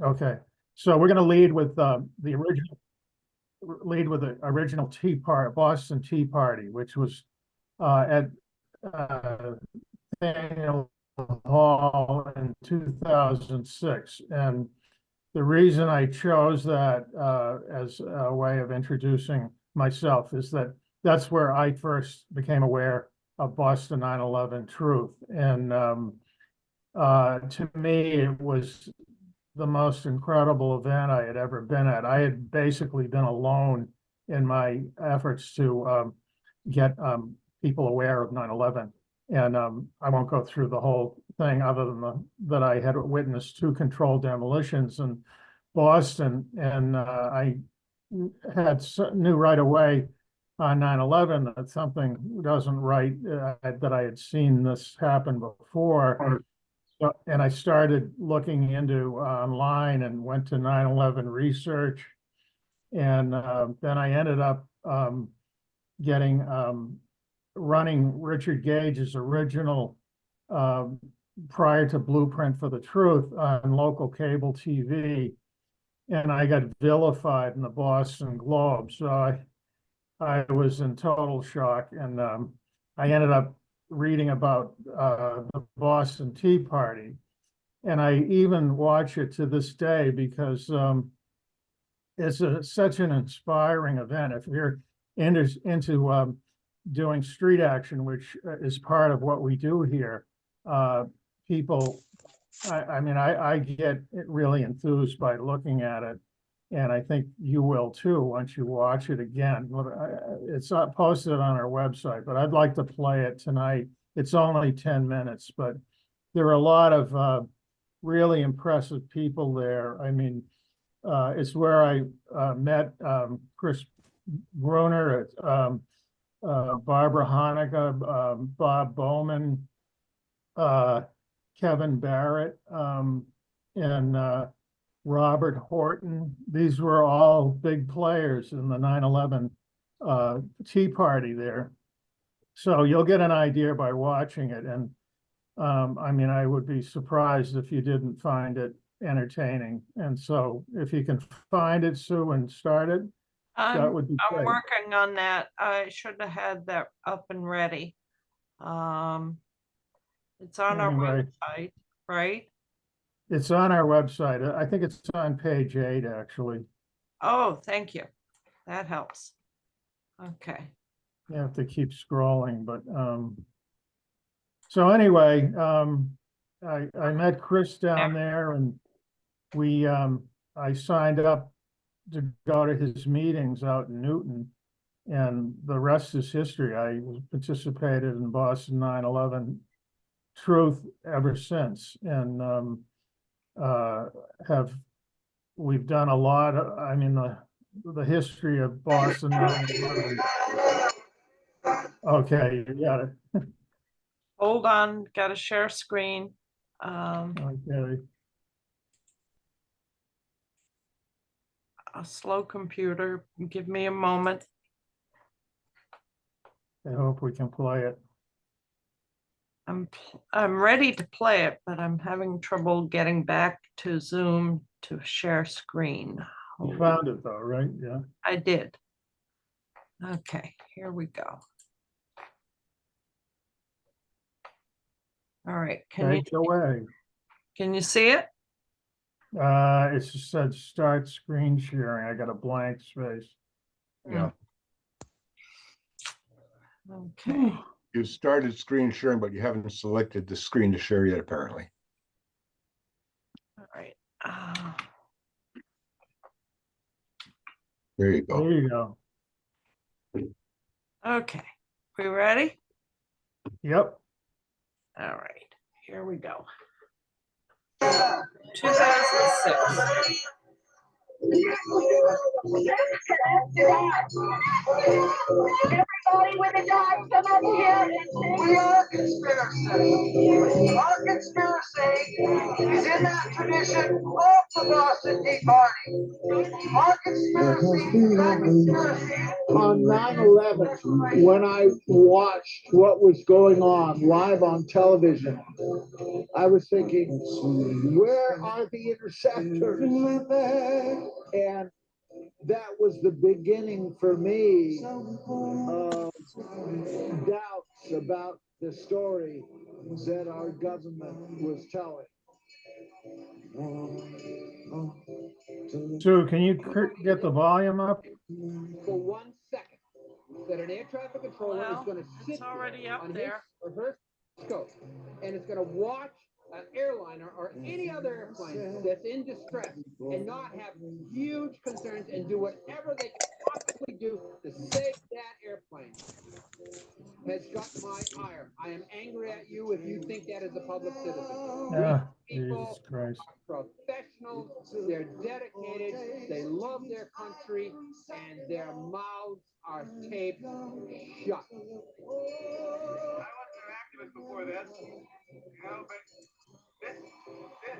Okay, so we're going to lead with the original Boston Tea Party, which was at Faneuil Hall in 2006. And the reason I chose that as a way of introducing myself is that that's where I first became aware of Boston 9/11 Truth. And to me, it was the most incredible event I had ever been at. I had basically been alone in my efforts to get people aware of 9/11. And I won't go through the whole thing other than that I had witnessed 2 controlled demolitions in Boston. And I knew right away on 9/11 that something doesn't right, that I had seen this happen before. And I started looking into online and went to 9/11 research. And then I ended up getting running Richard Gage's original prior to Blueprint for the Truth on local cable TV. And I got vilified in the Boston Globe. So I was in total shock. And I ended up reading about the Boston Tea Party. And I even watch it to this day because it's such an inspiring event. If you're into doing street action, which is part of what we do here, people, I mean, I get really enthused by looking at it. And I think you will too once you watch it again. It's not posted on our website, but I'd like to play it tonight. It's only 10 minutes, but there are a lot of really impressive people there. I mean, it's where I met Chris Bruner, Barbara Hanukkah, Bob Bowman, Kevin Barrett, and Robert Horton. These were all big players in the 9/11 Tea Party there. So you'll get an idea by watching it. And I mean, I would be surprised if you didn't find it entertaining. And so if you can find it, Sue, and start it, that would be I'm great. working on that. I should have had that up and ready. It's on our Anyway, website, right? it's on our website. I think it's on page 8, actually. Oh, thank you. That helps. Okay. You have to keep scrolling, but so anyway, I met Chris down there, and we I signed up to go to his meetings out in Newton, and the rest is history. I participated in Boston 9/11 Truth ever since, and we've done a lot. I mean, the history of Boston 9/11. Okay, you got it. Hold on, got to share screen. Okay. A slow computer. Give me a moment. I hope we can play it. I'm ready to play it, but I'm having trouble getting back to Zoom to share screen. You found it though, right? Yeah. I did. Okay, here we go. All right, Take it away. Can you see it? It just said start screen sharing. I got a blank space. Yeah. Okay. You started screen sharing, but you haven't selected the screen to share yet, apparently. All right. There you go. There you go. Okay. We ready? Yep. All right. Here we go. 2006. everybody with a dog come up here and sing. We are conspiracy. Our conspiracy is in that tradition of the Boston Tea Party. Our conspiracy is that conspiracy. On 9/11, when I watched what was going on live on television, I was thinking, where are the interceptors? And that was the beginning for me of doubts about the story that our government was telling. Sue, can you get the volume up? For 1 second, that an air traffic controller is Well, going to sit it's already up on there. his or her scope, and it's going to watch an airliner or any other airplane that's in distress and not have huge concerns and do whatever they can possibly do to save that airplane has got my ire. I am angry at you if you think that as a public citizen. Yeah, These people Jesus Christ. are professionals, they're dedicated, they love their country, and their mouths are taped shut. I wasn't an activist before this, but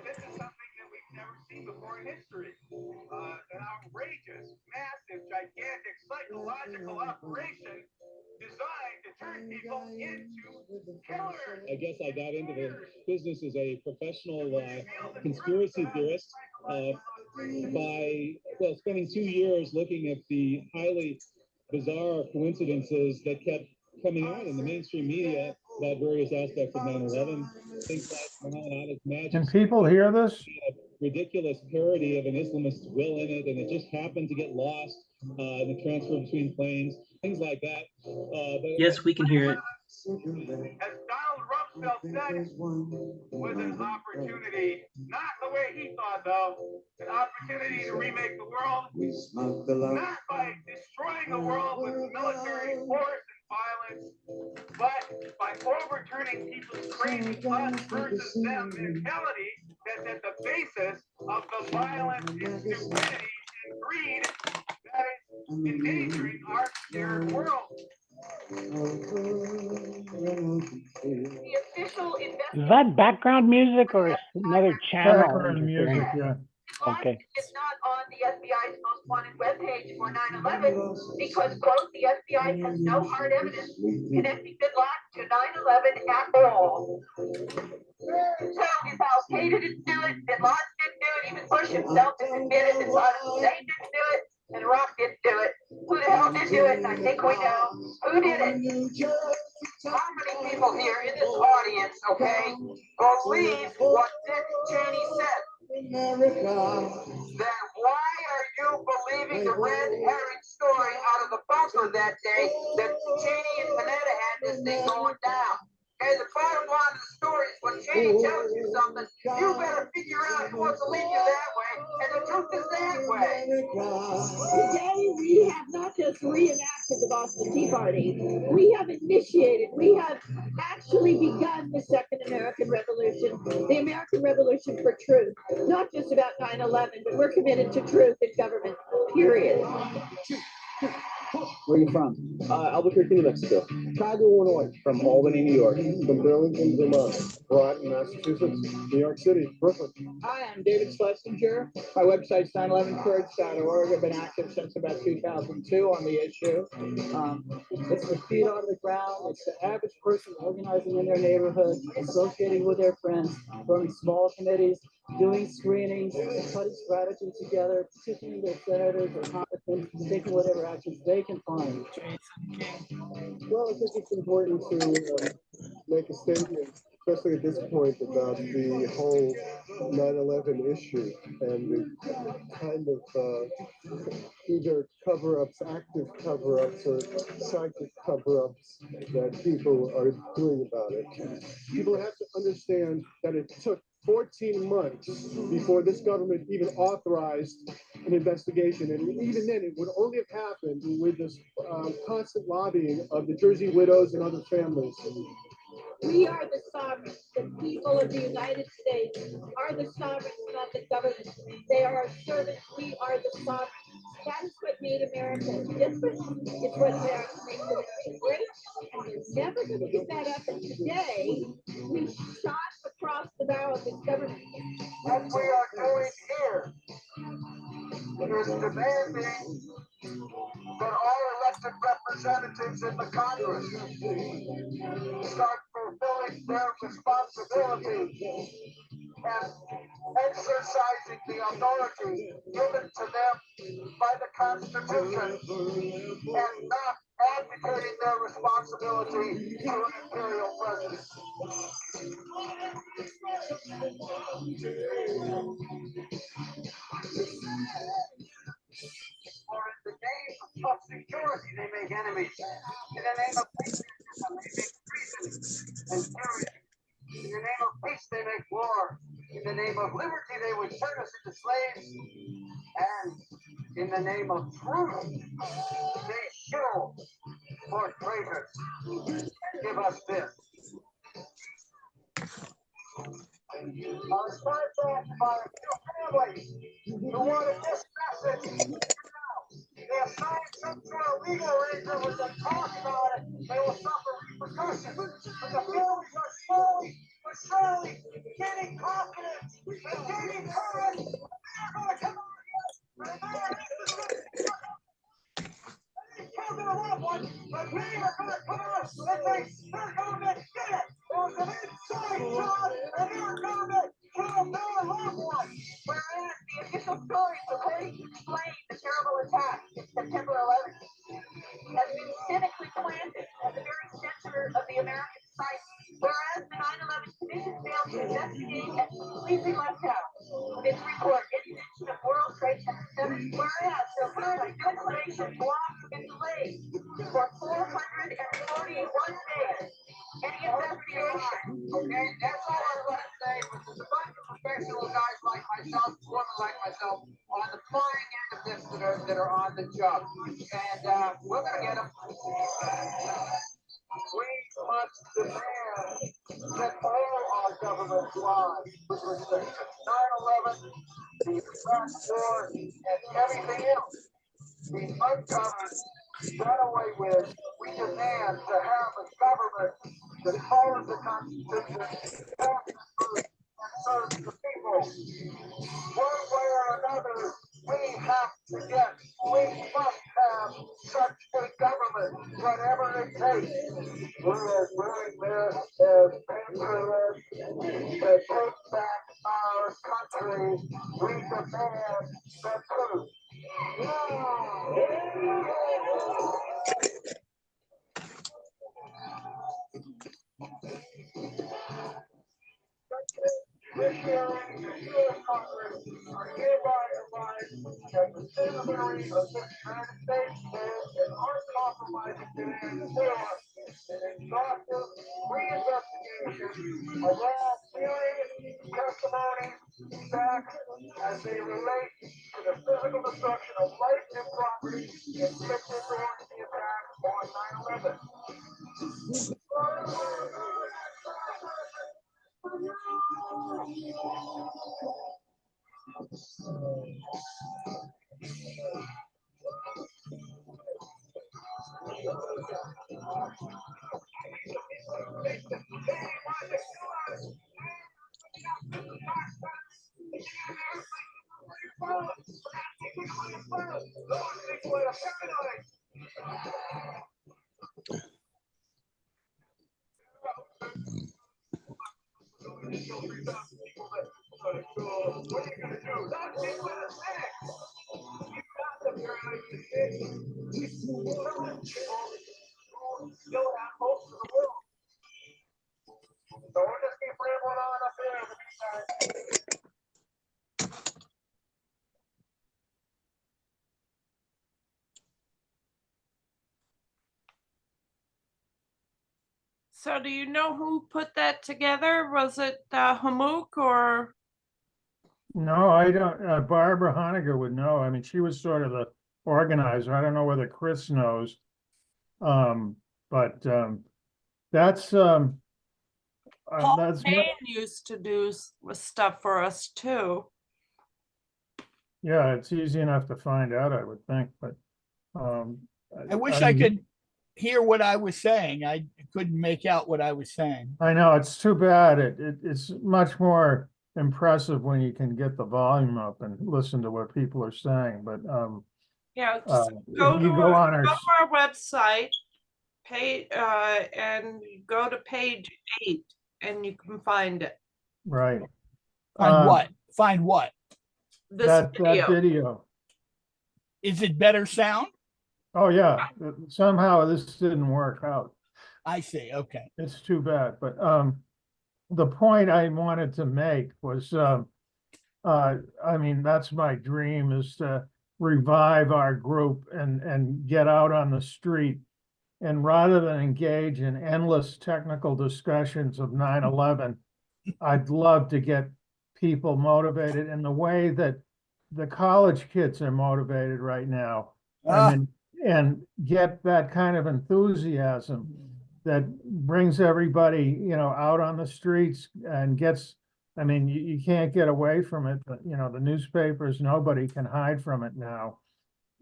this is something that we've never seen before in history. An outrageous, massive, gigantic psychological operation designed to turn people into killers. I guess I got into the business as a professional conspiracy theorist by spending 2 years looking at the highly bizarre coincidences that kept coming out in the mainstream media about various aspects of 9/11. Things like Muhammad Ali's Can magic, people hear this? a ridiculous parody of an Islamist will in it, and it just happened to get lost in the transfer between planes, things like that. Yes, we can hear it. As Donald Rumsfeld said, was an opportunity, not the way he thought though, an opportunity to remake the world, not by destroying the world with military force and violence, but by overturning people's crazy us versus them mentality that's at the basis of the violence and stupidity and greed that is endangering our shared world. The official Is that background music or another channel? Background music, yeah. Okay. is not on the FBI's most wanted webpage for 9/11 because, quote, the FBI has no hard evidence connecting Bin Laden to 9/11 at all. So if Al Qaeda didn't do it, Bin Laden didn't do it, even Bush himself has admitted that Saddam Hussein didn't do it, and Iraq didn't do it. Who the hell did do it? And I think we know who did it. How many people here in this audience, okay, believe what Dick Cheney said? Then why are you believing the red herring story out of the bunker that day that Cheney and Panetta had this thing going down? Okay, the bottom line of the story is when Cheney tells you something, you better figure out who wants to lead you that way, and the truth is that way. Today, we have not just reenacted the Boston Tea Party, we have initiated, we have actually begun the Second American Revolution, the American Revolution for truth, not just about 9/11, but we're committed to truth in government, period. Where are you from? Albuquerque, New Mexico. Chicago, Illinois. From Albany, New York. From Burlington, Vermont. Groton, Massachusetts. New York City. Brooklyn. Hi, I'm David Schlesinger. My website's 911Truth.org. I've been active since about 2002 on the issue. It's the feet on the ground. It's the average person organizing in their neighborhood, associating with their friends, forming small committees, doing screenings, putting strategies together, petitioning their senators or congressmen, taking whatever actions they can find. Well, I think it's important to make a statement, especially at this point, about the whole 9/11 issue and the kind of either cover-ups, active cover-ups, or psychic cover-ups that people are doing about it. People have to understand that it took 14 months before this government even authorized an investigation. And even then, it would only have happened with this constant lobbying of the Jersey widows and other families. We are the sovereigns. The people of the United States are the sovereigns, not the government. They are our servants. We are the sovereigns. That is what made America different. It's what America makes America great. And you're never going to get that up. And today, we shot across the bow of this government. What we are doing here is demanding that all elected representatives in the Congress start fulfilling their responsibility and exercising the authority given to them by the Constitution and not abdicating their responsibility to an imperial president. For in the name of security, they make enemies. In the name of patriotism, they make treason and tyranny. In the name of peace, they make war. In the name of liberty, they would turn us into slaves. And in the name of truth, they shill for traitors and give us this. I was contacted by a few families who wanted this message. They have signed some sort of legal arrangement with them, talk about it, they will suffer repercussions. But the families are slowly but surely gaining confidence and gaining courage. They're going to come out here and they killed their loved one, but we are going to come out and say, their government did it. It was an inside job, and their government killed their loved one. Whereas the official story purporting to explain the terrible attack in September 11th has been cynically planted at the very center of the American society. Whereas the 9/11 Commission failed to investigate and completely left out of its report any mention of World Trade Center 7. Whereas the investigation blocked and delayed for 441 days. Any investigation. Okay, that's all I want to say. There's a bunch of professional guys like myself, women like myself, on the flying end of this that are on the job. And we're going to get them. We must demand that all our government lies with respect to 9/11, the Iraq War, and everything else be uncovered, done away with. We demand to have a government that follows the Constitution, passes through, and serves the people. One way or another, we must have such a government, whatever it takes. We are doing this as patriots to take back our country. We demand the truth. This hearing and the U.S. Congress are hereby advised that the citizenry of this United States stand in uncompromising demand for an exhaustive re-investigation of all hearings, testimony, facts as they relate to the physical destruction of life and property inflicted during the attack on 9/11. So do you know who put that together? Was it Hammock or? No, I don't, Barbara Honegger would know. I mean, she was sort of the organizer. I don't know whether Chris knows. But that's Paul that's Payne used to do stuff for us too. Yeah, it's easy enough to find out, I would think, but, I wish I could hear what I was saying. I couldn't make out what I was saying. I know, it's too bad. It's much more impressive when you can get the volume up and listen to what people are saying, but, Yeah, just if go to you go on our, our website, and go to page 8 and you can find it. right. Find what? Find what? This That video. video. Is it better sound? Oh, yeah, somehow this didn't work out. I see. Okay. It's too bad, but, the point I wanted to make was, I mean, that's my dream, is to revive our group and get out on the street. And rather than engage in endless technical discussions of 9/11, I'd love to get people motivated in the way that the college kids are motivated right now. I mean, and get that kind of enthusiasm that brings everybody, out on the streets and gets, I mean, you can't get away from it, but, the newspapers, nobody can hide from it now.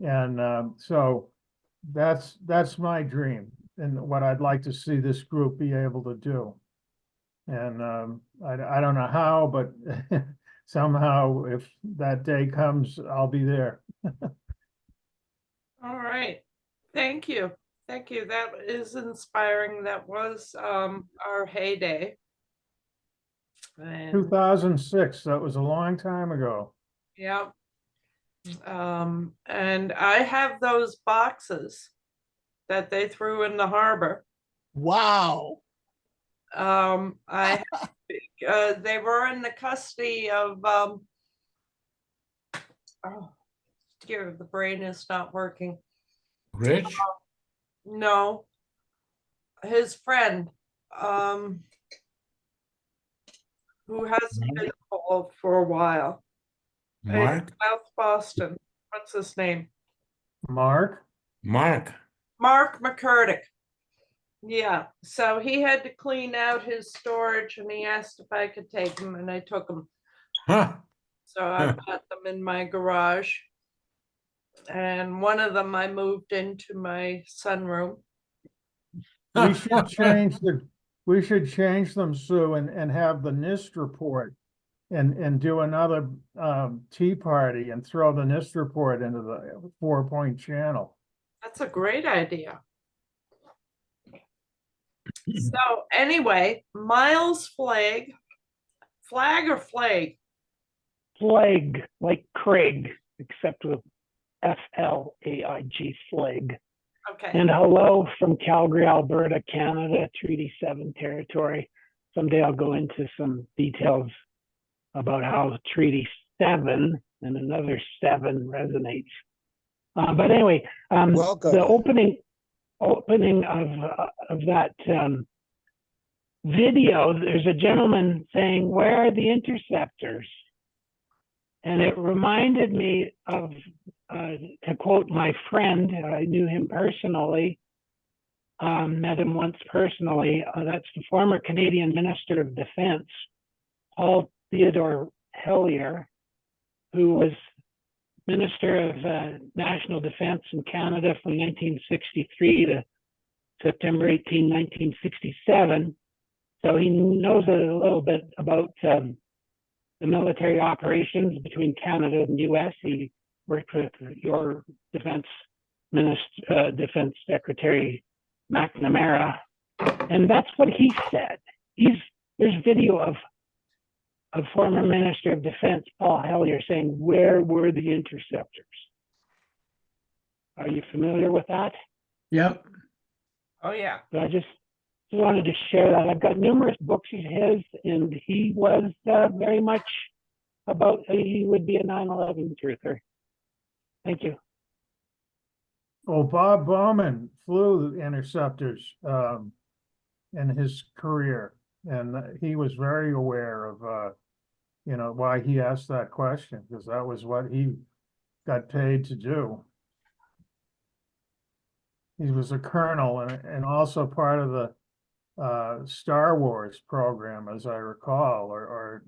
And so that's my dream and what I'd like to see this group be able to do. And I don't know how, but somehow if that day comes, I'll be there. All right. Thank you. Thank you. That is inspiring. That was our heyday. And 2006, that was a long time ago. yeah. And I have those boxes that they threw in the harbor. Wow. I they were in the custody of oh dear, the brain is not working. Rich? No, his friend, who hasn't been called for a while. In Mark? South Boston. What's his name? Mark? Mark. Mark McCurdick. Yeah, so he had to clean out his storage and he asked if I could take them and I took them. Huh. So I've got them in my garage. And one of them I moved into my sunroom. We should change them, Sue, and have the NIST report and do another tea party and throw the NIST report into the 4-point channel. That's a great idea. So anyway, Miles Flag or Flag? Flag, like Craig, except with FLAIG, Flag. Okay. And hello from Calgary, Alberta, Canada, Treaty 7 territory. Someday I'll go into some details about how Treaty 7 and another 7 resonates. But anyway, Welcome. the opening of that video, there's a gentleman saying, "Where are the interceptors?" And it reminded me of, to quote my friend, I knew him personally, met him once personally. That's the former Canadian Minister of Defense, Paul Theodore Hellyer, who was Minister of National Defense in Canada from 1963 to September 18, 1967. So he knows a little bit about the military operations between Canada and US. He worked with your Defense Secretary McNamara, and that's what he said. There's video of former Minister of Defense Paul Hellyer saying, "Where were the interceptors?" Are you familiar with that? Yep. Oh yeah. So I just wanted to share that. I've got numerous books of his, and he was very much about, he would be a 9/11 truther. Thank you. Well, Bob Bowman flew the interceptors in his career, and he was very aware of why he asked that question, because that was what he got paid to do. He was a colonel and also part of the Star Wars program, as I recall, or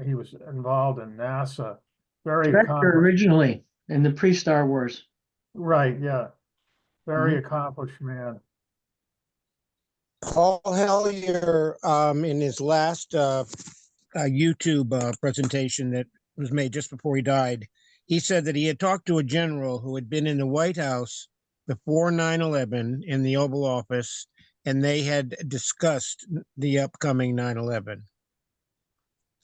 he was involved in NASA very Director accomplished. originally in the pre-Star Wars. Right, yeah. Very Mhm. accomplished man. Paul Hellyer, in his last YouTube presentation that was made just before he died, he said that he had talked to a general who had been in the White House before 9/11 in the Oval Office, and they had discussed the upcoming 9/11.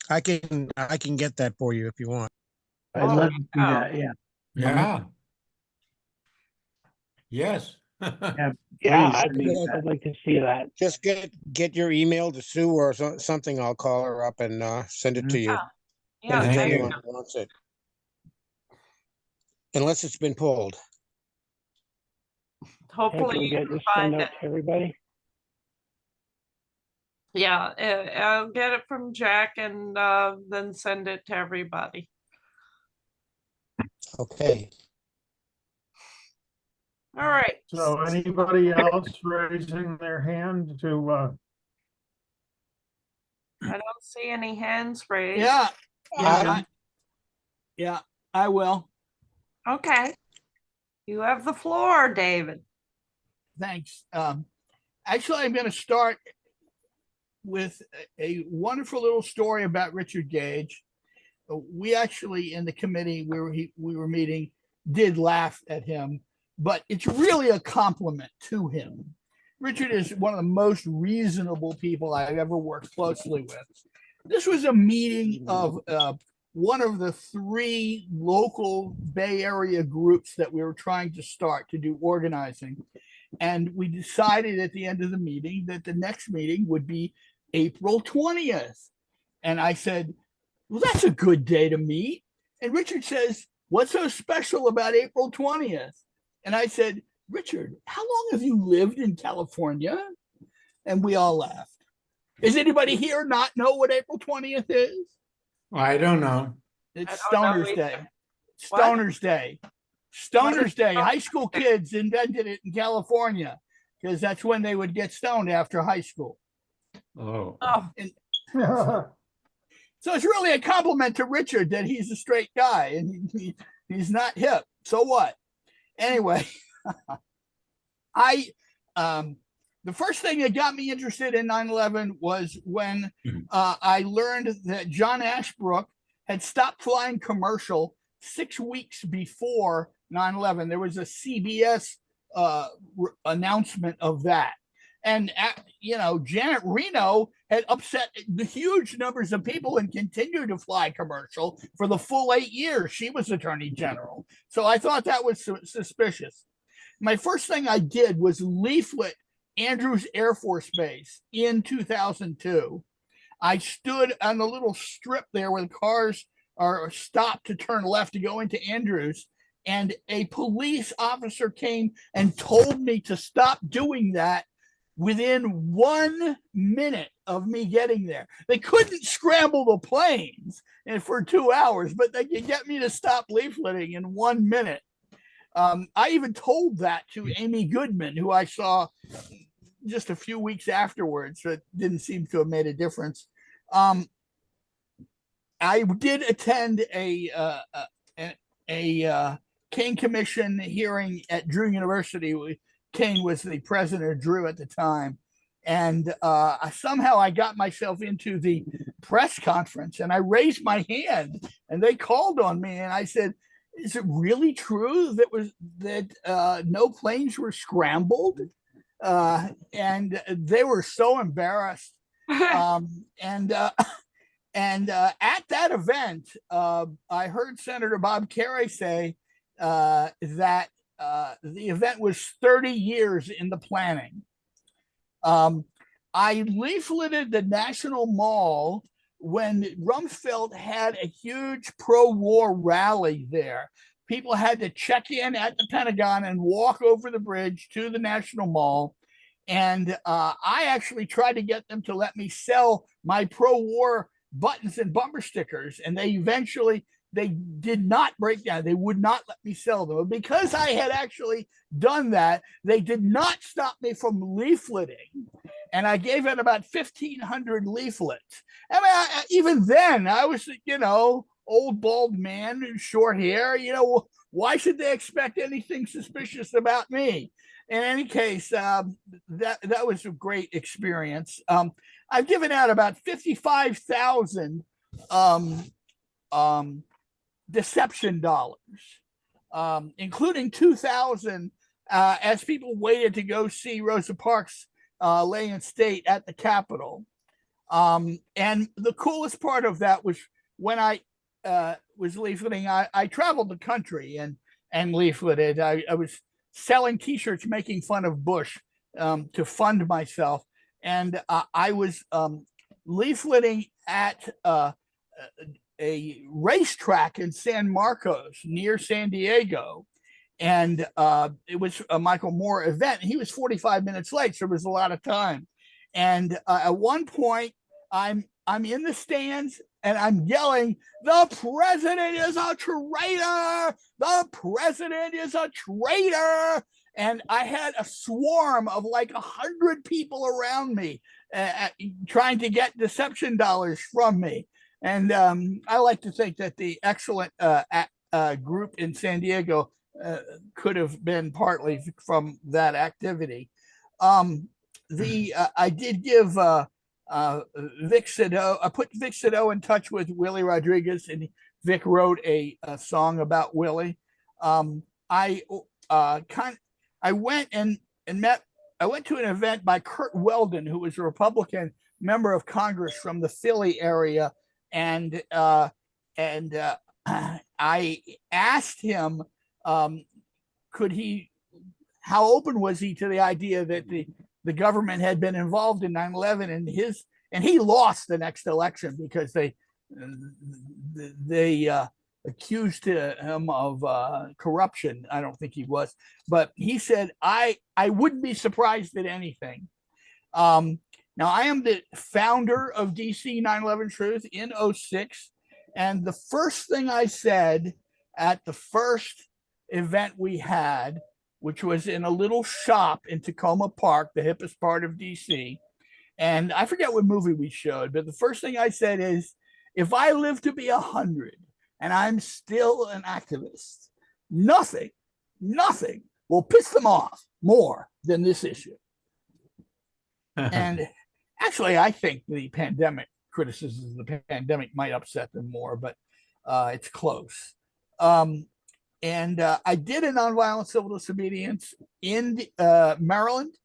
I can get that for you if you want. I'd love to see that. Yeah. Yeah. Yes. Yeah. Yeah, Please, send me that. I'd like to see that. Just get your email to Sue or something. I'll call her up and send it to you. Yeah, Send it to thank you. anyone who wants it. Unless it's been pulled. Hey, hopefully can we you get can this find sent it. out to everybody? Yeah, I'll get it from Jack and then send it to everybody. Okay. All right. So anybody else raising their hand to, I don't see any hands raised. Yeah, I- yeah, I will. Okay. You have the floor, David. Thanks. Actually, I'm going to start with a wonderful little story about Richard Gage. We actually, in the committee where we were meeting, did laugh at him, but it's really a compliment to him. Richard is one of the most reasonable people I've ever worked closely with. This was a meeting of one of the 3 local Bay Area groups that we were trying to start to do organizing. And we decided at the end of the meeting that the next meeting would be April 20th. And I said, well, that's a good day to meet. And Richard says, what's so special about April 20th? And I said, Richard, how long have you lived in California? And we all laughed. Does anybody here not know what April 20th is? I don't know. It's I don't know Stoner's either. Day. What? Stoner's Day. Stoner's Day. High school kids invented it in California because that's when they would get stoned after high school. Oh. Oh, So it's really a compliment to Richard that he's a straight guy and he's not hip. So what? Anyway, the first thing that got me interested in 9/11 was when I learned that John Ashbrook had stopped flying commercial 6 weeks before 9/11. There was a CBS announcement of that. And, Janet Reno had upset the huge numbers of people and continued to fly commercial for the full 8 years. She was Attorney General. So I thought that was suspicious. My first thing I did was leaflet Andrews Air Force Base in 2002. I stood on the little strip there where the cars are stopped to turn left to go into Andrews. And a police officer came and told me to stop doing that within 1 minute of me getting there. They couldn't scramble the planes for 2 hours, but they could get me to stop leafleting in 1 minute. I even told that to Amy Goodman, who I saw just a few weeks afterwards. So it didn't seem to have made a difference. I did attend a Kane Commission hearing at Drew University. Kane was the president of Drew at the time. And somehow I got myself into the press conference and I raised my hand and they called on me and I said, is it really true that no planes were scrambled? And they were so embarrassed. And at that event, I heard Senator Bob Kerrey say that the event was 30 years in the planning. I leafleted the National Mall when Rumsfeld had a huge pro-war rally there. People had to check in at the Pentagon and walk over the bridge to the National Mall. And I actually tried to get them to let me sell my pro-war buttons and bumper stickers. And they did not break down. They would not let me sell them. But because I had actually done that, they did not stop me from leafleting. And I gave out about 1,500 leaflets. I mean, even then I was, old bald man in short hair. You know, why should they expect anything suspicious about me? In any case, that was a great experience. I've given out about 55,000 deception dollars, including 2,000 as people waited to go see Rosa Parks lay in state at the Capitol. And the coolest part of that was when I was leafleting, I traveled the country and leafleted. I was selling T-shirts making fun of Bush to fund myself. And I was leafleting at a racetrack in San Marcos near San Diego. And it was a Michael Moore event. He was 45 minutes late, so there was a lot of time. And at one point, I'm in the stands and I'm yelling, "The president is a traitor! The president is a traitor!" And I had a swarm of like 100 people around me trying to get deception dollars from me. And I like to think that the excellent group in San Diego could have been partly from that activity. I did give Vic Sado. I put Vic Sado in touch with Willie Rodriguez, and Vic wrote a song about Willie. I went and met. I went to an event by Kurt Weldon, who was a Republican member of Congress from the Philly area, and I asked him, how open was he to the idea that the government had been involved in 9/11, and he lost the next election because they accused him of corruption. I don't think he was, but he said, I wouldn't be surprised at anything. Now, I am the founder of DC 9/11 Truth in 2006, and the first thing I said at the first event we had, which was in a little shop in Tacoma Park, the hippest part of DC, and I forget what movie we showed, but the first thing I said is, if I live to be 100 and I'm still an activist, nothing will piss them off more than this issue. And actually, I think the pandemic criticisms of the pandemic might upset them more, but it's close. And I did a nonviolent civil disobedience in Maryland.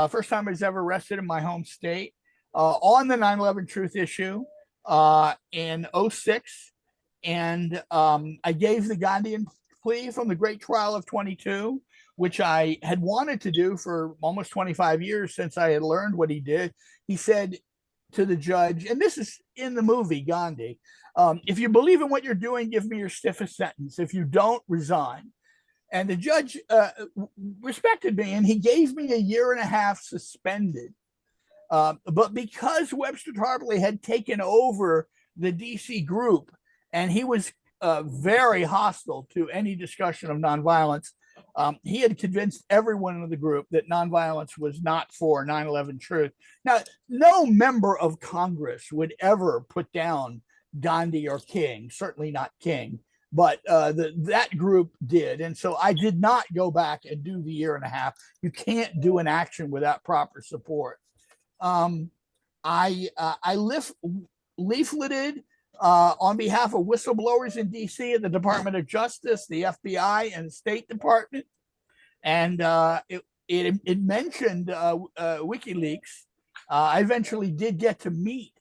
First time I was ever arrested in my home state on the 9/11 Truth issue in 2006. And I gave the Gandhian plea from the Great Trial of 22, which I had wanted to do for almost 25 years since I had learned what he did. He said to the judge, and this is in the movie Gandhi, if you believe in what you're doing, give me your stiffest sentence. If you don't, resign. And the judge respected me, and he gave me 1.5 years suspended. But because Webster Tarpley had taken over the DC group, and he was very hostile to any discussion of nonviolence, he had convinced everyone in the group that nonviolence was not for 9/11 Truth. Now, no member of Congress would ever put down Gandhi or King, certainly not King, but that group did. And so I did not go back and do the 1.5 years. You can't do an action without proper support. I leafleted on behalf of whistleblowers in DC at the Department of Justice, the FBI, and the State Department. And it mentioned WikiLeaks. I eventually did get to meet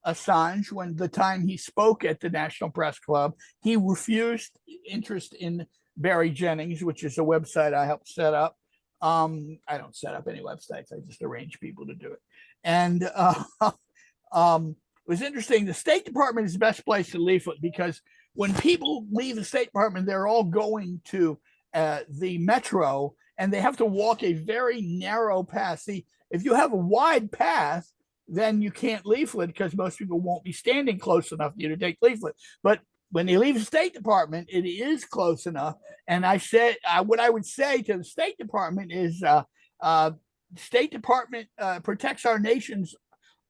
Assange when the time he spoke at the National Press Club. He refused interest in Barry Jennings, which is a website I helped set up. I don't set up any websites. I just arrange people to do it. And it was interesting. The State Department is the best place to leaflet because when people leave the State Department, they're all going to the metro, and they have to walk a very narrow path. See, if you have a wide path, then you can't leaflet because most people won't be standing close enough for you to take leaflet. But when you leave the State Department, it is close enough. And I said, what I would say to the State Department is, State Department protects our nation's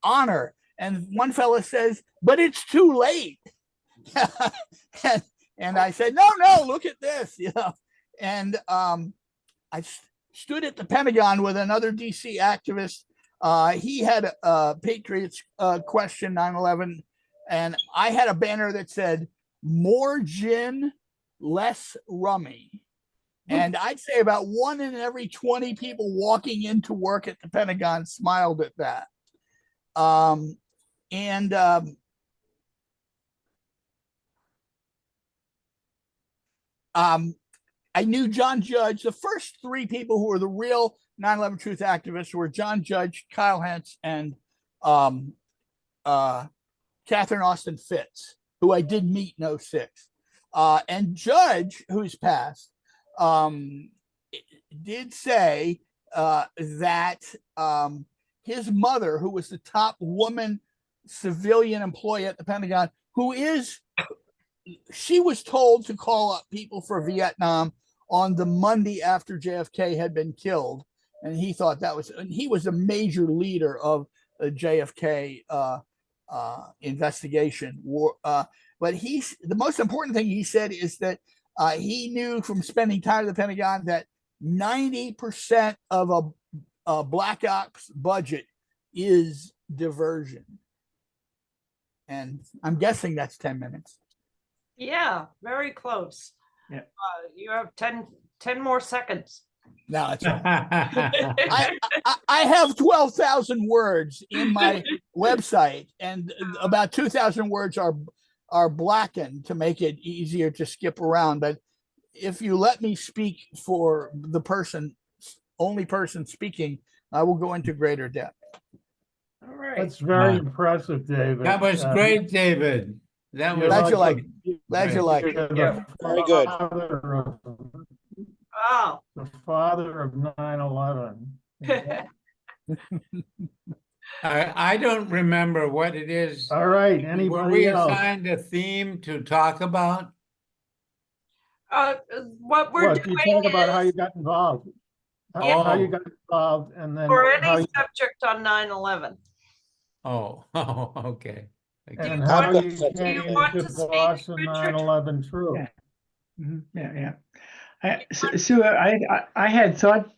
honor. And one fellow says, but it's too late. and I said, no, look at this, And I stood at the Pentagon with another DC activist. He had a Patriots question 9/11, and I had a banner that said, "More gin, less rummy." And I'd say about 1 in every 20 people walking into work at the Pentagon smiled at that. And I knew John Judge. The first 3 people who were the real 9/11 Truth activists were John Judge, Kyle Hentz, and Catherine Austin Fitz, who I did meet in 06. And Judge, who's passed, did say that his mother, who was the top woman civilian employee at the Pentagon, she was told to call up people for Vietnam on the Monday after JFK had been killed. And he thought he was a major leader of the JFK investigation. But the most important thing he said is that he knew from spending time at the Pentagon that 90% of a Black Ops budget is diversion. And I'm guessing that's 10 minutes. Yeah, very close. Yeah. You have 10 more seconds. No, that's all right. I have 12,000 words in my website, and about 2,000 words are blackened to make it easier to skip around. But if you let me speak for the only person speaking, I will go into greater depth. All right. That's very impressive, David. That was great, David. That was Glad you like it. Glad you great. like it. Yeah. Very good. Wow. The father of 9/11. I don't remember what it is. All right, Were anybody we else? assigned a theme to talk about? What we're What, doing you talk about how is you got involved? How you got involved, and then for how any you, subject on 9/11. Oh, okay. and how you Do you came want to to speak, Boston Richard? 9/11 Truth. Yeah. Yeah. Sue, I had thought,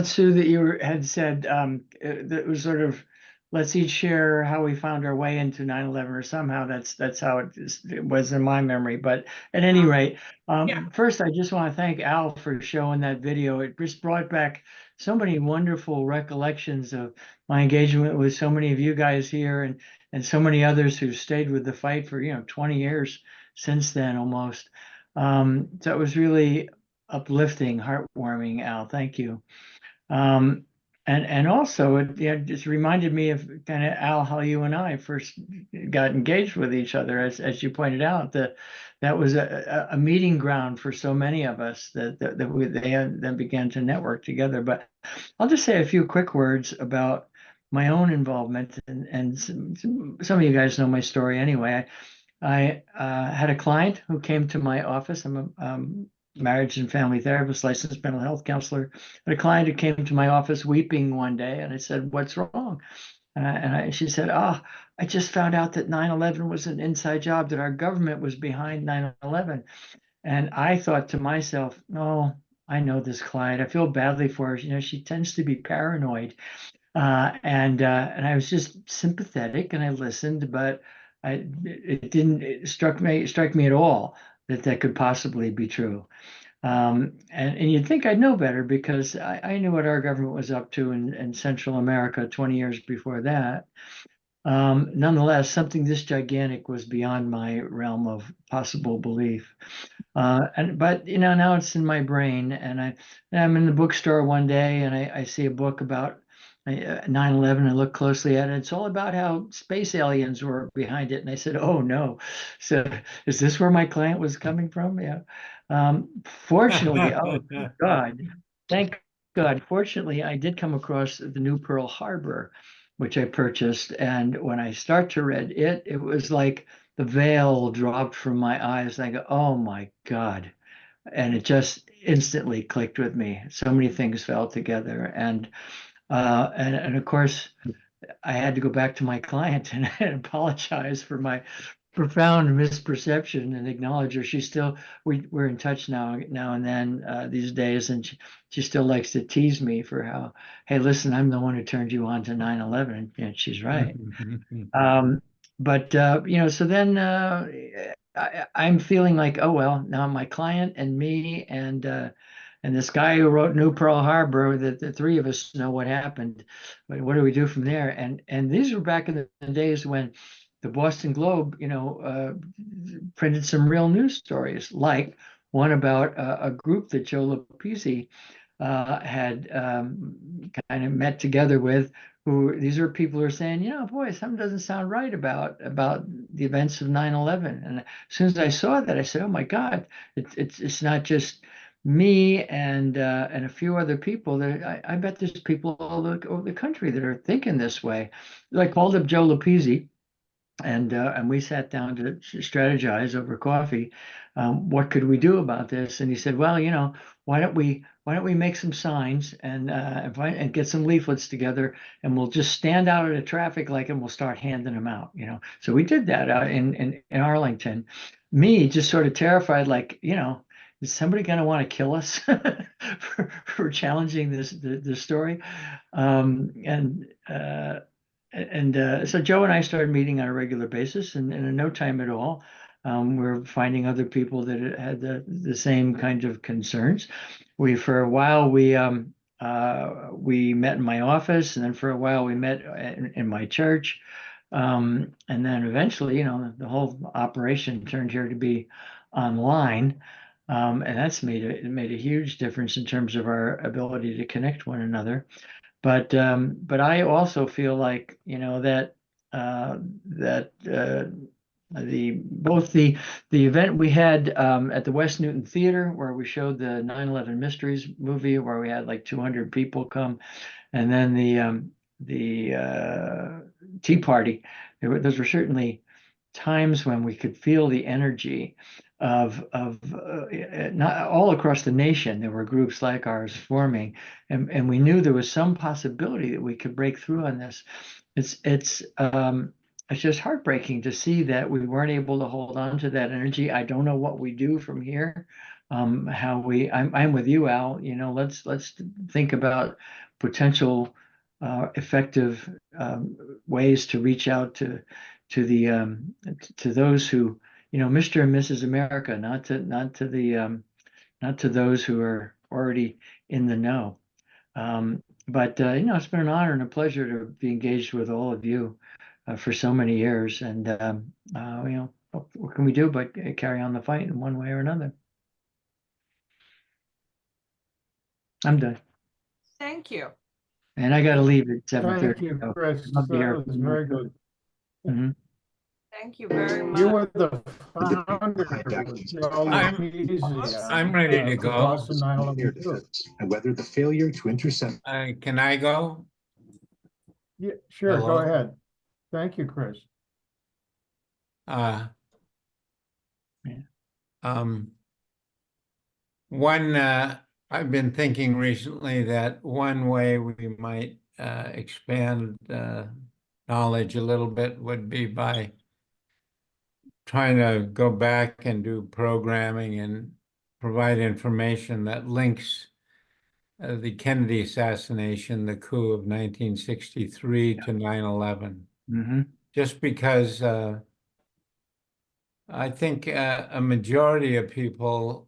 Sue, that you had said that it was sort of, let's each share how we found our way into 9/11, or somehow that's how it was in my memory. But at any rate, first I just want to thank Al for showing that video. It just brought back so many wonderful recollections of my engagement with so many of you guys here, and so many others who stayed with the fight for 20 years since then almost. So it was really uplifting, heartwarming, Al. Thank you. And also it just reminded me of kind of, Al, how you and I first got engaged with each other, as you pointed out, that was a meeting ground for so many of us that we then began to network together. But I'll just say a few quick words about my own involvement, and some of you guys know my story anyway. I had a client who came to my office. I'm a marriage and family therapist, licensed mental health counselor. But a client who came to my office weeping one day, and I said, "What's wrong?" She said, "Oh, I just found out that 9/11 was an inside job, that our government was behind 9/11." And I thought to myself, "No, I know this client. I feel badly for her. She tends to be paranoid." And I was just sympathetic, and I listened, but it didn't strike me at all that could possibly be true. And you'd think I'd know better, because I knew what our government was up to in Central America 20 years before that. Nonetheless, something this gigantic was beyond my realm of possible belief. But now it's in my brain, and I'm in the bookstore one day, and I see a book about 9/11. I look closely at it. It's all about how space aliens were behind it. And I said, "Oh no. So is this where my client was coming from?" Yeah. Fortunately, oh God, thank God. Fortunately, I did come across the new Pearl Harbor, which I purchased. And when I start to read it, it was like the veil dropped from my eyes. And I go, "Oh my God." And it just instantly clicked with me. So many things fell together. And of course, I had to go back to my client and apologize for my profound misperception and acknowledge her. She's still, we're in touch now and then these days, and she still likes to tease me for how, hey, listen, I'm the one who turned you on to 9/11, and she's right. But so then I'm feeling like, oh well, now my client and me and this guy who wrote New Pearl Harbor, that the three of us know what happened. But what do we do from there? And these were back in the days when the Boston Globe, printed some real news stories, like one about a group that Joe Lapizzi had kind of met together with, who these are people who are saying, boy, something doesn't sound right about the events of 9/11. And as soon as I saw that, I said, oh my God, it's not just me and a few other people. I bet there's people all over the country that are thinking this way. I called up Joe Lapizzi, and we sat down to strategize over coffee. What could we do about this? And he said, well, why don't we make some signs and get some leaflets together, and we'll just stand out at a traffic light and we'll start handing them out. So we did that out in Arlington. Me just sort of terrified, like, is somebody going to want to kill us for challenging this story? So Joe and I started meeting on a regular basis, and in no time at all, we're finding other people that had the same kind of concerns. For a while we met in my office, and then for a while we met in my church, and then eventually, the whole operation turned here to be online, and that's made a huge difference in terms of our ability to connect one another. But I also feel like, the event we had at the West Newton Theater, where we showed the 9/11 Mysteries movie, where we had like 200 people come, and then the Tea Party. Those were certainly times when we could feel the energy of not all across the nation. There were groups like ours forming, and we knew there was some possibility that we could break through on this. It's just heartbreaking to see that we weren't able to hold on to that energy. I don't know what we do from here. I'm with you, Al. Let's think about potential effective ways to reach out to those who, Mr. and Mrs. America, not to those who are already in the know. But it's been an honor and a pleasure to be engaged with all of you for so many years. And what can we do but carry on the fight in one way or another? I'm done, Thank you. and I got to leave at Thank 7:30. you, So Chris. I'd love to hear That was from you. very good. Mhm. Thank you very much. You were the founder with Joe I'm Lapizzi ready to for go. Boston 9/11 Truth. And whether the failure to intercept. Can I go? Yeah, sure, go Hello? ahead. Thank you, Chris. Uh, Yeah. One, I've been thinking recently that one way we might expand knowledge a little bit would be by trying to go back and do programming and provide information that links the Kennedy assassination, the coup of 1963 to 9/11. Just because I think a majority of people,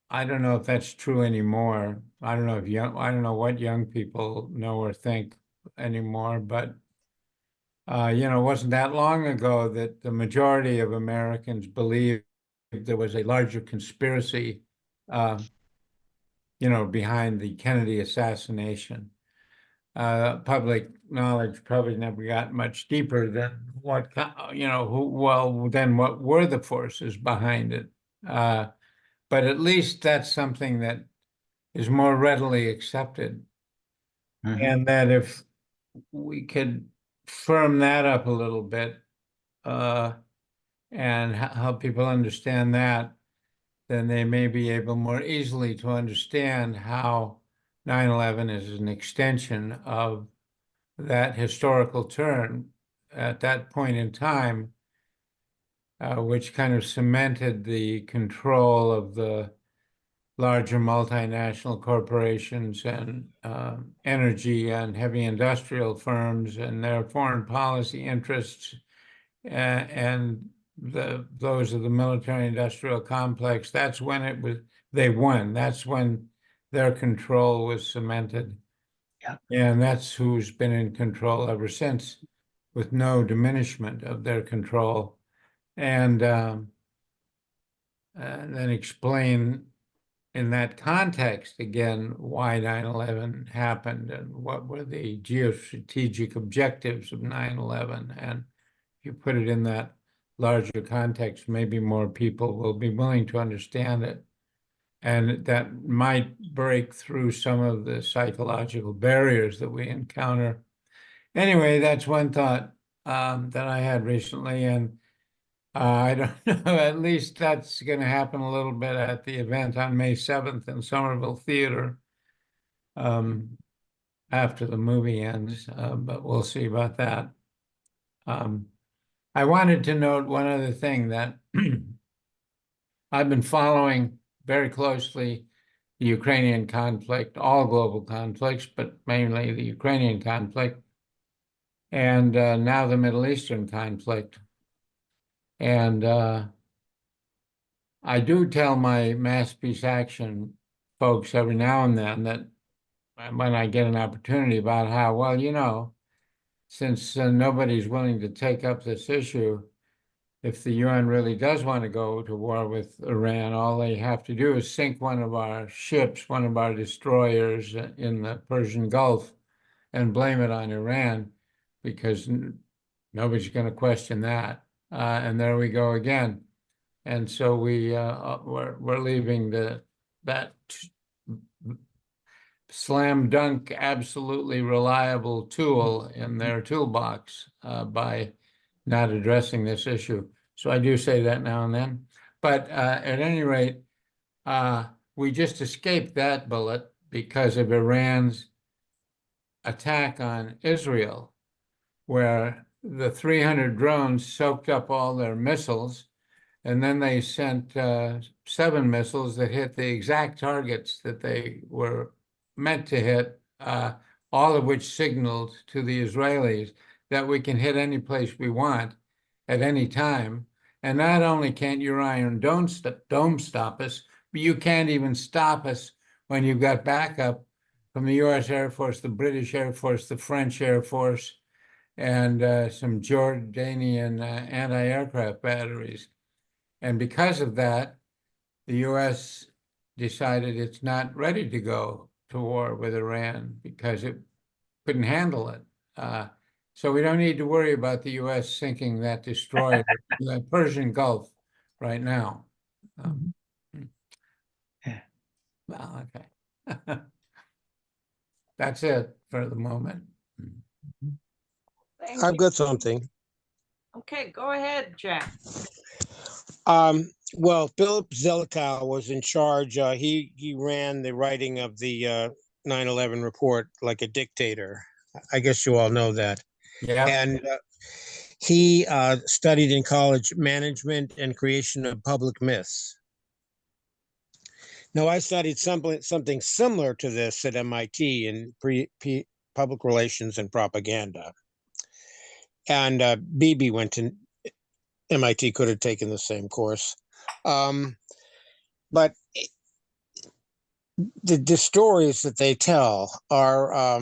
I don't know if that's true anymore. I don't know what young people know or think anymore, but it wasn't that long ago that the majority of Americans believed there was a larger conspiracy, behind the Kennedy assassination. Public knowledge probably never got much deeper than what were the forces behind it. But at least that's something that is more readily accepted. And that if we could firm that up a little bit, and help people understand that, then they may be able more easily to understand how 9/11 is an extension of that historical turn. At that point in time, which kind of cemented the control of the larger multinational corporations and energy and heavy industrial firms and their foreign policy interests, and those of the military industrial complex. That's when they won. That's when their control was cemented. Yeah. And that's who's been in control ever since, with no diminishment of their control. And then explain in that context again why 9/11 happened and what were the geostrategic objectives of 9/11. And if you put it in that larger context, maybe more people will be willing to understand it. And that might break through some of the psychological barriers that we encounter. Anyway, that's one thought that I had recently. And I don't know, at least that's going to happen a little bit at the event on May 7th in Somerville Theater after the movie ends, but we'll see about that. I wanted to note one other thing that I've been following very closely the Ukrainian conflict, all global conflicts, but mainly the Ukrainian conflict, and now the Middle Eastern conflict. And I do tell my Mass Peace Action folks every now and then that when I get an opportunity about how, well, you know, since nobody's willing to take up this issue, if the UN really does want to go to war with Iran, all they have to do is sink one of our ships, one of our destroyers in the Persian Gulf, and blame it on Iran, because nobody's going to question that. And there we go again. And so we're leaving that slam dunk, absolutely reliable tool in their toolbox by not addressing this issue. So I do say that now and then. But at any rate, we just escaped that bullet because of Iran's attack on Israel, where the 300 drones soaked up all their missiles. And then they sent 7 missiles that hit the exact targets that they were meant to hit, all of which signaled to the Israelis that we can hit any place we want at any time. And not only can't your Iron Dome stop us, but you can't even stop us when you've got backup from the US Air Force, the British Air Force, the French Air Force, and some Jordanian anti-aircraft batteries. And because of that, the US decided it's not ready to go to war with Iran because it couldn't handle it. So we don't need to worry about the US sinking that destroyer in the Persian Gulf right now. Well, okay. That's it for the moment. Thank I've you. got something. Okay, go ahead, Jack. Well, Philip Zelikow was in charge. He ran the writing of the 9/11 report like a dictator. I guess you all know that. Yeah. And he studied in college management and creation of public myths. Now, I studied something similar to this at MIT in public relations and propaganda. And Bibi went to MIT, could have taken the same course. But the stories that they tell are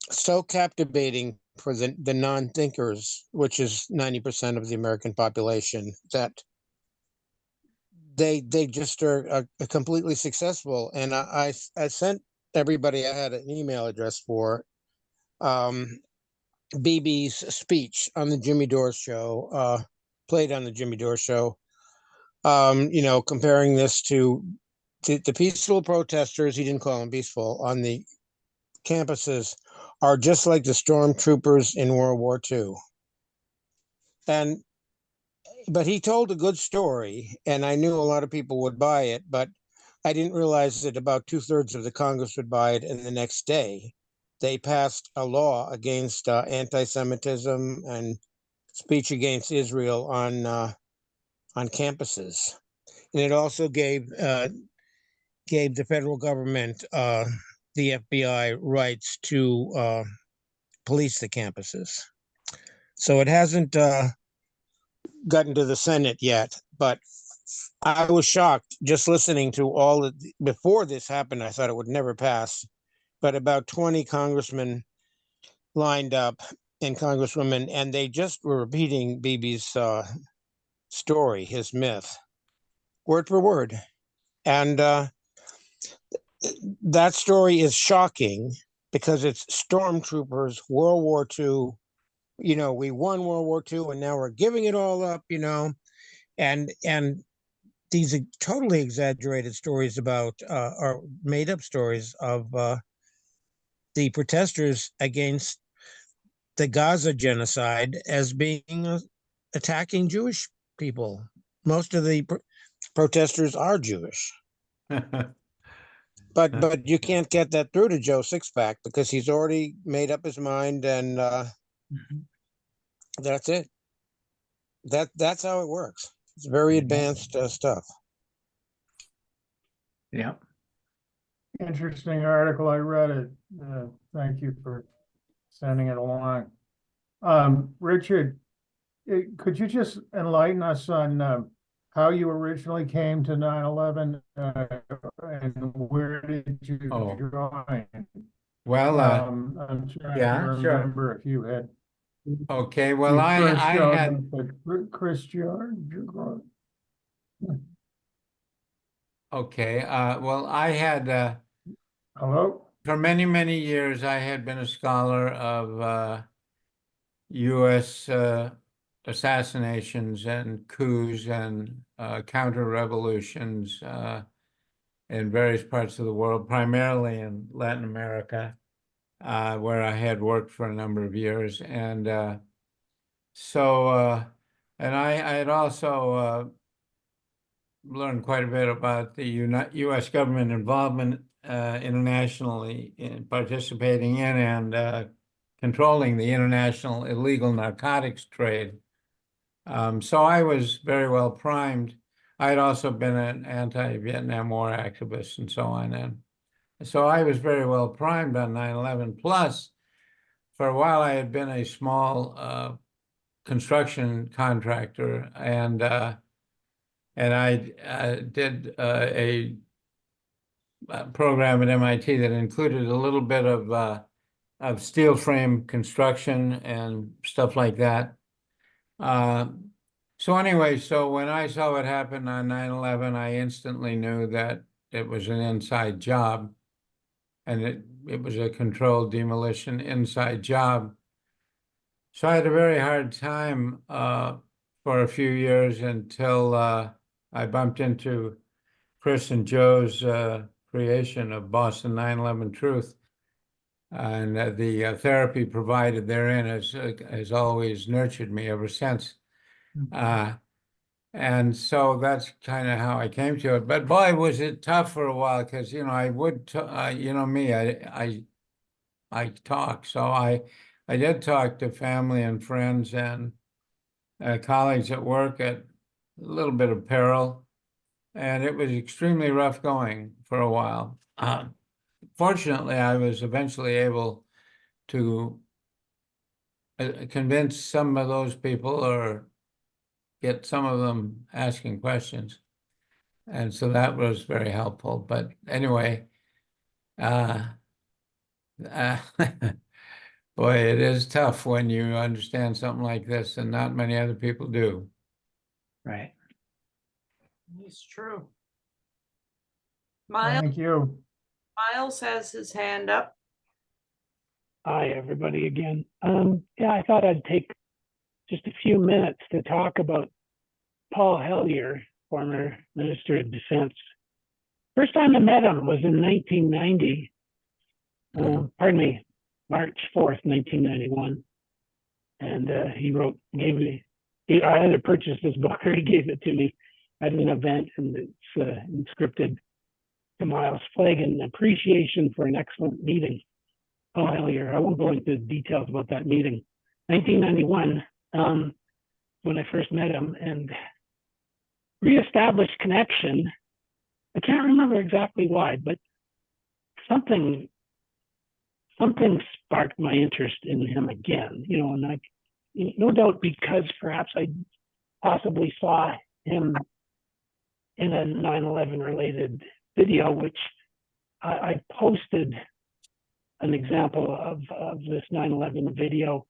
so captivating for the non-thinkers, which is 90% of the American population, that they just are completely successful. And I sent everybody I had an email address for Bibi's speech on the Jimmy Dore show, played on the Jimmy Dore show, comparing this to the peaceful protesters, he didn't call them peaceful, on the campuses are just like the stormtroopers in World War II. But he told a good story, and I knew a lot of people would buy it, but I didn't realize that about 2/3 of the Congress would buy it, and the next day they passed a law against anti-Semitism and speech against Israel on on campuses. And it also gave the federal government, the FBI, rights to police the campuses. So it hasn't gotten to the Senate yet, but I was shocked just listening to all of before this happened. I thought it would never pass, but about 20 congressmen lined up and congresswomen, and they just were repeating Bibi's story, his myth, word for word. And that story is shocking because it's stormtroopers, World War II. You know, we won World War II and now we're giving it all up, you know, and these totally exaggerated stories about or made up stories of the protesters against the Gaza genocide as being attacking Jewish people. Most of the protesters are Jewish. But you can't get that through to Joe Sixpack because he's already made up his mind, and that's it. That's how it works. It's very advanced stuff. Yeah. Interesting article. I read it. Thank you for sending it along. Richard, could you just enlighten us on how you originally came to 9/11 and where did you join? Well, I'm trying yeah, to sure. remember if you had. Okay, well, you I first showed had, up at Chris George. okay, well, I had, Hello? for many, many years, I had been a scholar of U.S. Assassinations and coups and counter-revolutions in various parts of the world, primarily in Latin America, where I had worked for a number of years. And and I had also learned quite a bit about the U.S. government involvement internationally in participating in and controlling the international illegal narcotics trade. So I was very well primed. I had also been an anti-Vietnam War activist and so on. And so I was very well primed on 9/11. Plus, for a while, I had been a small construction contractor, and I did a program at MIT that included a little bit of steel frame construction and stuff like that. So anyway, so when I saw what happened on 9/11, I instantly knew that it was an inside job, and it was a controlled demolition inside job. So I had a very hard time for a few years until I bumped into Chris and Joe's creation of Boston 9/11Truth. And the therapy provided therein has always nurtured me ever since. And so that's kind of how I came to it. But boy, was it tough for a while because, you know, I would, you know me, I talk. So I did talk to family and friends and colleagues at work at a little bit of peril. And it was extremely rough going for a while. Fortunately, I was eventually able to convince some of those people or get some of them asking questions. And so that was very helpful. But anyway, boy, it is tough when you understand something like this, and not many other people do. Right. It's true. Miles, Thank you. Miles has his hand up. Hi, everybody again. Yeah, I thought I'd take just a few minutes to talk about Paul Hellyer, former Minister of Defense. First time I met him was in 1990. Pardon me, March 4th, 1991. And I either purchased his book or he gave it to me at an event, and it's inscripted to Miles Flanagan, appreciation for an excellent meeting. Paul Hellyer. I won't go into details about that meeting. 1991, when I first met him, and reestablished connection. I can't remember exactly why, but something sparked my interest in him again, and I, no doubt because perhaps I possibly saw him in a 9/11 related video, which I posted an example of this 9/11 video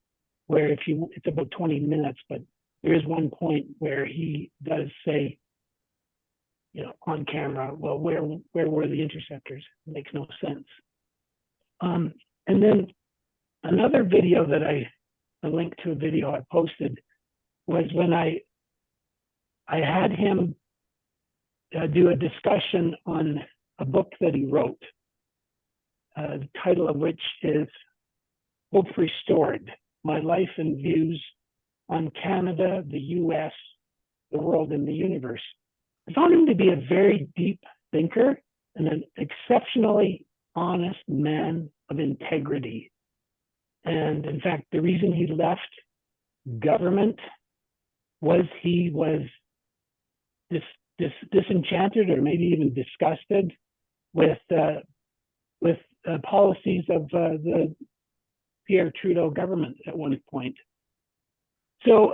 where it's about 20 minutes, but there is one point where he does say, on camera, well, where were the interceptors? It makes no sense. And then another video that I linked to a video I posted was when I had him do a discussion on a book that he wrote, the title of which is Hope Restored, My Life and Views on Canada, the US, the World, and the Universe. I found him to be a very deep thinker and an exceptionally honest man of integrity. And in fact, the reason he left government was he was disenchanted or maybe even disgusted with policies of the Pierre Trudeau government at one point. So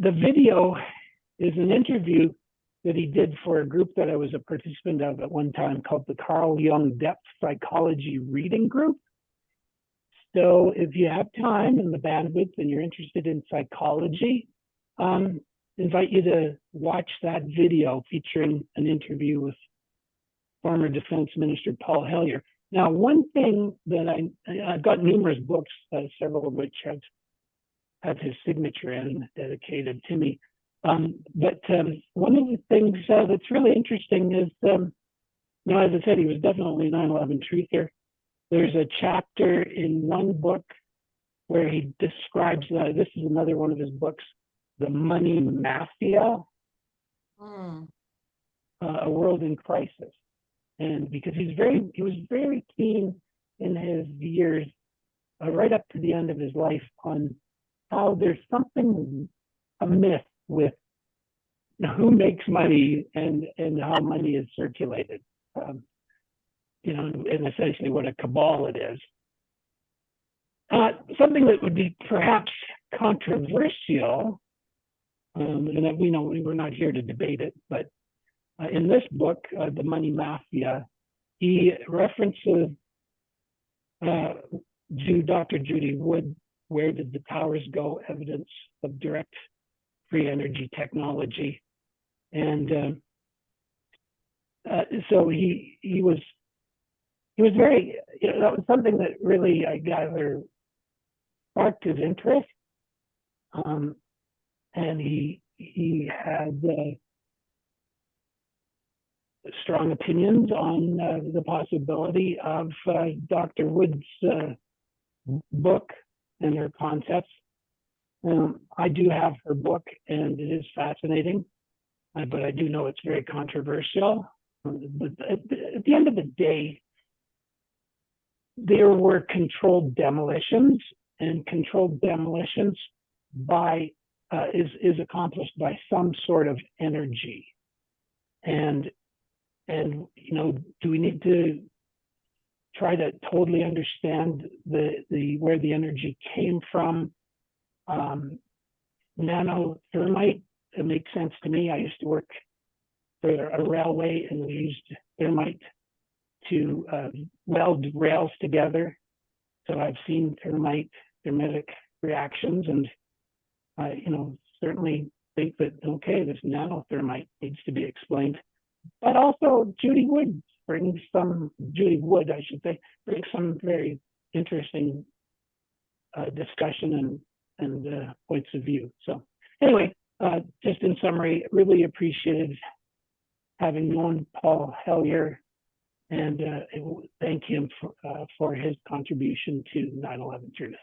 the video is an interview that he did for a group that I was a participant of at one time called the Carl Jung Depth Psychology Reading Group. So if you have time and the bandwidth and you're interested in psychology, invite you to watch that video featuring an interview with former Defense Minister Paul Hellyer. Now, one thing that I've got numerous books, several of which have his signature and dedicated to me. But one of the things that's really interesting is, as I said, he was definitely 9/11 truth here. There's a chapter in one book where he describes, this is another one of his books, The Money Mafia, A World in Crisis. And because he was very keen in his years, right up to the end of his life, on how there's something amiss with who makes money and how money is circulated, and essentially what a cabal it is. Something that would be perhaps controversial, and that we're not here to debate it, but in this book, The Money Mafia, he references to Dr. Judy Wood, Where Did the Towers Go? Evidence of Direct Free Energy Technology. And so he was very, that was something that really, I gather, sparked his interest. And he had strong opinions on the possibility of Dr. Wood's book and her concepts. I do have her book, and it is fascinating, but I do know it's very controversial. But at the end of the day, there were controlled demolitions, and controlled demolitions is accomplished by some sort of energy. And do we need to try to totally understand where the energy came from? Nanothermite, it makes sense to me. I used to work for a railway, and we used thermite to weld rails together. So I've seen thermitic reactions, and I, certainly think that, okay, this nanothermite needs to be explained. But also Judy Wood, brings some very interesting discussion and points of view. So anyway, just in summary, really appreciated having known Paul Hellyer, and thank him for his contribution to 9/11 Truth.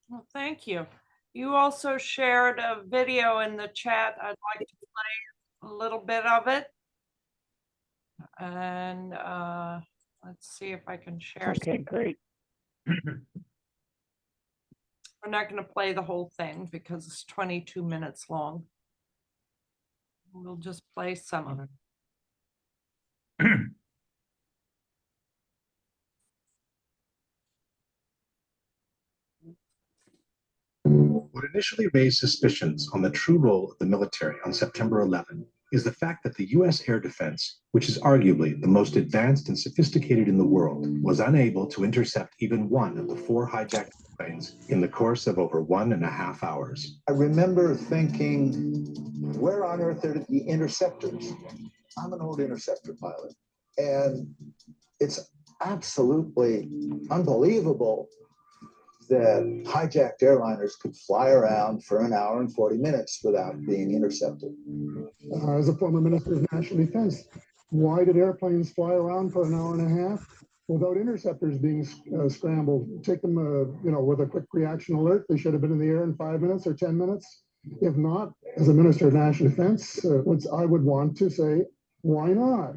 Well, thank you. You also shared a video in the chat. I'd like to play a little bit of it. And let's see if I can share. Okay, great. We're not going to play the whole thing because it's 22 minutes long. We'll just play some of it. What initially raised suspicions on the true role of the military on September 11 is the fact that the U.S. air defense, which is arguably the most advanced and sophisticated in the world, was unable to intercept even one of the 4 hijacked planes in the course of over 1.5 hours. I remember thinking, where on earth are the interceptors? I'm an old interceptor pilot, and it's absolutely unbelievable that hijacked airliners could fly around for an hour and 40 minutes without being intercepted. As a former Minister of National Defense, why did airplanes fly around for an hour and a half without interceptors being scrambled? Take them, with a quick reaction alert. They should have been in the air in 5 minutes or 10 minutes. If not, as a Minister of National Defense, I would want to say, why not?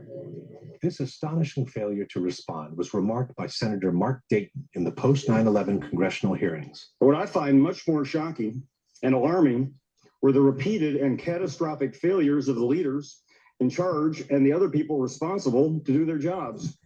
This astonishing failure to respond was remarked by Senator Mark Dayton in the post 9/11 congressional hearings. What I find much more shocking and alarming were the repeated and catastrophic failures of the leaders in charge and the other people responsible to do their jobs,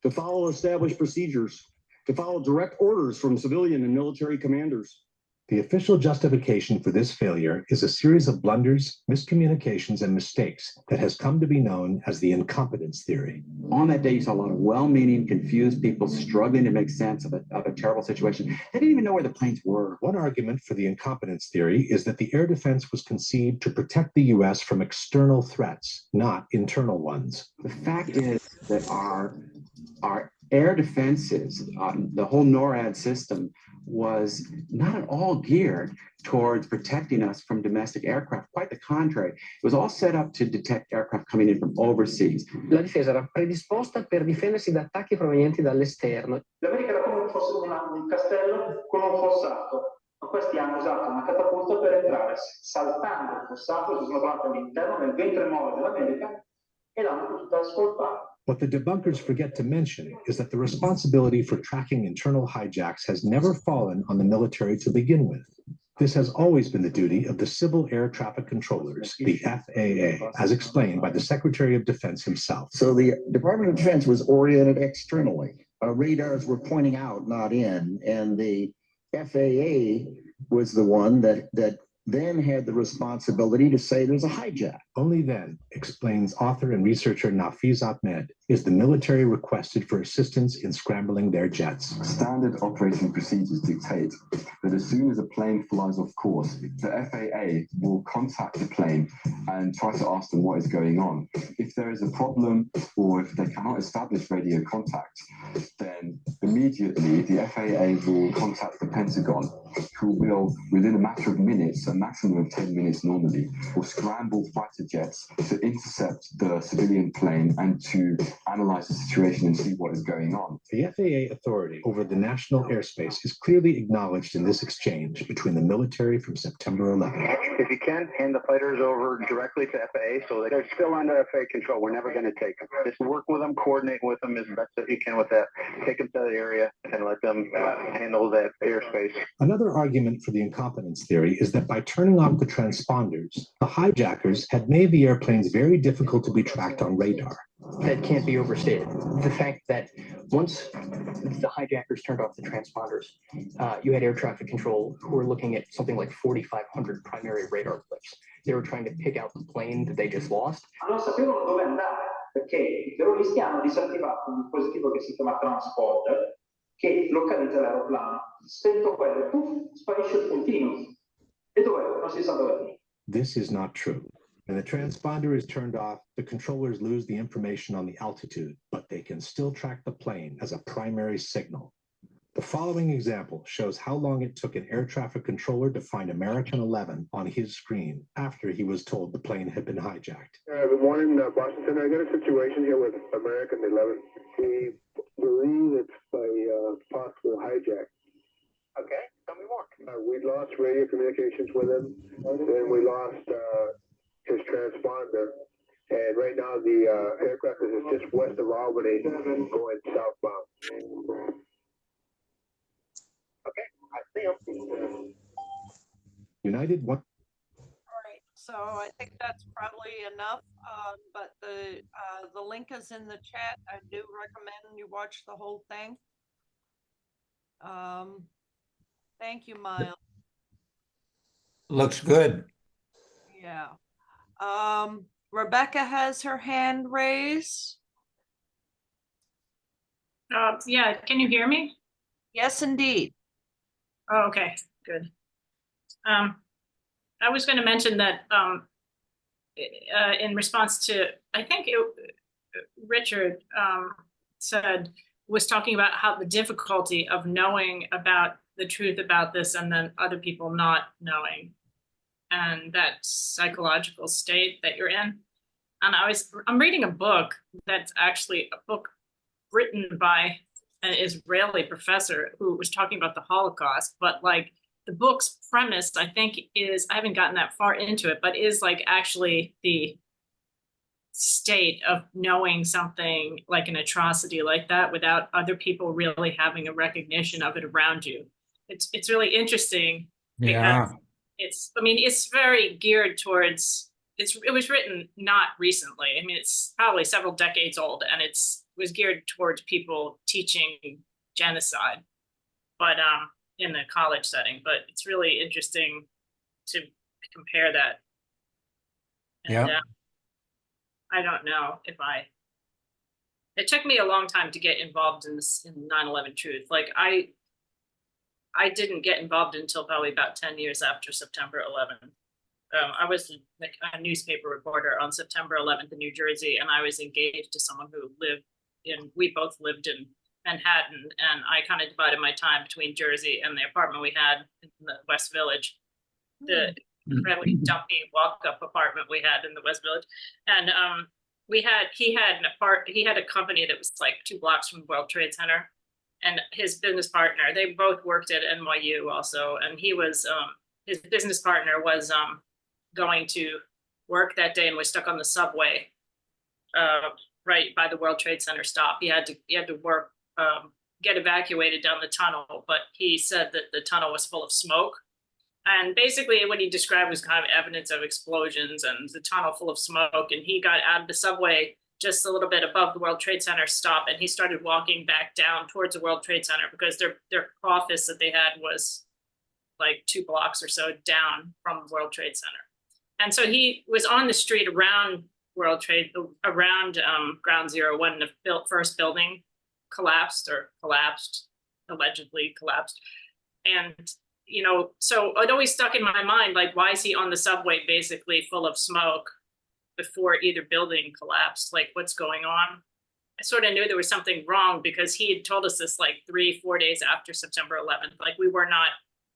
to follow established procedures, to follow direct orders from civilian and military commanders. The official justification for this failure is a series of blunders, miscommunications, and mistakes that has come to be known as the incompetence theory. On that day, you saw a lot of well-meaning, confused people struggling to make sense of a terrible situation. They didn't even know where the planes were. One argument for the incompetence theory is that the air defense was conceived to protect the U.S. from external threats, not internal ones. The fact is that our air defenses, the whole NORAD system, was not at all geared towards protecting us from domestic aircraft. Quite the contrary. It was all set up to detect aircraft coming in from overseas. La difesa era predisposta per difendersi da attacchi provenienti dall'esterno. L'America era come fosse un castello con un fossato, ma questi hanno usato una catapulta per entrare, saltando il fossato, si sono trovati all'interno del ventre mole dell'America e l'hanno potuta scolpare. What the debunkers forget to mention is that the responsibility for tracking internal hijacks has never fallen on the military to begin with. This has always been the duty of the Civil Air Traffic Controllers, the FAA, as explained by the Secretary of Defense himself. So the Department of Defense was oriented externally. Radars were pointing out, not in, and the FAA was the one that then had the responsibility to say there's a hijack. Only then, explains author and researcher Nafiz Ahmed, is the military requested for assistance in scrambling their jets. Standard operating procedures dictate that as soon as a plane flies off course, the FAA will contact the plane and try to ask them what is going on. If there is a problem or if they cannot establish radio contact, then immediately the FAA will contact the Pentagon, who will, within a matter of minutes, a maximum of 10 minutes normally, will scramble fighter jets to intercept the civilian plane and to analyze the situation and see what is going on. The FAA authority over the national airspace is clearly acknowledged in this exchange between the military from September 11. If you can, hand the fighters over directly to FAA so they're still under FAA control. We're never going to take them. Just work with them, coordinate with them as best as you can with that. Take them to the area and let them handle that airspace. Another argument for the incompetence theory is that by turning off the transponders, the hijackers had made the airplanes very difficult to be tracked on radar. That can't be overstated. The fact that once the hijackers turned off the transponders, you had air traffic control who were looking at something like 4,500 primary radar clips. They were trying to pick out the plane that they just lost. Non sapevano dove andare perché i terroristi hanno disattivato un dispositivo che si chiama transponder che localizza l'aeroplano. Spento quello, puff, sparisce il puntino. E dov'è? Non si sa dov'è. This is not true. When the transponder is turned off, the controllers lose the information on the altitude, but they can still track the plane as a primary signal. The following example shows how long it took an air traffic controller to find American 11 on his screen after he was told the plane had been hijacked. Good morning, Washington. I got a situation here with American 11. We believe it's a possible hijack. Okay, tell me more. We lost radio communications with him, then we lost his transponder, and right now the aircraft is just west of Albany going southbound. Okay, I see him. United one. All right, So I think that's probably enough. But the link is in the chat. I do recommend you watch the whole thing. Thank you, Miles. Looks good. Yeah. Rebecca has her hand raised. Yeah, can you hear me? Yes, indeed. Oh, okay, good. I was going to mention that in response to, I think Richard was talking about how the difficulty of knowing about the truth about this and then other people not knowing, and that psychological state that you're in. And I'm reading a book that's actually a book written by an Israeli professor who was talking about the Holocaust, but like the book's premise, I think, is, I haven't gotten that far into it, but is like actually the state of knowing something like an atrocity like that without other people really having a recognition of it around you. It's really interesting because it's very geared towards, it was written not recently. I mean, it's probably several decades old, and it was geared towards people teaching genocide, but in a college setting. But it's really interesting to compare that. And, I don't know if it took me a long time to get involved in this, in 9/11 Truth. Like I didn't get involved until probably about 10 years after September 11th. I was a newspaper reporter on September 11th in New Jersey, and I was engaged to someone who we both lived in Manhattan, and I kind of divided my time between Jersey and the apartment we had in the West Village. The incredibly dumpy walk-up apartment we had in the West Village, and he had a company that was like 2 blocks from the World Trade Center, and his business partner, they both worked at NYU also, and he was his business partner was going to work that day and was stuck on the subway right by the World Trade Center stop. He had to work, get evacuated down the tunnel, but he said that the tunnel was full of smoke. And basically what he described was kind of evidence of explosions and the tunnel full of smoke. And he got out of the subway just a little bit above the World Trade Center stop, and he started walking back down towards the World Trade Center because their office that they had was like 2 blocks or so down from the World Trade Center. And so he was on the street around around Ground Zero when the first building allegedly collapsed. And so it always stuck in my mind, like, why is he on the subway basically full of smoke before either building collapsed? Like, what's going on? I sort of knew there was something wrong because he had told us this like 3-4 days after September 11th. Like,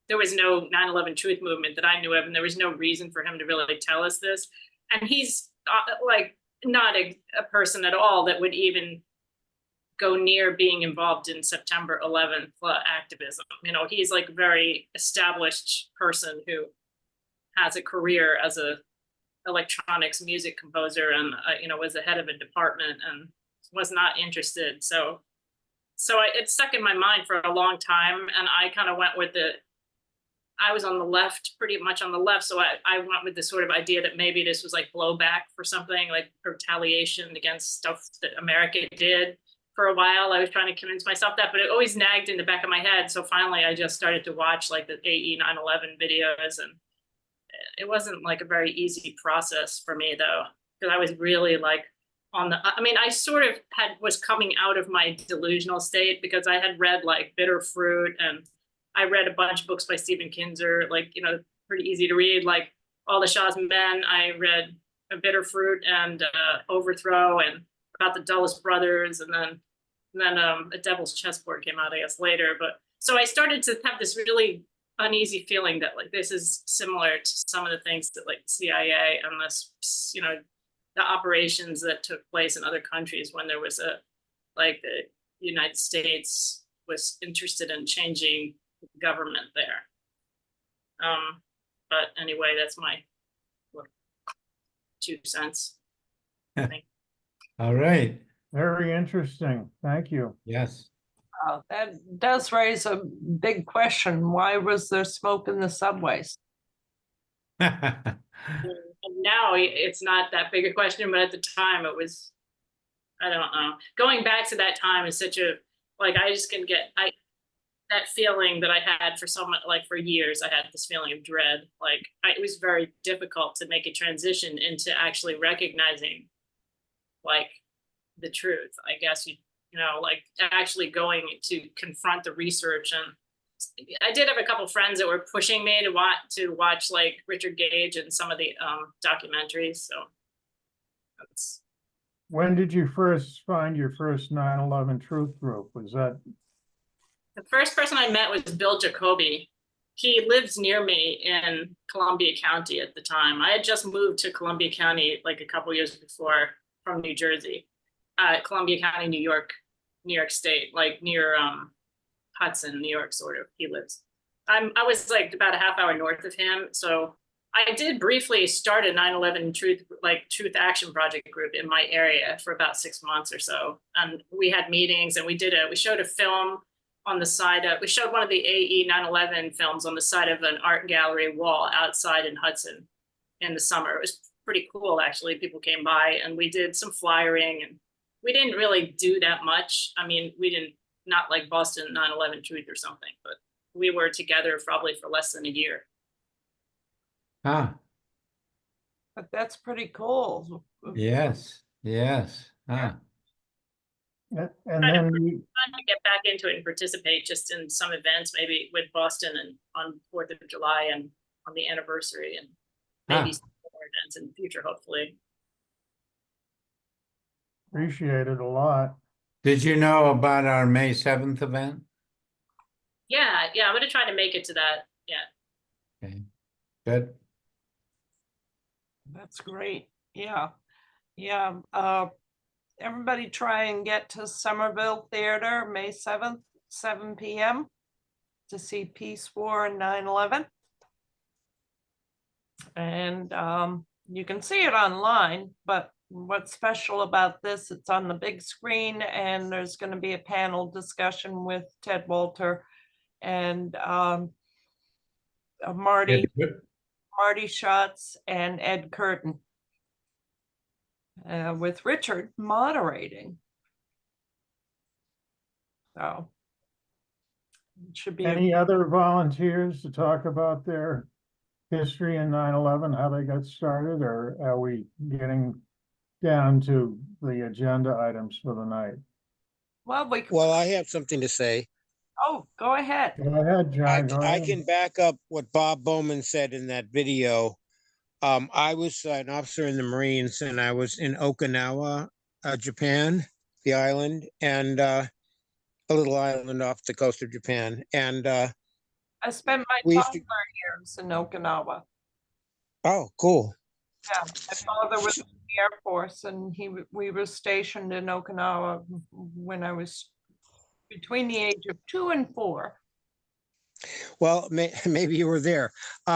there was no 9/11 Truth movement that I knew of, and there was no reason for him to really tell us this. And he's like not a person at all that would even go near being involved in September 11th activism. He's like a very established person who has a career as a electronics music composer and was the head of a department and was not interested. So it stuck in my mind for a long time, and I kind of went with I was on the left, pretty much on the left, so I went with the sort of idea that maybe this was like blowback for something, like retaliation against stuff that America did. For a while, I was trying to convince myself that, but it always nagged in the back of my head. So finally, I just started to watch like the AE 9/11 videos, and it wasn't like a very easy process for me though, because I was really like I sort of was coming out of my delusional state because I had read like Bitter Fruit, and I read a bunch of books by Stephen Kinzer, like, pretty easy to read, like All the Shah's Men. I read A Bitter Fruit and Overthrow, and about the Dulles brothers, and then A Devil's Chessboard came out, I guess, later. But so I started to have this really uneasy feeling that like this is similar to some of the things that like CIA and this, the operations that took place in other countries when there was the United States was interested in changing the government there. But anyway, that's my 2 cents. All right. Very interesting. Thank you. Yes. That does raise a big question. Why was there smoke in the subways? And now it's not that big a question, but at the time it was, I don't know. Going back to that time is such a, like, I just can get, that feeling that I had for someone, like for years, I had this feeling of dread. Like it was very difficult to make a transition into actually recognizing like the truth. I guess you know, like actually going to confront the research. And I did have a couple friends that were pushing me to watch like Richard Gage and some of the documentaries. So that's. When did you first find your first 9/11 Truth group? Was that? The first person I met was Bill Jacoby. He lives near me in Columbia County at the time. I had just moved to Columbia County like a couple years before from New Jersey. Columbia County, New York State, like near Hudson, New York, sort of. He lives. I was like about a half hour north of him. So I did briefly start a 9/11 Truth Action Project group in my area for about 6 months or so. And we had meetings and we showed a film on the side of, we showed one of the AE 9/11 films on the side of an art gallery wall outside in Hudson in the summer. It was pretty cool, actually. People came by and we did some flyering, and we didn't really do that much. I mean, we didn't, not like Boston 9/11 Truth or something, but we were together probably for less than a year. Ah, But that's pretty cool. yes, yes. Ah. And Trying then to get back into it and participate just in some events, maybe with Boston and on 4th of July and on the anniversary, and maybe some more events in the future, hopefully. appreciate it a lot. Did you know about our May 7th event? Yeah, I'm gonna try to make it to that. Yeah. Okay, good. That's great. Yeah. Everybody try and get to Somerville Theater, May 7th, 7 p.m. to see Peace, War, and 9/11. And you can see it online, but what's special about this, it's on the big screen, and there's going to be a panel discussion with Ted Walter and Marty Schatz and Ed Curtin, with Richard moderating. So it should be Any other volunteers to talk about their history in 9/11, how they got started, or are we getting down to the agenda items for the night? Well, I have something to say. Oh, go ahead. Go ahead, John. Go I ahead. can back up what Bob Bowman said in that video. I was an officer in the Marines, and I was in Okinawa, Japan, the island, and a little island off the coast of Japan. And I spent my toddler years in Okinawa. oh, cool. Yeah, my father was in the Air Force, and we were stationed in Okinawa when I was between the age of 2 and 4. Well, maybe you were there. We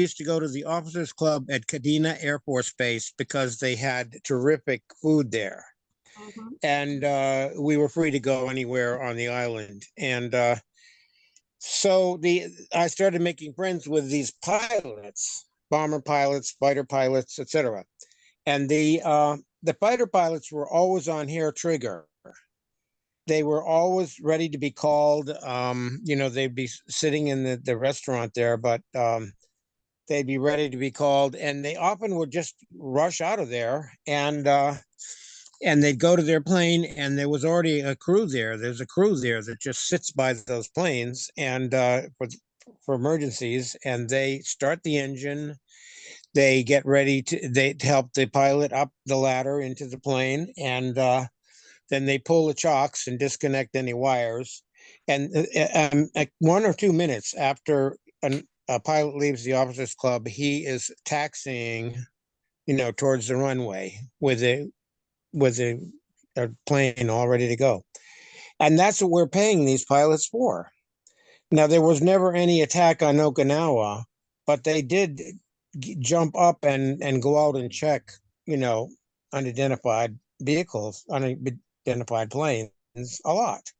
used to go to the officers club at Kadena Air Force Base because they had terrific food there. And we were free to go anywhere on the island. And so I started making friends with these pilots, bomber pilots, fighter pilots, etc. And the fighter pilots were always on hair trigger. They were always ready to be called. They'd be sitting in the restaurant there, but they'd be ready to be called, and they often would just rush out of there, and they'd go to their plane, and there was already a crew there. There's a crew there that just sits by those planes and for emergencies, and they start the engine. They get ready to help the pilot up the ladder into the plane, and then they pull the chocks and disconnect any wires. And 1 or 2 minutes after a pilot leaves the officers club, he is taxiing, towards the runway with a plane all ready to go. And that's what we're paying these pilots for. Now, there was never any attack on Okinawa, but they did jump up and go out and check, unidentified vehicles, unidentified planes a lot.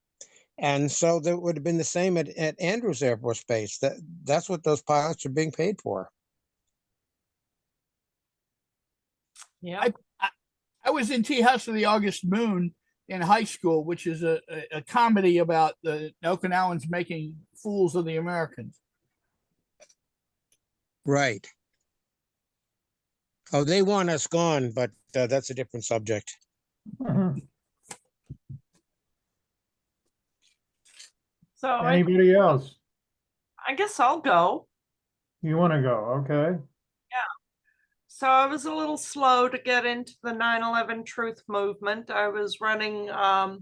And so that would have been the same at Andrews Air Force Base. That's what those pilots are being paid for. Yeah. I was in Tea House of the August Moon in high school, which is a comedy about the Okinawans making fools of the Americans. Right. Oh, they want us gone, but that's a different subject. So Anybody else? I guess I'll go. You want to go? Okay. Yeah. So I was a little slow to get into the 9/11 Truth movement. I was running the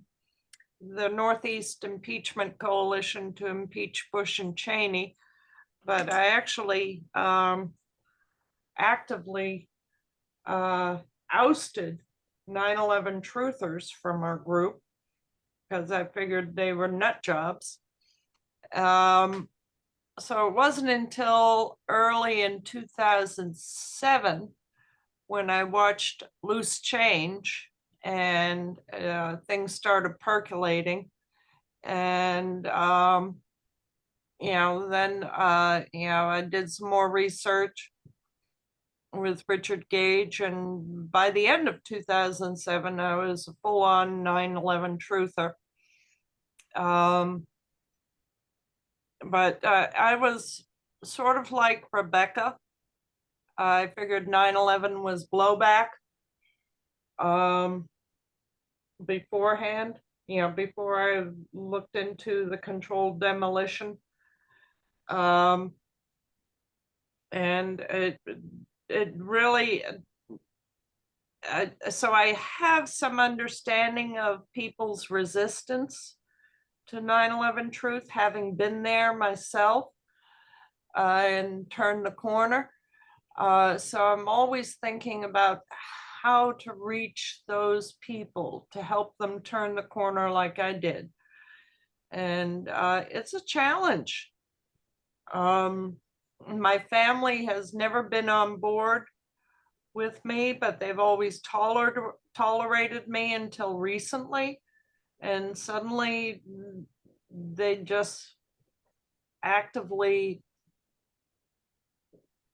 Northeast Impeachment Coalition to impeach Bush and Cheney, but I actually actively ousted 9/11 truthers from our group because I figured they were nut jobs. So it wasn't until early in 2007 when I watched Loose Change and things started percolating. And, then, I did some more research with Richard Gage. And by the end of 2007, I was a full-on 9/11 truther. But I was sort of like Rebecca. I figured 9/11 was blowback beforehand, before I looked into the controlled demolition. And it really, so I have some understanding of people's resistance to 9/11 truth, having been there myself and turned the corner. So I'm always thinking about how to reach those people to help them turn the corner like I did. And it's a challenge. My family has never been on board with me, but they've always tolerated me until recently. And suddenly they just actively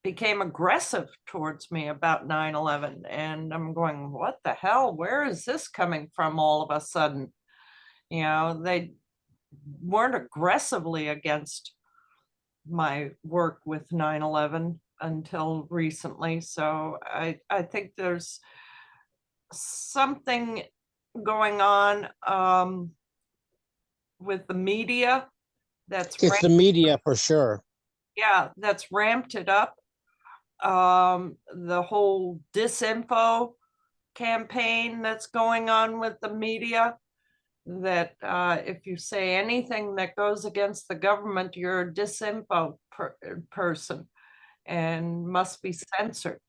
became aggressive towards me about 9/11. And I'm going, what the hell? Where is this coming from all of a sudden? They weren't aggressively against my work with 9/11 until recently. So I think there's something going on with the media that's It's the media for sure. Yeah, that's ramped it up. The whole disinfo campaign that's going on with the media, that if you say anything that goes against the government, you're a disinfo person and must be censored.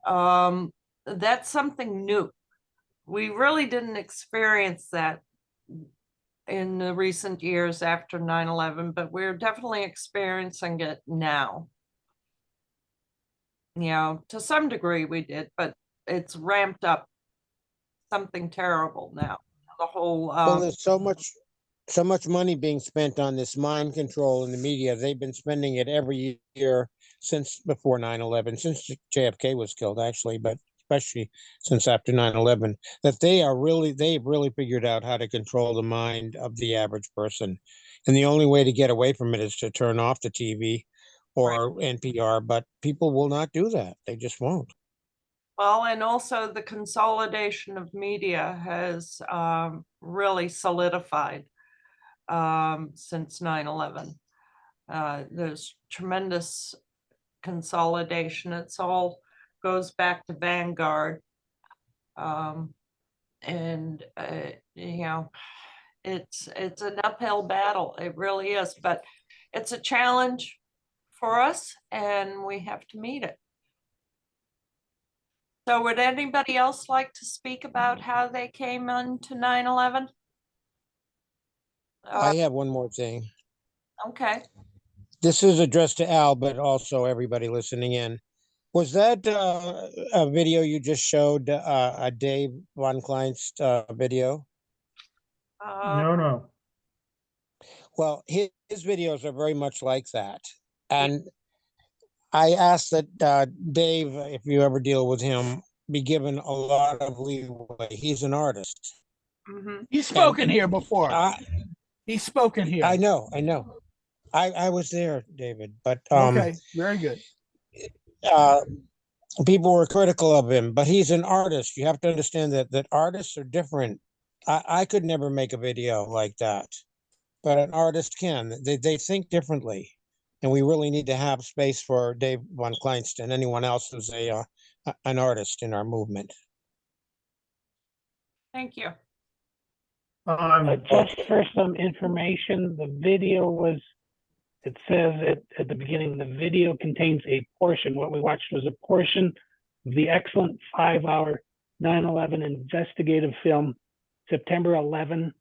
That's something new. We really didn't experience that in the recent years after 9/11, but we're definitely experiencing it now. To some degree we did, but it's ramped up something terrible now. The whole Well, there's so much money being spent on this mind control in the media. They've been spending it every year since before 9/11, since JFK was killed, actually, but especially since after 9/11, that they've really figured out how to control the mind of the average person. And the only way to get away from it is to turn off the TV or NPR, but people will not do that. They just won't. Well, and also the consolidation of media has really solidified since 9/11. There's tremendous consolidation. It's all goes back to Vanguard. And it's an uphill battle. It really is, but it's a challenge for us and we have to meet it. So would anybody else like to speak about how they came into 9/11? I have one more thing. Okay. This is addressed to Al, but also everybody listening in. Was that a video you just showed, a Dave Von Klein's video? No. Well, his videos are very much like that. And I asked that Dave, if you ever deal with him, be given a lot of leeway. He's an artist. He's spoken here before. He's spoken here. I know. I was there, David, but Okay, very good. People were critical of him, but he's an artist. You have to understand that artists are different. I could never make a video like that, but an artist can. They think differently, and we really need to have space for Dave von Kleinst and anyone else who's an artist in our movement. Thank you. Just for some information, the video was, it says at the beginning, the video contains a portion. What we watched was a portion of the excellent 5-hour 9/11 investigative film, September 11,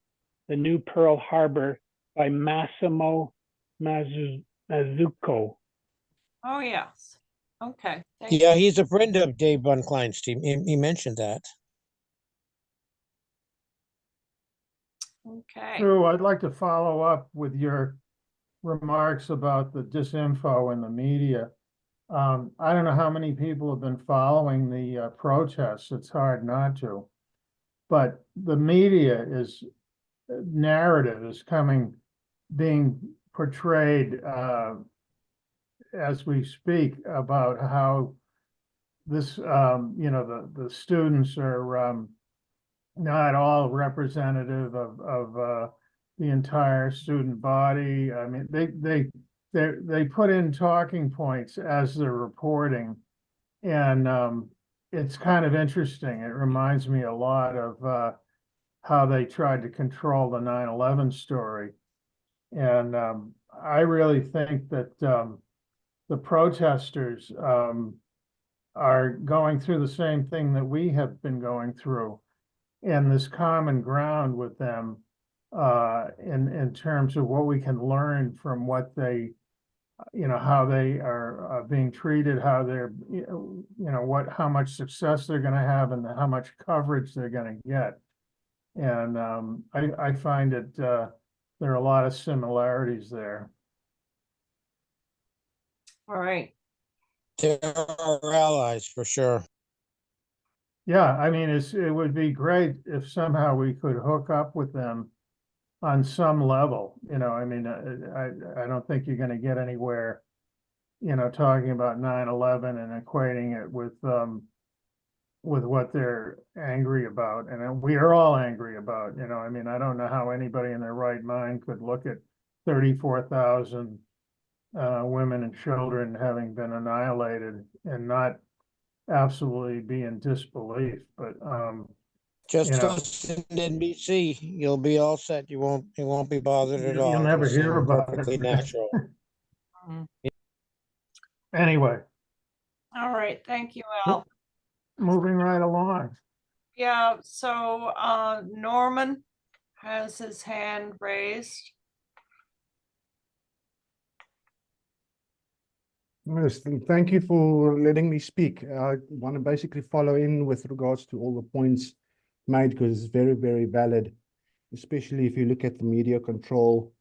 The New Pearl Harbor by Massimo Mazzucco. Oh, yes. Okay. Yeah, he's a friend of Dave von Kleinst. He mentioned that. Okay. Drew, I'd like to follow up with your remarks about the disinfo in the media. I don't know how many people have been following the protests. It's hard not to. But the media narrative is being portrayed as we speak about how this, the students are not all representative of the entire student body. I mean, they put in talking points as they're reporting, and it's kind of interesting. It reminds me a lot of how they tried to control the 9/11 story. And I really think that the protesters are going through the same thing that we have been going through, and this common ground with them in terms of what we can learn from what they, how they are being treated, how they're, how much success they're going to have and how much coverage they're going to get. And I find that there are a lot of similarities there. All right. They're our allies for sure. Yeah, I mean, it would be great if somehow we could hook up with them on some level. I mean, I don't think you're going to get anywhere, talking about 9/11 and equating it with what they're angry about, and we are all angry about. I mean, I don't know how anybody in their right mind could look at 34,000 women and children having been annihilated and not absolutely be in disbelief. But just listen to NBC, you'll be all set. You won't be bothered at all. You'll never hear about perfectly it. Natural. Anyway. All right. Thank you, Al. Moving right along. Yeah, so Norman has his hand raised. Yes, thank you for letting me speak. I want to basically follow in with regards to all the points made, because it's very, very valid, especially if you look at the media control.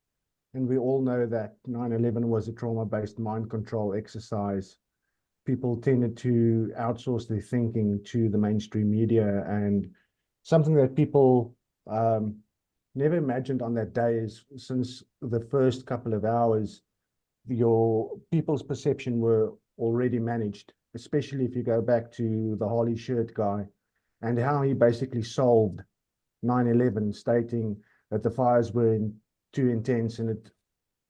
And we all know that 9/11 was a trauma-based mind control exercise. People tended to outsource their thinking to the mainstream media, and something that people never imagined on that day is, since the first couple of hours, your people's perception were already managed, especially if you go back to the Harley shirt guy and how he basically solved 9/11, stating that the fires were too intense and it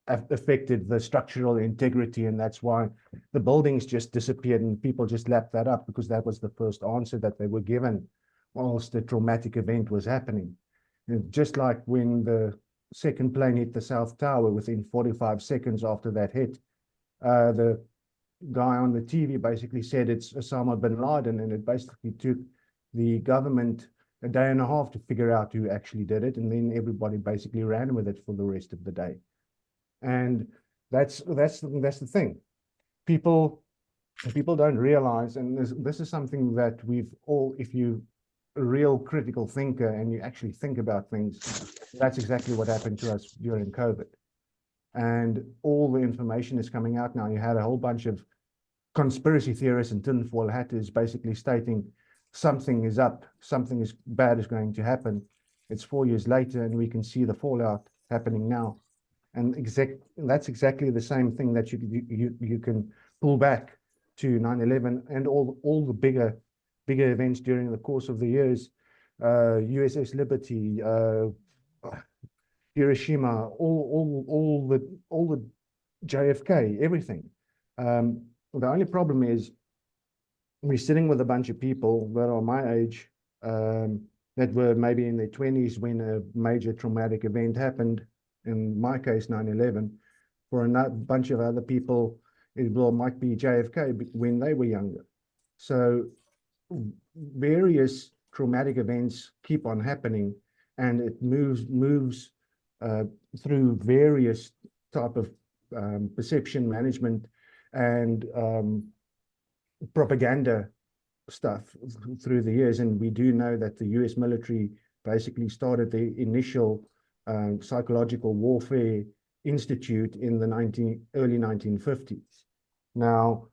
affected the structural integrity, and that's why the buildings just disappeared, and people just lapped that up because that was the first answer that they were given whilst the traumatic event was happening. And just like when the second plane hit the South Tower, within 45 seconds after that hit, the guy on the TV basically said it's Osama bin Laden, and it basically took the government a day and a half to figure out who actually did it, and then everybody basically ran with it for the rest of the day. And that's the thing. People don't realize, and this is something that we've all, if you a real critical thinker and you actually think about things, that's exactly what happened to us during COVID. And all the information is coming out now. You had a whole bunch of conspiracy theorists and tinfoil hatters basically stating something is up, something is bad is going to happen. It's 4 years later, and we can see the fallout happening now. And that's exactly the same thing that you can pull back to 9/11 and all the bigger events during the course of the years, USS Liberty, Hiroshima, all the JFK, everything. The only problem is we're sitting with a bunch of people that are my age, that were maybe in their 20s when a major traumatic event happened. In my case, 9/11. For a bunch of other people, it might be JFK when they were younger. So various traumatic events keep on happening, and it moves through various type of perception management and propaganda stuff through the years. And we do know that the US military basically started the initial psychological warfare institute in the early 1950s. Now,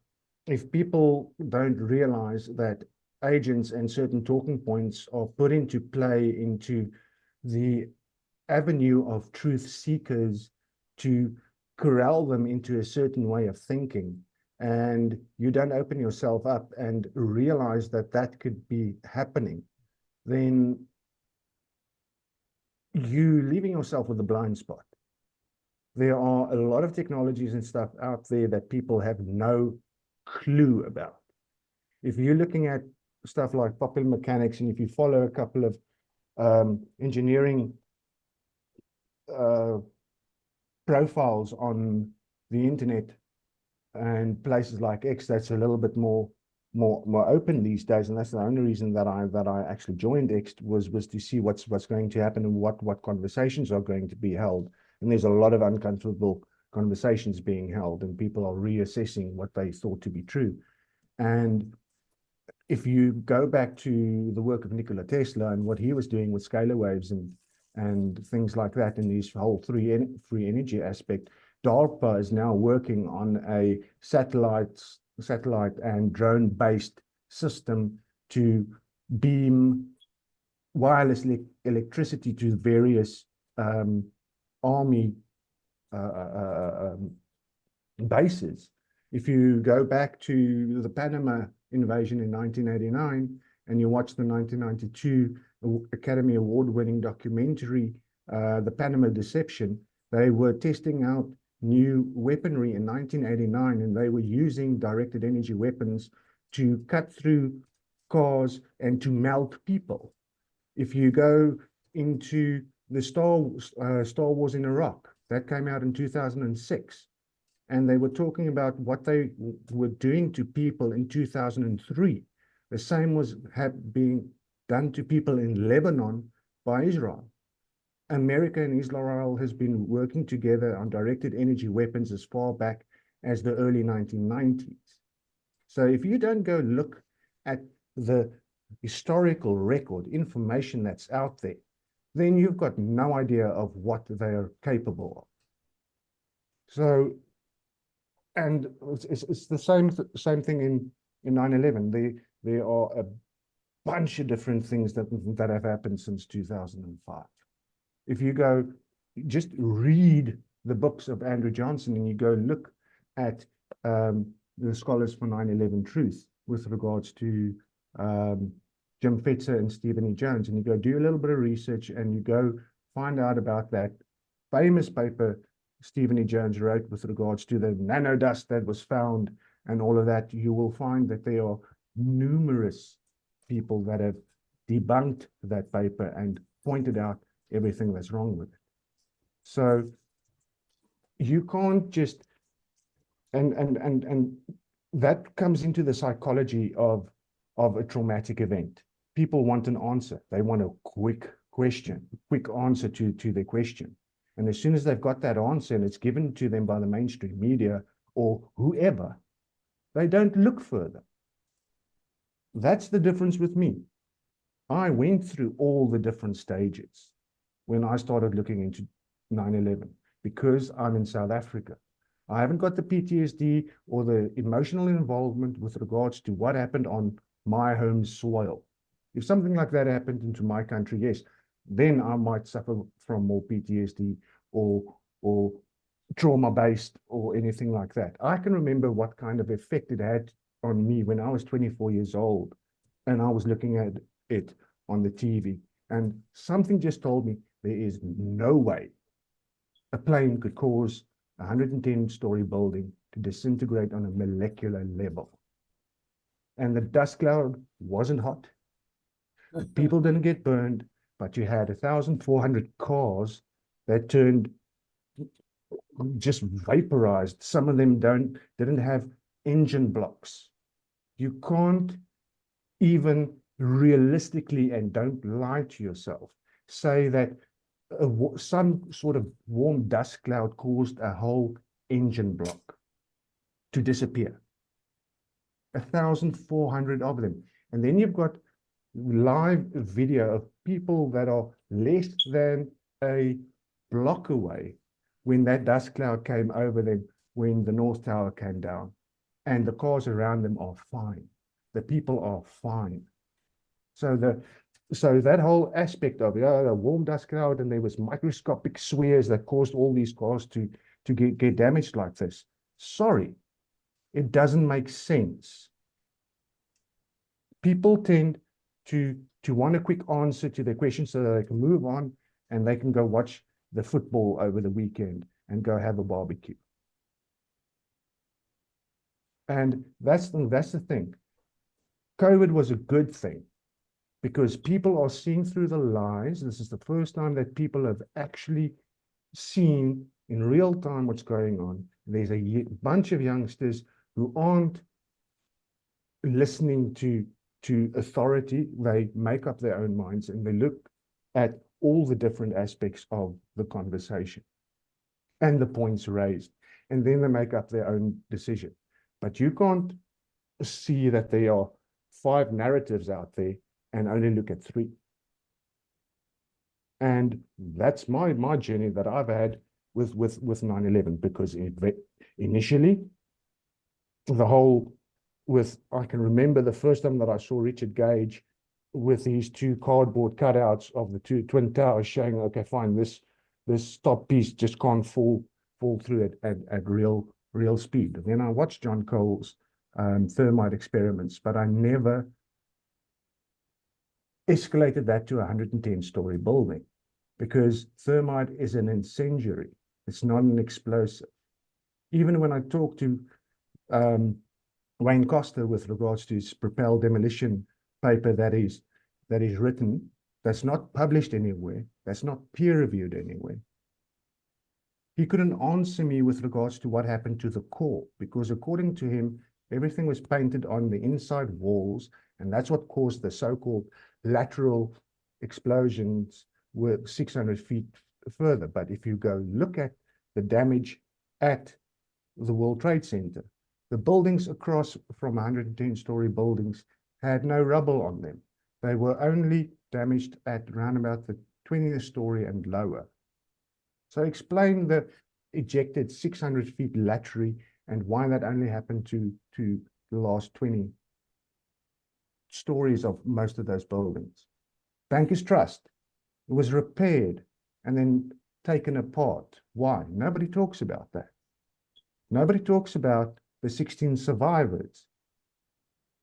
if people don't realize that agents and certain talking points are put into play into the avenue of truth seekers to corral them into a certain way of thinking, and you don't open yourself up and realize that that could be happening, then you leaving yourself with a blind spot. There are a lot of technologies and stuff out there that people have no clue about. If you're looking at stuff like popular mechanics, and if you follow a couple of engineering profiles on the internet and places like X, that's a little bit more open these days, and that's the only reason that I actually joined X was to see what's going to happen and what conversations are going to be held. And there's a lot of uncomfortable conversations being held, and people are reassessing what they thought to be true. And if you go back to the work of Nikola Tesla and what he was doing with scalar waves and things like that, in these whole free energy aspect, DARPA is now working on a satellite and drone-based system to beam wireless electricity to various army bases. If you go back to the Panama invasion in 1989 and you watch the 1992 Academy Award-winning documentary, The Panama Deception, they were testing out new weaponry in 1989, and they were using directed energy weapons to cut through cars and to melt people. If you go into the Star Wars in Iraq, that came out in 2006, and they were talking about what they were doing to people in 2003. The same was being done to people in Lebanon by Israel. America and Israel has been working together on directed energy weapons as far back as the early 1990s. So if you don't go look at the historical record information that's out there, then you've got no idea of what they're capable of. So, and it's the same thing in 9/11. There are a bunch of different things that have happened since 2005. If you go just read the books of Andrew Johnson and you go look at the scholars for 9/11Truth with regards to Jim Fetzer and Stephen E. Jones, and you go do a little bit of research and you go find out about that famous paper Stephen E. Jones wrote with regards to the nanodust that was found and all of that, you will find that there are numerous people that have debunked that paper and pointed out everything that's wrong with it. So you can't just, and that comes into the psychology of a traumatic event. People want an answer. They want a quick answer to their question. And as soon as they've got that answer and it's given to them by the mainstream media or whoever, they don't look further. That's the difference with me. I went through all the different stages when I started looking into 9/11 because I'm in South Africa. I haven't got the PTSD or the emotional involvement with regards to what happened on my home soil. If something like that happened into my country, yes, then I might suffer from more PTSD or trauma-based or anything like that. I can remember what kind of effect it had on me when I was 24 years old and I was looking at it on the TV, and something just told me there is no way a plane could cause a 110-story building to disintegrate on a molecular level. And the dust cloud wasn't hot. People didn't get burned, but you had 1,400 cars that turned just vaporized. Some of them didn't have engine blocks. You can't even realistically, and don't lie to yourself, say that some sort of warm dust cloud caused a whole engine block to disappear. 1,400 of them. And then you've got live video of people that are less than a block away when that dust cloud came over them, when the North Tower came down, and the cars around them are fine. The people are fine. So that whole aspect of the warm dust cloud, and there was microscopic spheres that caused all these cars to get damaged like this. Sorry, it doesn't make sense. People tend to want a quick answer to their question so that they can move on and they can go watch the football over the weekend and go have a barbecue. And that's the thing. COVID was a good thing because people are seeing through the lies. This is the first time that people have actually seen in real time what's going on. There's a bunch of youngsters who aren't listening to authority. They make up their own minds and they look at all the different aspects of the conversation and the points raised, and then they make up their own decision. But you can't see that there are 5 narratives out there and only look at 3. And that's my journey that I've had with 9/11, because initially the whole I can remember the first time that I saw Richard Gage with these 2 cardboard cutouts of the 2 twin towers showing, okay, fine, this top piece just can't fall through it at real speed. And then I watched John Cole's thermite experiments, but I never escalated that to a 110-story building, because thermite is an incendiary. It's not an explosive. Even when I talk to Wayne Costa with regards to his propelled demolition paper that is written, that's not published anywhere, that's not peer-reviewed anywhere, he couldn't answer me with regards to what happened to the core, because according to him, everything was painted on the inside walls, and that's what caused the so-called lateral explosions were 600 feet further. But if you go look at the damage at the World Trade Center, the buildings across from 110-story buildings had no rubble on them. They were only damaged at around about the 20th story and lower. So explain the ejected 600 feet laterally and why that only happened to the last 20 stories of most of those buildings. Bankers Trust, it was repaired and then taken apart. Why? Nobody talks about that. Nobody talks about the 16 survivors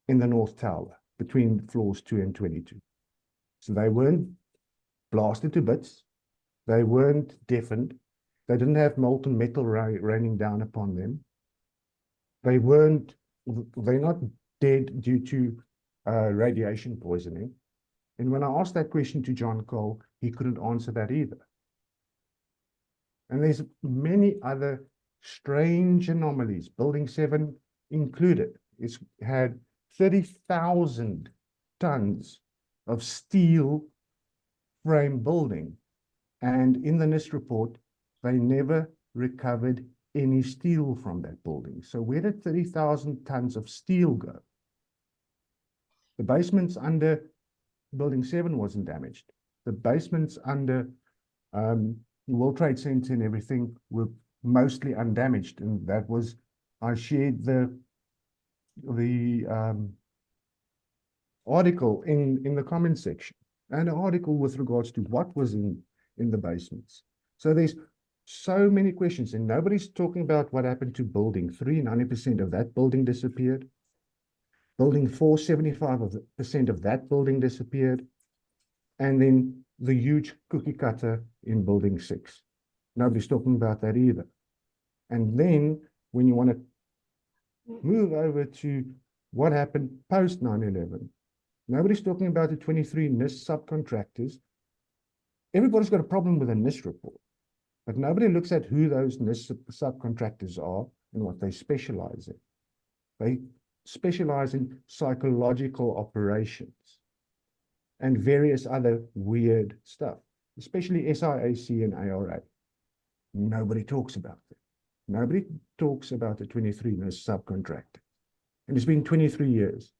in the North Tower between floors 2 and 22. So they weren't blasted to bits. They weren't deafened. They didn't have molten metal raining down upon them. They're not dead due to radiation poisoning. And when I asked that question to John Cole, he couldn't answer that either. And there's many other strange anomalies, Building 7 included. It's had 30,000 tons of steel frame building. And in the NIST report, they never recovered any steel from that building. So where did 30,000 tons of steel go? The basements under Building 7 wasn't damaged. The basements under World Trade Center and everything were mostly undamaged. And that was, I shared the article in the comment section and an article with regards to what was in the basements. So there's so many questions, and nobody's talking about what happened to building 3. 90% of that building disappeared. Building 4, 75% of that building disappeared. And then the huge cookie cutter in building 6. Nobody's talking about that either. And then when you want to move over to what happened post 9/11, nobody's talking about the 23 NIST subcontractors. Everybody's got a problem with a NIST report, but nobody looks at who those NIST subcontractors are and what they specialize in. They specialize in psychological operations and various other weird stuff, especially SIAC and ARA. Nobody talks about it. Nobody talks about the 23 NIST subcontractors. And it's been 23 years.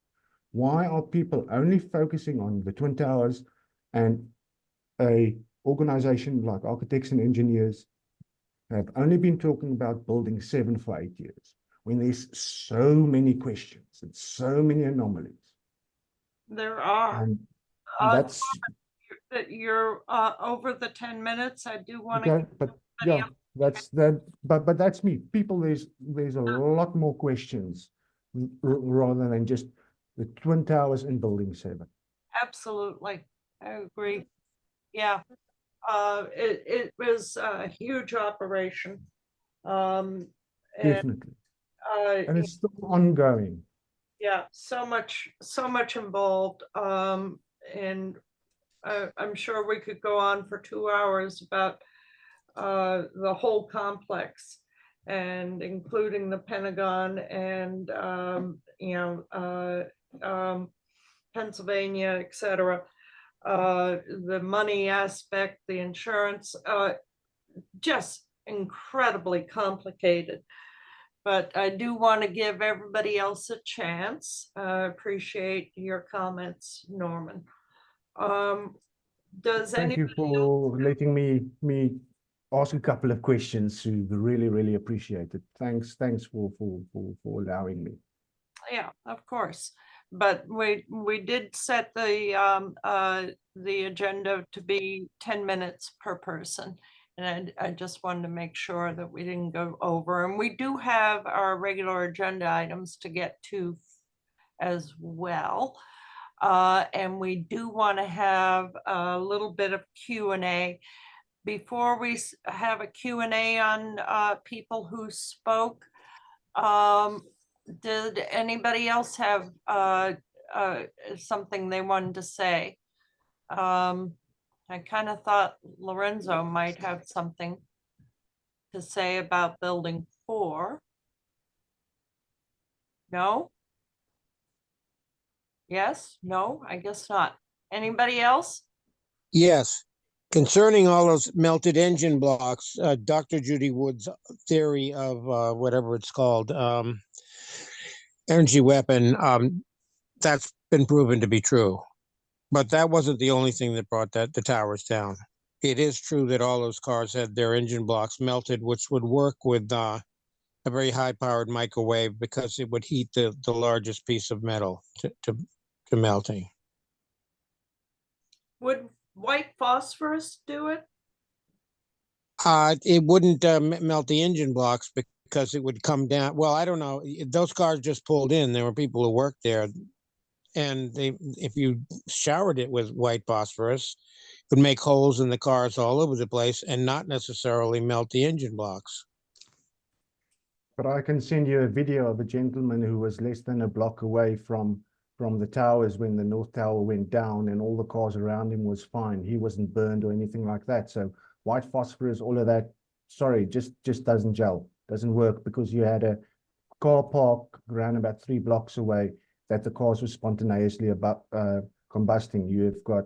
Why are people only focusing on the Twin Towers and a organization like Architects and Engineers have only been talking about building 7 for 8 years, when there's so many questions and so many anomalies? There are. And That's that you're over the 10 minutes. I do want to. Okay, but yeah, that's that. But that's me. People, there's a lot more questions rather than just the Twin Towers and Building 7. Absolutely, I agree. Yeah, it was a huge operation. And, Definitely. And it's still ongoing. Yeah, so much involved. And I'm sure we could go on for 2 hours about the whole complex, and including the Pentagon and Pennsylvania, etc. The money aspect, the insurance, just incredibly complicated. But I do want to give everybody else a chance. Appreciate your comments, Norman. Thank you for letting me ask a couple of questions. We really appreciate it. Thanks for allowing me. Yeah, of course. But we did set the agenda to be 10 minutes per person. And I just wanted to make sure that we didn't go over. And we do have our regular agenda items to get to as well. And we do want to have a little bit of Q&A. Before we have a Q&A on people who spoke, did anybody else have something they wanted to say? I kind of thought Lorenzo might have something to say about building 4. No? Yes? No? I guess not. Anybody else? Yes. Concerning all those melted engine blocks, Dr. Judy Wood's theory of whatever it's called, energy weapon, that's been proven to be true. But that wasn't the only thing that brought the towers down. It is true that all those cars had their engine blocks melted, which would work with a very high-powered microwave because it would heat the largest piece of metal to melting. Would white phosphorus do it? It wouldn't melt the engine blocks because it would come down. Well, I don't know. Those cars just pulled in. There were people who worked there. And if you showered it with white phosphorus, it would make holes in the cars all over the place and not necessarily melt the engine blocks. But I can send you a video of a gentleman who was less than a block away from the towers when the North Tower went down, and all the cars around him was fine. He wasn't burned or anything like that. So white phosphorus, all of that, sorry, just doesn't gel, doesn't work, because you had a car park around about 3 blocks away that the cars were spontaneously about combusting. You've got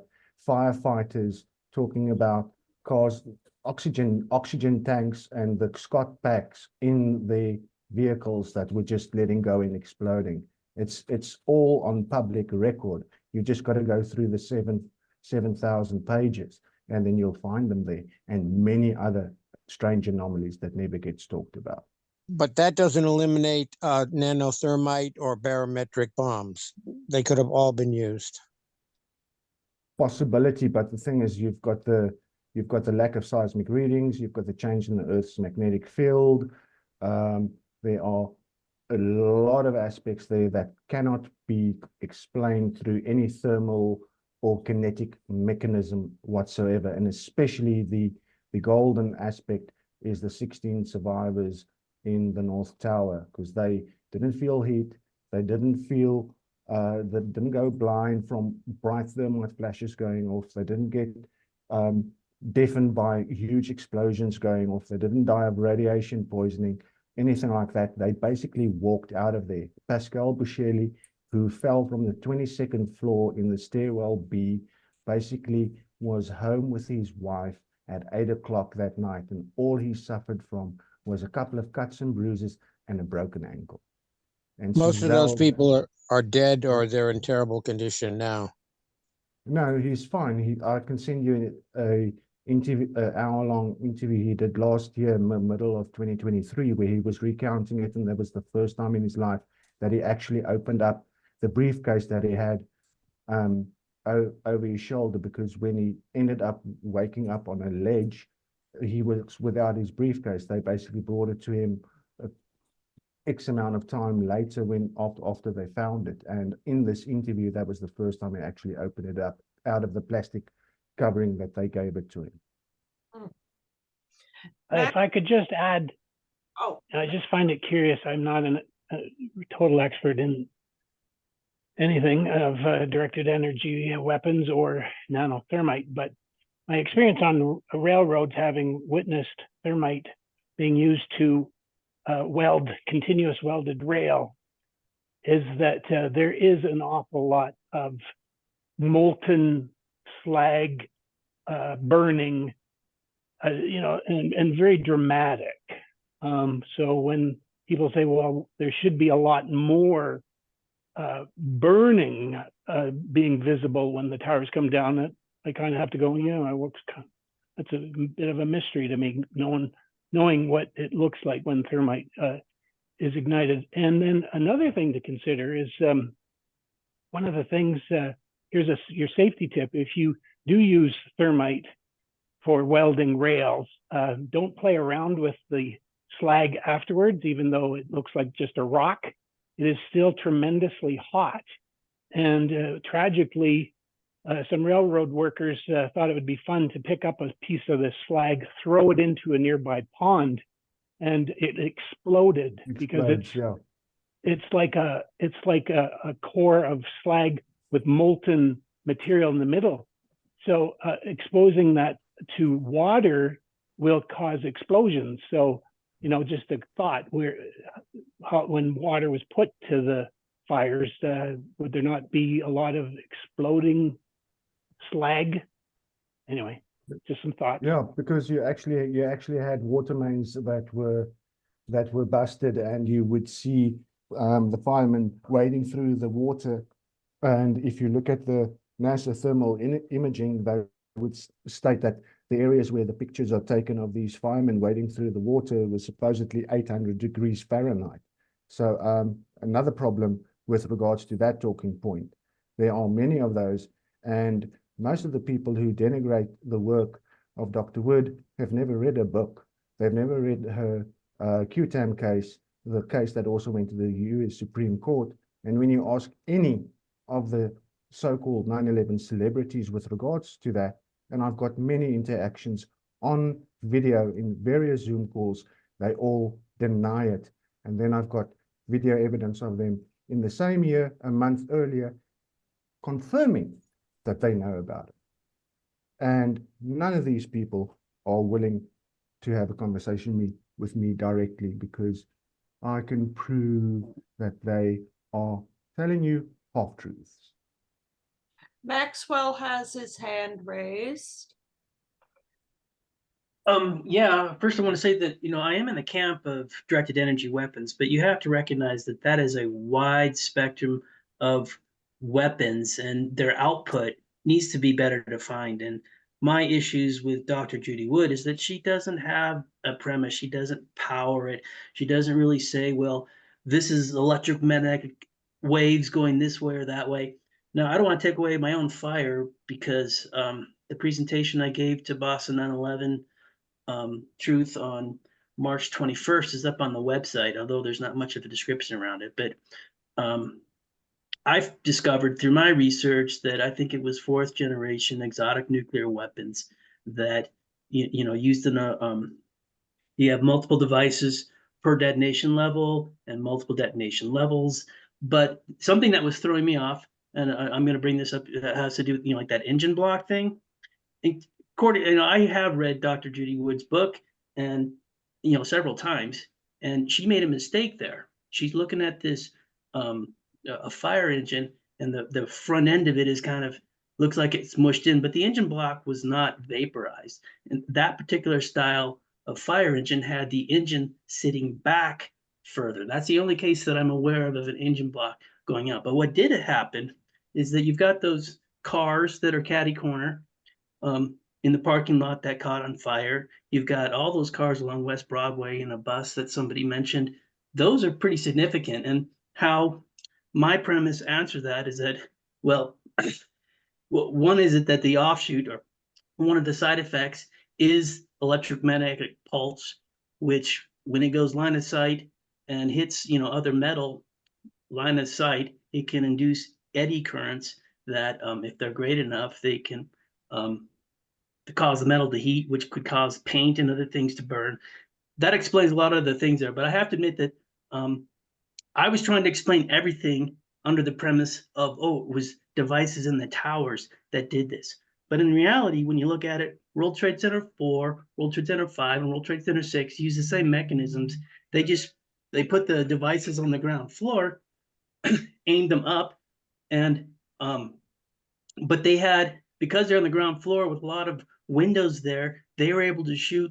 firefighters talking about cars, oxygen tanks and the Scott packs in the vehicles that were just letting go and exploding. It's all on public record. You just got to go through the 7,000 pages, and then you'll find them there, and many other strange anomalies that never gets talked about. But that doesn't eliminate nanothermite or barometric bombs. They could have all been used. Possibility, but the thing is, you've got the lack of seismic readings, you've got the change in the Earth's magnetic field. There are a lot of aspects there that cannot be explained through any thermal or kinetic mechanism whatsoever, and especially the golden aspect is the 16 survivors in the North Tower, because they didn't feel heat, they didn't feel they didn't go blind from bright thermite flashes going off. They didn't get deafened by huge explosions going off. They didn't die of radiation poisoning, anything like that. They basically walked out of there. Pascal Buscelli, who fell from the 22nd floor in the stairwell B, basically was home with his wife at 8 o'clock that night, and all he suffered from was a couple of cuts and bruises and a broken ankle. And Most of those Suzelle, people are dead or they're in terrible condition now. no, he's fine. I can send you a hour-long interview he did last year, middle of 2023, where he was recounting it, and that was the first time in his life that he actually opened up the briefcase that he had over his shoulder, because when he ended up waking up on a ledge, he was without his briefcase. They basically brought it to him X amount of time later after they found it. And in this interview, that was the first time he actually opened it up out of the plastic covering that they gave it to him. If I could just add, I just find it curious. I'm not a total expert in anything of directed energy weapons or nanothermite, but my experience on railroads, having witnessed thermite being used to weld continuous welded rail, is that there is an awful lot of molten slag burning, and very dramatic. So when people say, well, there should be a lot more burning being visible when the towers come down, I kind of have to go, that's a bit of a mystery to me, knowing what it looks like when thermite is ignited. And then another thing to consider is one of the things, here's your safety tip. If you do use thermite for welding rails, don't play around with the slag afterwards, even though it looks like just a rock. It is still tremendously hot. And tragically, some railroad workers thought it would be fun to pick up a piece of this slag, throw it into a nearby pond, and it exploded because it's like a core of slag with molten material in the middle. So exposing that to water will cause explosions. So, just a thought, when water was put to the fires, would there not be a lot of exploding slag? Anyway, just some thoughts. Yeah, because you actually had water mains that were busted, and you would see the firemen wading through the water. And if you look at the NASA thermal imaging, they would state that the areas where the pictures are taken of these firemen wading through the water was supposedly 800 degrees Fahrenheit. So another problem with regards to that talking point, there are many of those, and most of the people who denigrate the work of Dr. Wood have never read a book. They've never read her QTAM case, the case that also went to the US Supreme Court. And when you ask any of the so-called 9/11 celebrities with regards to that, and I've got many interactions on video in various Zoom calls, they all deny it. And then I've got video evidence of them in the same year, a month earlier, confirming that they know about it. And none of these people are willing to have a conversation with me directly, because I can prove that they are telling you half-truths. Maxwell has his hand raised. Yeah, first I want to say that, I am in the camp of directed energy weapons, but you have to recognize that that is a wide spectrum of weapons, and their output needs to be better defined. And my issues with Dr. Judy Wood is that she doesn't have a premise. She doesn't power it. She doesn't really say, well, this is electromagnetic waves going this way or that way. Now, I don't want to take away my own fire because the presentation I gave to Boston 911 Truth on March 21st is up on the website, although there's not much of a description around it. But I've discovered through my research that I think it was 4th generation exotic nuclear weapons that you know used in a you have multiple devices per detonation level and multiple detonation levels. But something that was throwing me off, and I'm going to bring this up, that has to do with like that engine block thing. According, I have read Dr. Judy Wood's book, and several times, and she made a mistake there. She's looking at this a fire engine, and the front end of it is kind of looks like it's mushed in, but the engine block was not vaporized. And that particular style of fire engine had the engine sitting back further. That's the only case that I'm aware of an engine block going out. But what did happen is that you've got those cars that are catty corner in the parking lot that caught on fire. You've got all those cars along West Broadway and a bus that somebody mentioned. Those are pretty significant. And how my premise answers that is that, well, one is it that the offshoot or one of the side effects is electromagnetic pulse, which when it goes line of sight and hits other metal line of sight, it can induce eddy currents that if they're great enough, they can cause the metal to heat, which could cause paint and other things to burn. That explains a lot of the things there. But I have to admit that I was trying to explain everything under the premise of, it was devices in the towers that did this. But in reality, when you look at it, World Trade Center 4, World Trade Center 5, and World Trade Center 6 use the same mechanisms. They put the devices on the ground floor, aimed them up, and but they had, because they're on the ground floor with a lot of windows there, they were able to shoot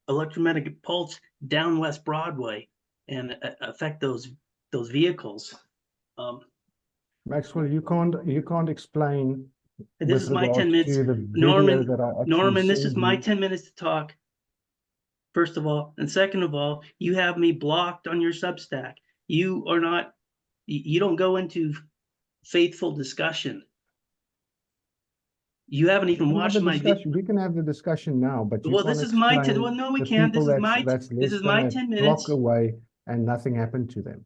electromagnetic pulse down West Broadway and affect those vehicles. Maxwell, you can't explain. This is my 10 minutes. Norman, this is my 10 minutes to talk. First of all, and second of all, you have me blocked on your Substack. You don't go into faithful discussion. You haven't even watched my video. We can have the discussion now, but well, this is my 10. Well, no, we can't. This is my 10 minutes. Block away, and nothing happened to them.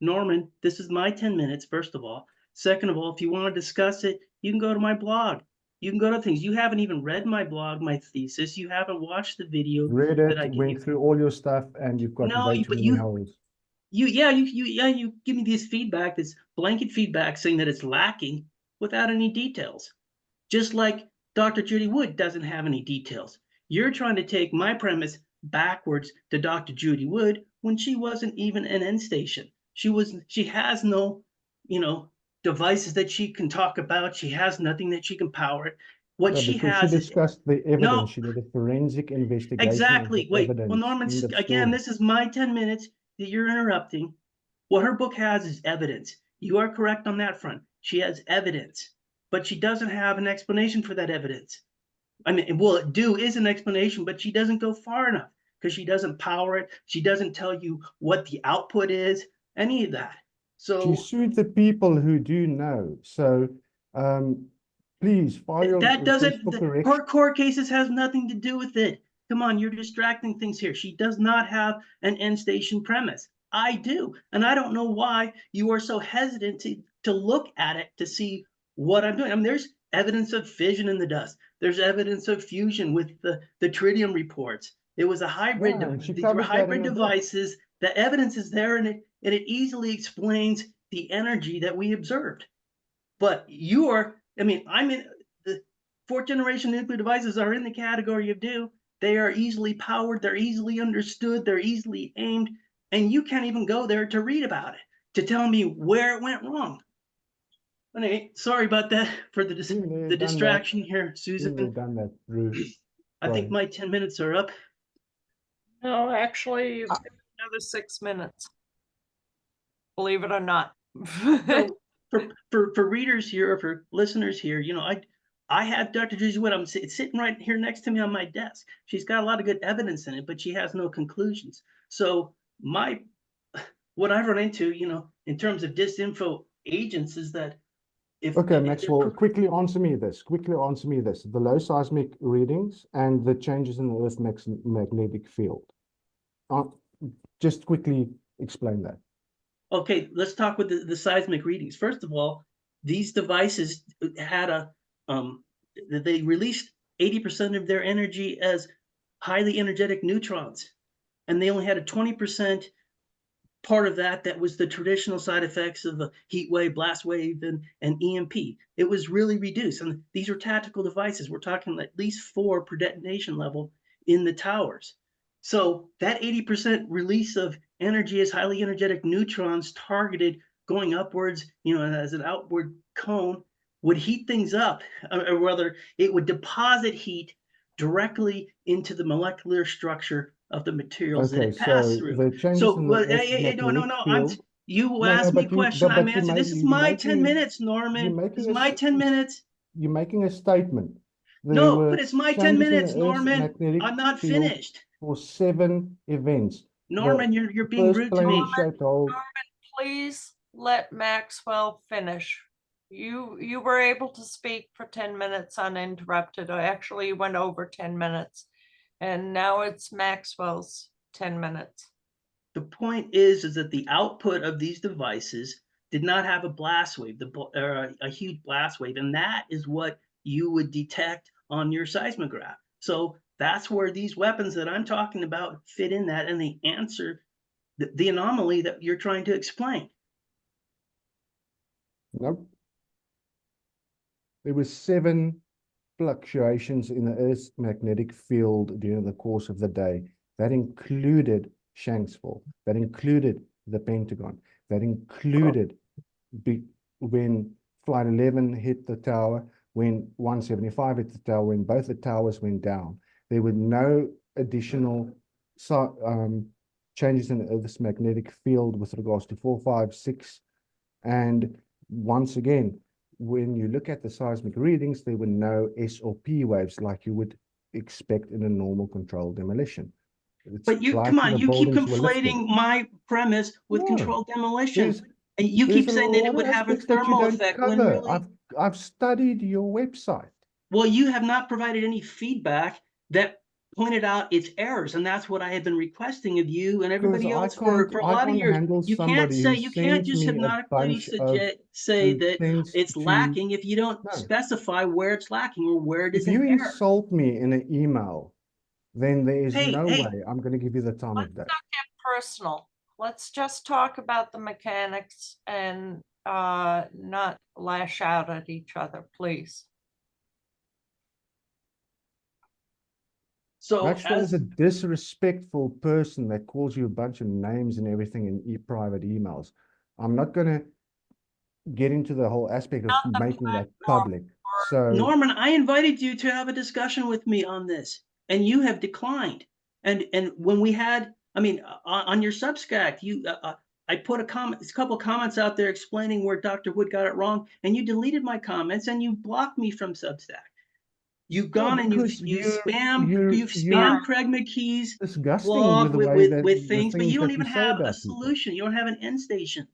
Norman, this is my 10 minutes. First of all, second of all, if you want to discuss it, you can go to my blog. You can go to things. You haven't even read my blog, my thesis. You haven't watched the video. Read it, went through all your stuff, and you've got way too many holes. You give me this feedback, this blanket feedback saying that it's lacking without any details. Just like Dr. Judy Wood doesn't have any details. You're trying to take my premise backwards to Dr. Judy Wood when she wasn't even an end station. She has no, devices that she can talk about. She has nothing that she can power it. What she has is. She discussed the evidence. No, she did a forensic investigation. Exactly. Wait, well, Norman, again, this is my 10 minutes that you're interrupting. What her book has is evidence. You are correct on that front. She has evidence, but she doesn't have an explanation for that evidence. I mean, well, is an explanation, but she doesn't go far enough because she doesn't power it. She doesn't tell you what the output is, any of that. So she sued the people who do know. So please file your that doesn't. Her court cases has nothing to do with it. Come on, you're distracting things here. She does not have an end station premise. I do, and I don't know why you are so hesitant to look at it to see what I'm doing. I mean, there's evidence of fission in the dust. There's evidence of fusion with the tritium reports. It was a hybrid. These were hybrid devices. The evidence is there, and it easily explains the energy that we observed. But I'm in the 4th generation nuclear devices are in the category of do. They are easily powered. They're easily understood. They're easily aimed. And you can't even go there to read about it, to tell me where it went wrong. Anyway, sorry about that for the distraction here, Susan. Done that, Bruce. I think my 10 minutes are up. No, actually, you've got another 6 minutes. Believe it or not. So for readers here, or for listeners here, I have Dr. Judy Wood. It's sitting right here next to me on my desk. She's got a lot of good evidence in it, but she has no conclusions. So what I've run into, in terms of disinfo agents is that Okay, Maxwell, quickly answer me this. The low seismic readings and the changes in the Earth's magnetic field. Just quickly explain that. Okay, let's talk with the seismic readings. First of all, these devices had they released 80% of their energy as highly energetic neutrons, and they only had a 20% part of that was the traditional side effects of a heat wave, blast wave, and EMP. It was really reduced. And these are tactical devices. We're talking at least 4 per detonation level in the towers. So that 80% release of energy as highly energetic neutrons targeted going upwards, as an outward cone, would heat things up, or rather, it would deposit heat directly into the molecular structure of the materials that it passed through. The changes So, in the Earth's no. magnetic field. You asked me a question. I'm answering. This is my 10 minutes, You're Norman. This making is my 10 minutes. You're making a statement. No, but it's my 10 minutes, Norman. Magnetic I'm not field finished. For 7 events. Norman, you're being rude to me. Norman, please let Maxwell finish. You were able to speak for 10 minutes uninterrupted. Actually, you went over 10 minutes. And now it's Maxwell's 10 minutes. The point is that the output of these devices did not have a blast wave, a huge blast wave, and that is what you would detect on your seismograph. So that's where these weapons that I'm talking about fit in that, and they answer the anomaly that you're trying to explain. Nope. There were 7 fluctuations in the Earth's magnetic field during the course of the day. That included Shanksville. That included the Pentagon. That included when Flight 11 hit the tower, when 175 hit the tower, when both the towers went down. There were no additional changes in the Earth's magnetic field with regards to 4, 5, 6. And once again, when you look at the seismic readings, there were no S or P waves like you would expect in a normal controlled demolition. But you keep conflating my premise with controlled demolition. And you keep saying that it would have a thermal effect when really... I've studied your website. Well, you have not provided any feedback that pointed out its errors, and that's what I have been requesting of you and everybody else for a lot of years. You can't just hypnotically say that it's lacking if you don't specify where it's lacking or where it is an error. If you insult me in an email, then there is no way I'm going to give you the time of day. Let's not get personal. Let's just talk about the mechanics and not lash out at each other, please. So Maxwell is a disrespectful person that calls you a bunch of names and everything in private emails. I'm not going to get into the whole aspect of making that public. So Norman, I invited you to have a discussion with me on this, and you have declined. And when we had, on your Substack, I put a couple of comments out there explaining where Dr. Wood got it wrong, and you deleted my comments and you blocked me from Substack. You've gone and you've spammed Craig McKee's blog with things, but you don't even have a solution. You don't have an end station.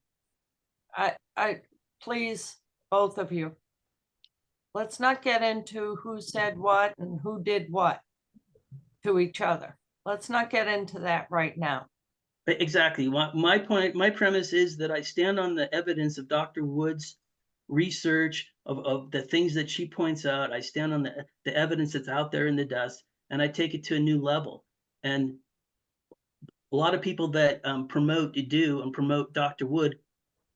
I please, both of you, let's not get into who said what and who did what to each other. Let's not get into that right now. Exactly. My premise is that I stand on the evidence of Dr. Wood's research of the things that she points out. I stand on the evidence that's out there in the dust, and I take it to a new level. And a lot of people that promote Dr. Wood,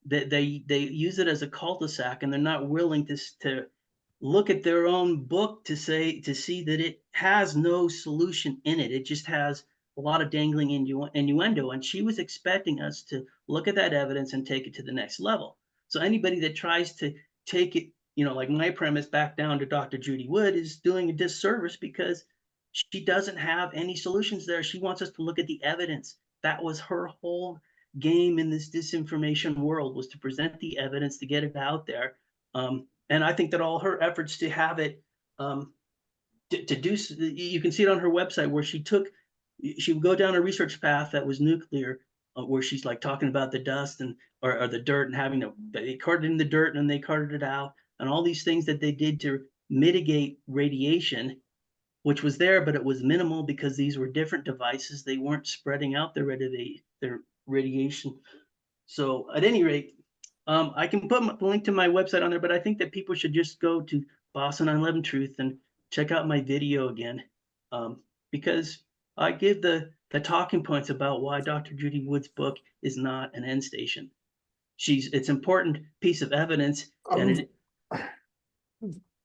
they use it as a cul-de-sac, and they're not willing to look at their own book to see that it has no solution in it. It just has a lot of dangling innuendo. And she was expecting us to look at that evidence and take it to the next level. So anybody that tries to take it, like my premise, back down to Dr. Judy Wood is doing a disservice, because she doesn't have any solutions there. She wants us to look at the evidence. That was her whole game in this disinformation world, was to present the evidence, to get it out there. And I think that all her efforts to have it to do, you can see it on her website where she would go down a research path that was nuclear, where she's like talking about the dust and or the dirt and having they carted in the dirt and they carted it out and all these things that they did to mitigate radiation, which was there, but it was minimal because these were different devices. They weren't spreading out their radiation. So at any rate, I can put the link to my website on there, but I think that people should just go to Boston 9/11 Truth and check out my video again, because I give the talking points about why Dr. Judy Wood's book is not an end station. It's important piece of evidence, and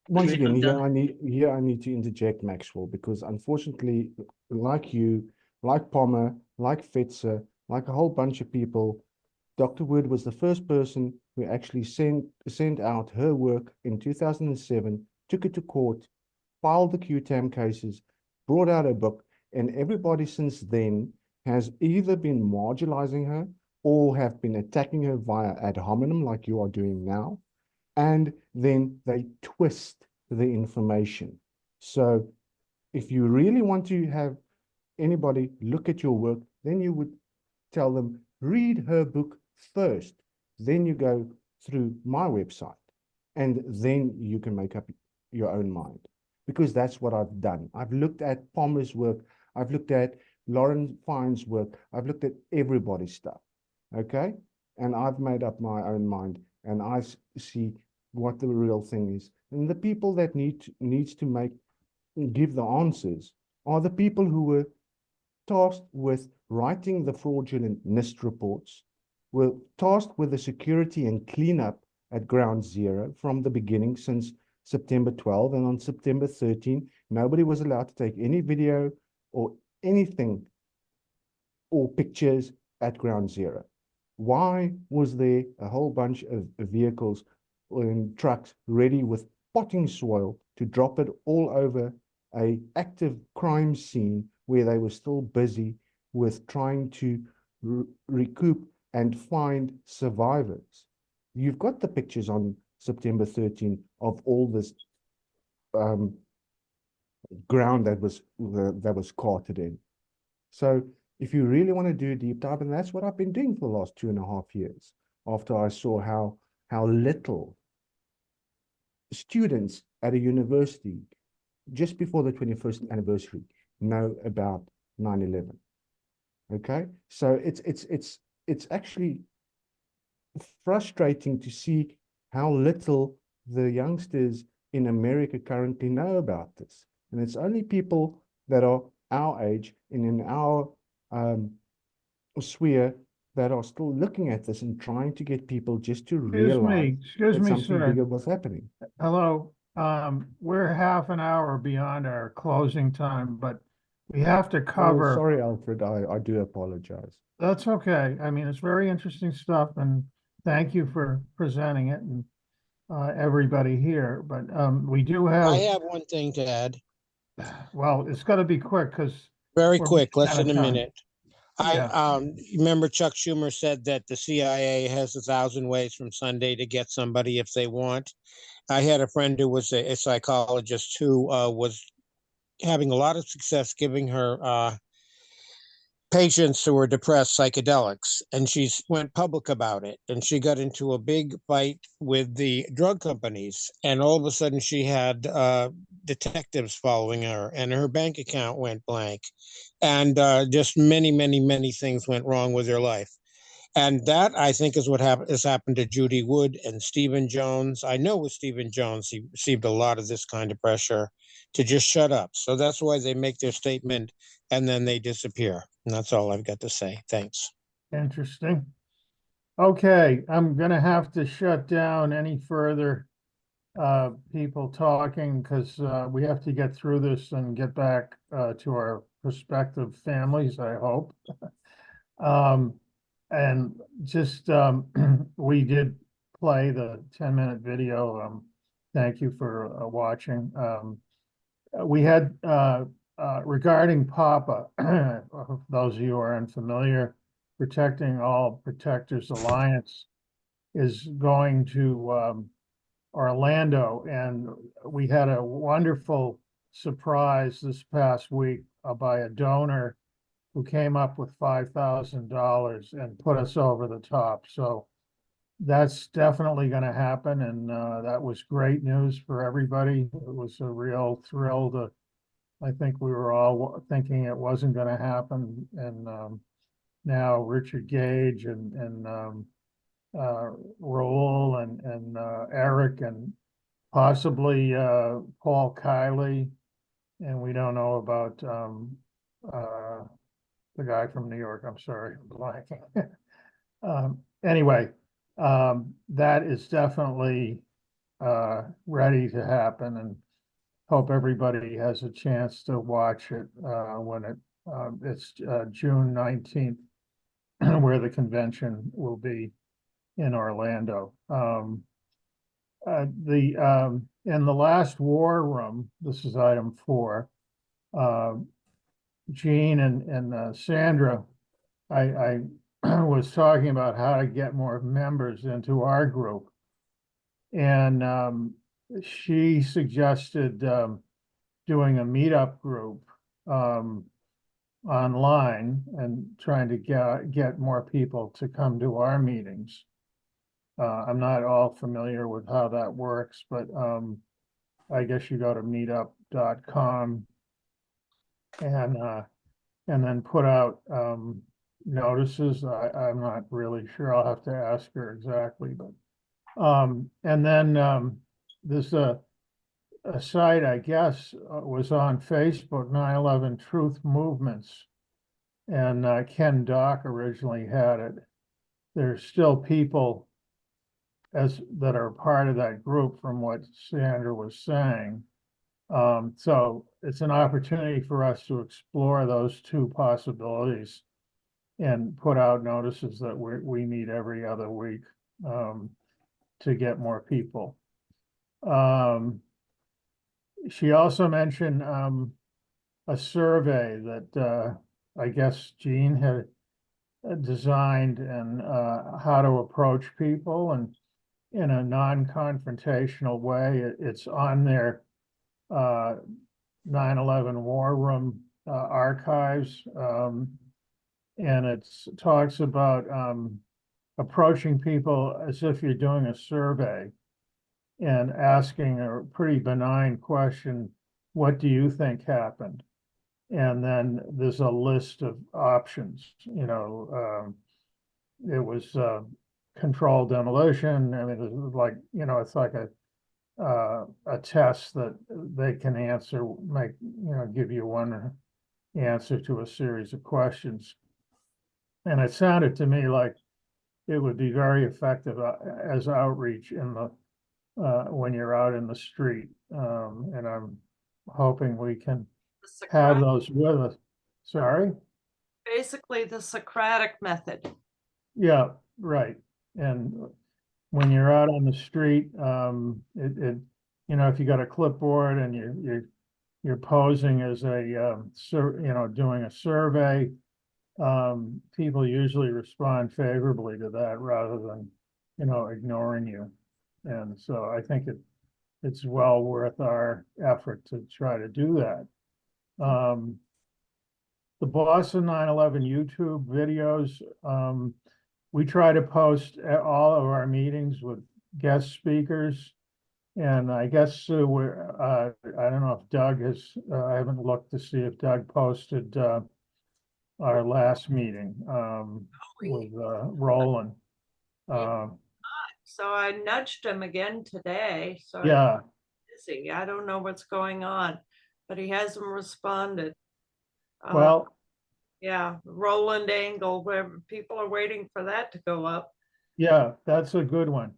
once again, here I need to interject, Maxwell, because unfortunately, like you, like Palmer, like Fetzer, like a whole bunch of people, Dr. Wood was the first person who actually sent out her work in 2007, took it to court, filed the QTAM cases, brought out a book, and everybody since then has either been marginalizing her or have been attacking her via ad hominem like you are doing now, and then they twist the information. So if you really want to have anybody look at your work, then you would tell them, read her book first, then you go through my website, and then you can make up your own mind, because that's what I've done. I've looked at Palmer's work, I've looked at Lauren Fine's work, I've looked at everybody's stuff, okay? And I've made up my own mind, and I see what the real thing is. And the people that needs to give the answers are the people who were tasked with writing the fraudulent NIST reports, were tasked with the security and cleanup at Ground Zero from the beginning since September 12, and on September 13, nobody was allowed to take any video or anything or pictures at Ground Zero. Why was there a whole bunch of vehicles and trucks ready with potting soil to drop it all over a active crime scene where they were still busy with trying to recoup and find survivors? You've got the pictures on September 13 of all this ground that was carted in. So if you really want to do a deep dive, and that's what I've been doing for the last 2.5 years, after I saw how little students at a university just before the 21st anniversary know about 9/11. Okay, so it's actually frustrating to see how little the youngsters in America currently know about this, and it's only people that are our age and in our sphere that are still looking at this and trying to get people just to realize Excuse that me, something sir. bigger was happening. Hello, we're half an hour beyond our closing time, but we have to Oh, cover. sorry, Alfred, I do apologize. That's okay. I mean, it's very interesting stuff, and thank you for presenting it and everybody here. But we do I have, have one thing to add. well, it's got to be quick because Very we're quick, less out of than a time. minute. Yeah. Remember Chuck Schumer said that the CIA has 1,000 ways from Sunday to get somebody if they want. I had a friend who was a psychologist who was having a lot of success giving her patients who were depressed psychedelics, and she went public about it, and she got into a big fight with the drug companies, and all of a sudden she had detectives following her, and her bank account went blank, and just many things went wrong with her life. And that, I think, is what has happened to Judy Wood and Stephen Jones. I know with Stephen Jones, he received a lot of this kind of pressure to just shut up. So that's why they make their statement and then they disappear. And that's all I've got to say. Thanks. Interesting. Okay, I'm gonna have to shut down any further people talking because we have to get through this and get back to our respective families, I hope. And just we did play the 10-minute video. Thank you for watching. We had regarding PAPA, those of you who are unfamiliar, Protecting All Protectors Alliance is going to Orlando, and we had a wonderful surprise this past week by a donor who came up with $5,000 and put us over the top. So that's definitely going to happen, and that was great news for everybody. It was a real thrill to. I think we were all thinking it wasn't going to happen, and now Richard Gage and Raul and Eric and possibly Paul Kiley, and we don't know about the guy from New York. I'm sorry, I'm blanking. Anyway, that is definitely ready to happen, and hope everybody has a chance to watch it when it's June 19th, where the convention will be in Orlando. In the last war room, this is item 4, Jean and Sandra, I was talking about how to get more members into our group. And she suggested doing a meetup group online and trying to get more people to come to our meetings. I'm not all familiar with how that works, but I guess you go to meetup.com and then put out notices. I'm not really sure. I'll have to ask her exactly, but and then there's a site, I guess, was on Facebook, 911Truth Movements, and Ken Dock originally had it. There's still people that are part of that group, from what Sandra was saying. So it's an opportunity for us to explore those two possibilities and put out notices that we meet every other week to get more people. She also mentioned a survey that I guess Jean had designed, and how to approach people and in a non-confrontational way. It's on their 9/11 War Room archives, and it talks about approaching people as if you're doing a survey and asking a pretty benign question: what do you think happened? And then there's a list of options. It was controlled demolition. I mean, it was like, it's like a test that they can answer, give you one answer to a series of questions. And it sounded to me like it would be very effective as outreach in the when you're out in the street. And I'm hoping we can have those with us. Sorry? Basically the Socratic method. Yeah, right. And when you're out on the street, if you got a clipboard and you're posing as a doing a survey, people usually respond favorably to that rather than ignoring you. And so I think it's well worth our effort to try to do that. The Boston 9/11 YouTube videos, we try to post all of our meetings with guest speakers. And I guess I don't know if Doug has, I haven't looked to see if Doug posted our last meeting with Roland. So I nudged him again today. So Yeah. I'm busy. I don't know what's going on, but he hasn't responded. Well, yeah, Roland Angle, where people are waiting for that to go up. Yeah, that's a good one.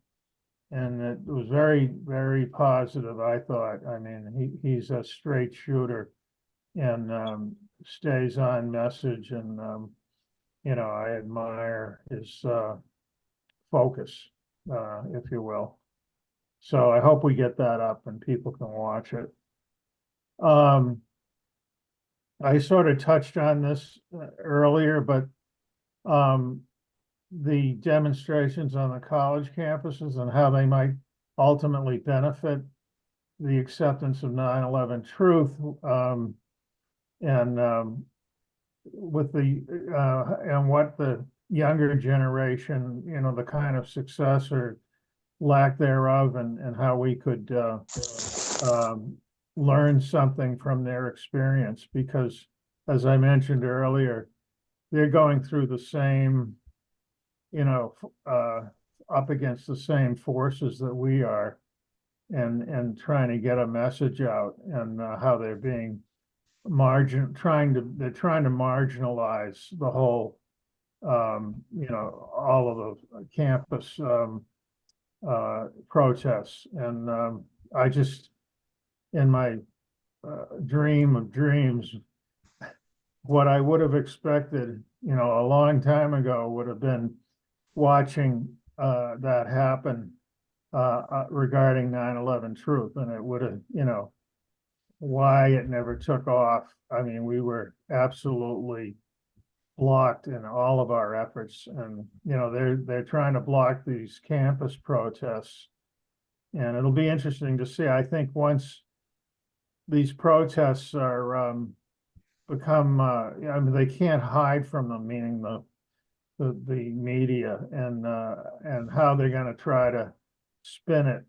And it was very, very positive, I thought. I mean, he's a straight shooter and stays on message, and I admire his focus, if you will. So I hope we get that up and people can watch it. I sort of touched on this earlier, but the demonstrations on the college campuses and how they might ultimately benefit the acceptance of 9/11 truth. And with the and what the younger generation, the kind of success or lack thereof, and how we could learn something from their experience, because as I mentioned earlier, they're going through the same, up against the same forces that we are, and trying to get a message out, and how they're being they're trying to marginalize the whole, all of the campus protests. And I just, in my dream of dreams, what I would have expected, a long time ago, would have been watching that happen regarding 9/11 truth, and it would have, why it never took off. I mean, we were absolutely blocked in all of our efforts, and they're trying to block these campus protests, and it'll be interesting to see. I think once these protests are become, I mean, they can't hide from them, meaning the media, and how they're going to try to spin it.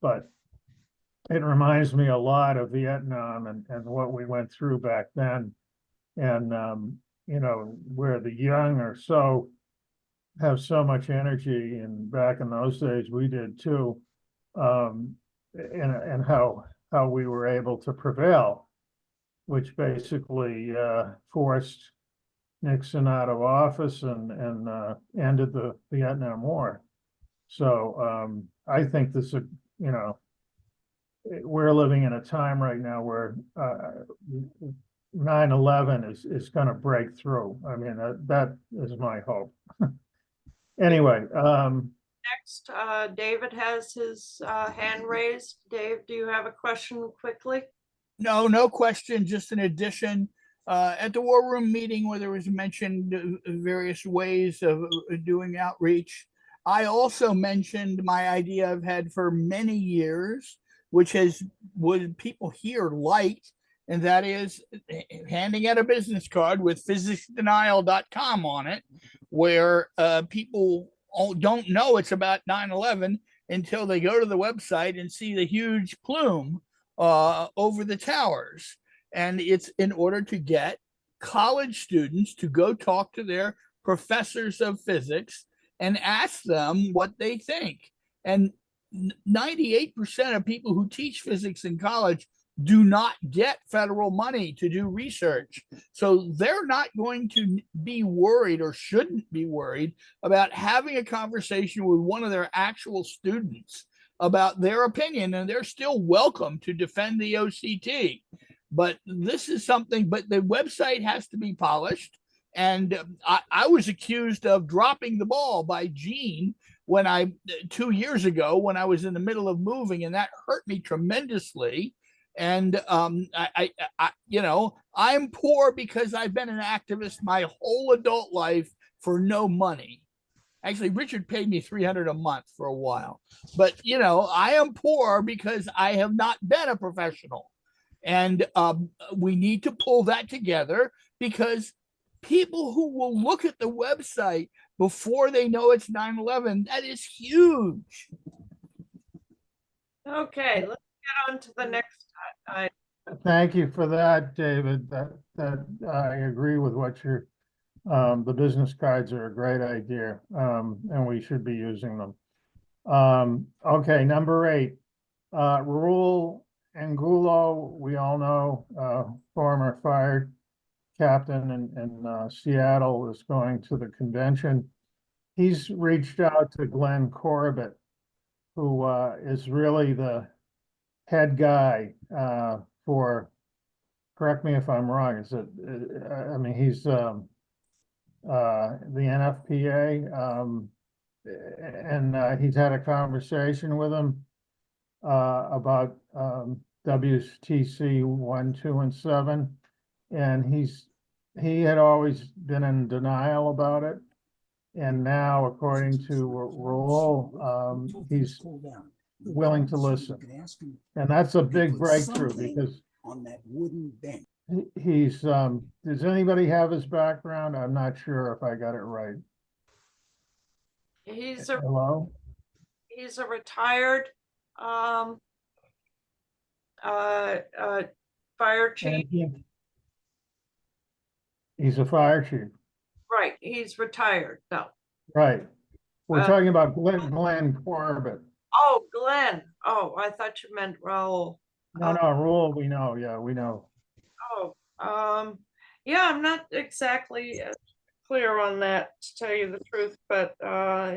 But it reminds me a lot of Vietnam, and what we went through back then, and where the young have so much energy, and back in those days we did too, and how we were able to prevail, which basically forced Nixon out of office, and ended the Vietnam War. So I think this, we're living in a time right now where 9/11 is going to break through. I mean, that is my hope. Anyway, Next, David has his hand raised. Dave, do you have a question quickly? No question, just an addition. At the War Room meeting where there was mentioned various ways of doing outreach, I also mentioned my idea I've had for many years, which has what people here like, and that is handing out a business card with physicsdenial.com on it, where people don't know it's about 9/11 until they go to the website and see the huge plume over the towers. And it's in order to get college students to go talk to their professors of physics and ask them what they think. And 98% of people who teach physics in college do not get federal money to do research. So they're not going to be worried, or shouldn't be worried, about having a conversation with one of their actual students about their opinion, and they're still welcome to defend the OCT. But this is something, but the website has to be polished. And I was accused of dropping the ball by Gene 2 years ago, when I was in the middle of moving, and that hurt me tremendously. And I'm poor because I've been an activist my whole adult life for no money. Actually, Richard paid me $300 a month for a while, but I am poor because I have not been a professional. And we need to pull that together, because people who will look at the website before they know it's 9/11, that is huge. Okay, let's get on to the next. Thank you for that, David. That I agree with what you're. The business cards are a great idea, and we should be using them. Okay, number 8, Raul Angulo. We all know, former fired captain in Seattle, is going to the convention. He's reached out to Glenn Corbett, who is really the head guy for, correct me if I'm wrong, is it, I mean, he's the NFPA, and he's had a conversation with him about WTC 1, 2, and 7, and he had always been in denial about it, and now, according to Raul, willing to listen. And that's a big breakthrough because on that wooden bench. he's, does anybody have his background? I'm not sure if I got it right. He's a Hello? he's a retired fire chief. He's a fire chief, Right, he's retired though. right? We're Uh, talking about Glenn Corbett. Oh, Glenn. Oh, I thought you meant Raul. No, Rule, we know, yeah, we know. Oh, yeah, I'm not exactly clear on that, to tell you the truth, but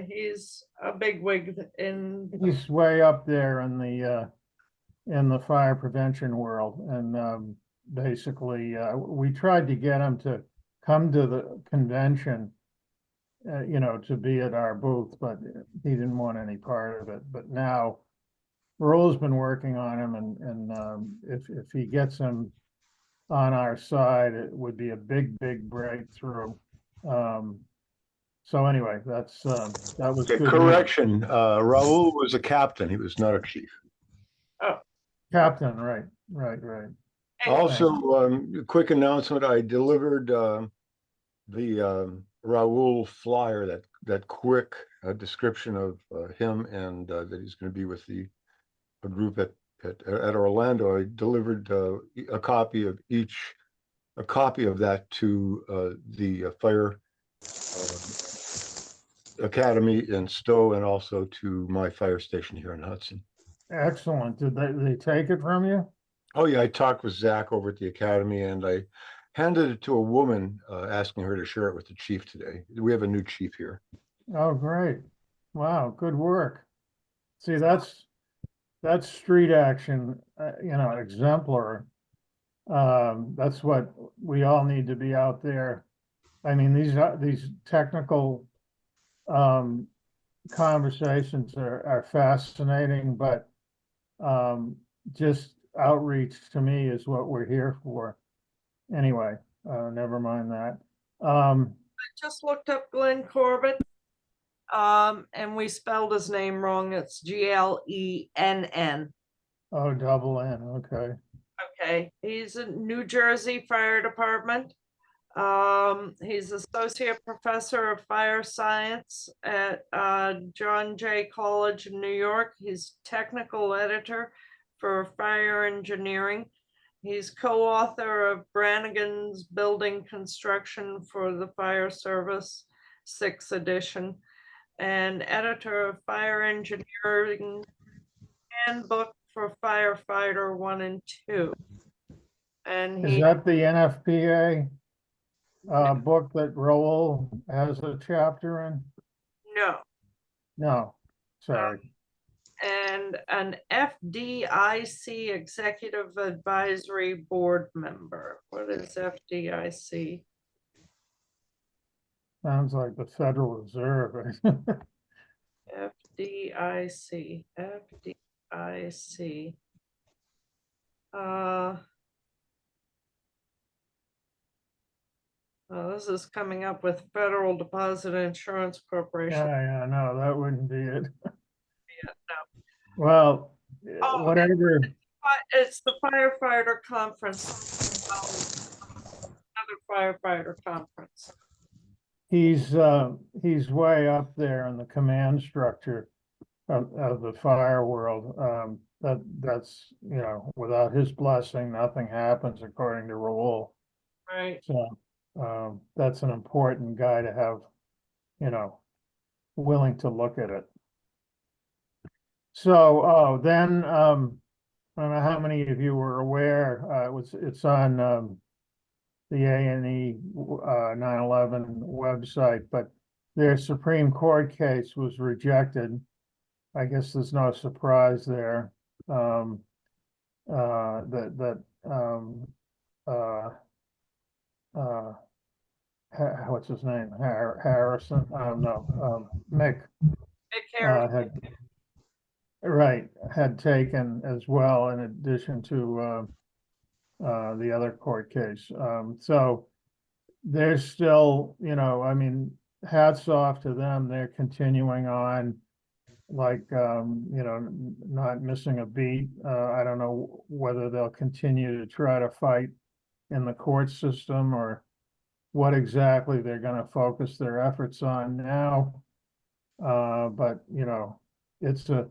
he's a bigwig in. He's way up there in the fire prevention world, and basically, we tried to get him to come to the convention, to be at our booth, but he didn't want any part of it. But now, Rule's been working on him, and if he gets him on our side, it would be a big breakthrough. So anyway, that was good news. Correction, Raul was a captain. He was not a chief. Oh, Captain, right. Also, a quick announcement, I delivered the Raul flyer, that quick description of him, and that he's going to be with a group at Orlando. I delivered a copy of that to the fire academy in Stowe, and also to my fire station here in Hudson. Excellent. Did they take it from you? Oh yeah, I talked with Zach over at the academy, and I handed it to a woman, asking her to share it with the chief today. We have a new chief here. Oh, great. Wow, good work. See, that's street action, exemplar. That's what we all need to be out there. I mean, these technical conversations are fascinating, but just outreach to me is what we're here for. Anyway, never mind that. I just looked up Glenn Corbett, and we spelled his name wrong. It's Glenn. Oh, double N, okay. Okay, he's a New Jersey Fire Department. He's associate professor of fire science at John Jay College in New York. He's technical editor for fire engineering. He's co-author of Brannigan's Building Construction for the Fire Service, 6th edition, and editor of Fire Engineering Handbook for Firefighter 1 and 2. And Is that the NFPA book that Raul has a chapter in? No, sorry. And an FDIC Executive Advisory Board member. What is FDIC? Sounds like the Federal Reserve. FDIC. This is coming up with Federal Deposit Insurance Corporation. Yeah, no, that wouldn't be it. Yeah, no. Well, whatever. It's the firefighter conference. Another firefighter conference. He's way up there in the command structure of the fire world. That's without his blessing, nothing happens, according to Raul. Right. So that's an important guy to have, willing to look at it. So, then, I don't know how many of you were aware, it's on the A&E 9/11 website, but their Supreme Court case was rejected. I guess there's no surprise there. What's his name? Harrison? Mick. Had taken as well, in addition to the other court case. So they're still, hats off to them. They're continuing on. like, not missing a beat. I don't know whether they'll continue to try to fight in the court system or what exactly they're gonna focus their efforts on now. But, it's a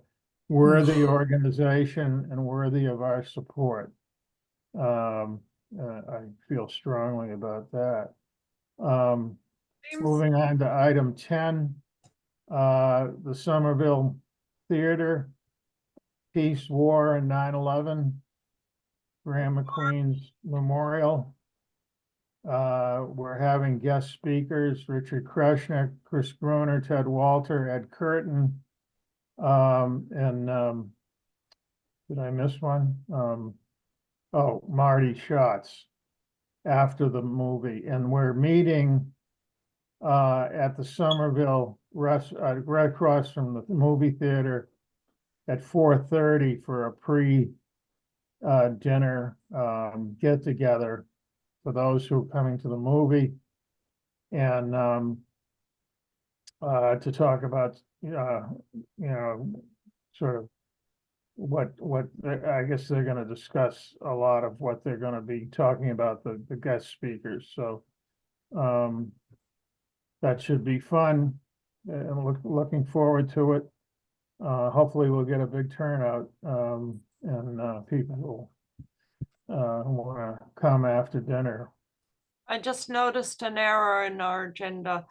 worthy organization and worthy of our support. I feel strongly about that. Moving on to item 10, the Somerville Theater, Peace, War, and 9/11, Graham McQueen's Memorial. We're having guest speakers, Richard Krushnick, Chris Gruner, Ted Walter, Ed Curtin, and did I miss one? Oh, Marty Schatz after the movie, and we're meeting at the Somerville right across from the movie theater at 4:30 for a dinner get together for those who are coming to the movie, and to talk about sort of what I guess they're going to discuss a lot of what they're going to be talking about, the guest speakers. So that should be fun, and looking forward to it. Hopefully we'll get a big turnout, and people will want to come after dinner. I just noticed an error in our agenda.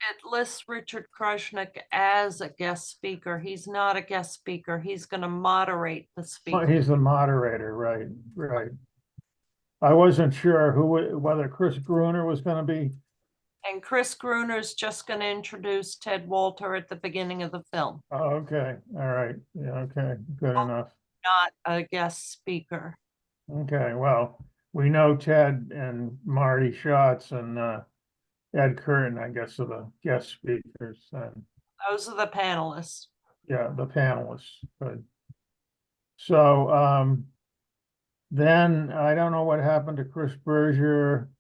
It lists Richard Krushnick as a guest speaker. He's not a guest speaker. He's going to moderate the speaker. He's the moderator, right, right. I wasn't sure whether Chris Gruner was going to be. And Chris Gruner's just going to introduce Ted Walter at the beginning of the film. Oh, okay, all right, yeah, okay, good enough. Not a guest speaker. Okay, well, we know Ted and Marty Schatz and Ed Curtin, I guess, are the guest speakers. And those are the panelists. Yeah, the panelists. Good. So then I don't know what happened to Chris Berger.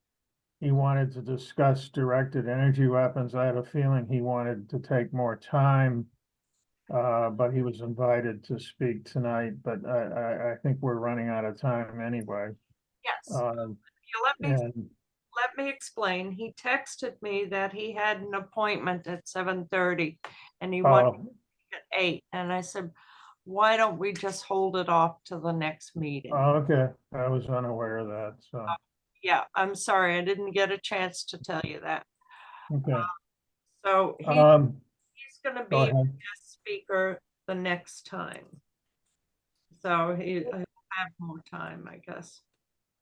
He wanted to discuss directed energy weapons. I had a feeling he wanted to take more time, but he was invited to speak tonight. But I think we're running out of time anyway. Yes. Let me explain. He texted me that he had an appointment at 7:30 and he wanted at 8. And I said, why don't we just hold it off to the next meeting? Okay, I was unaware of that. So yeah, I'm sorry, I didn't get a chance to tell you that. Okay. So he's going to be a guest speaker the next time. So he'll have more time, I guess.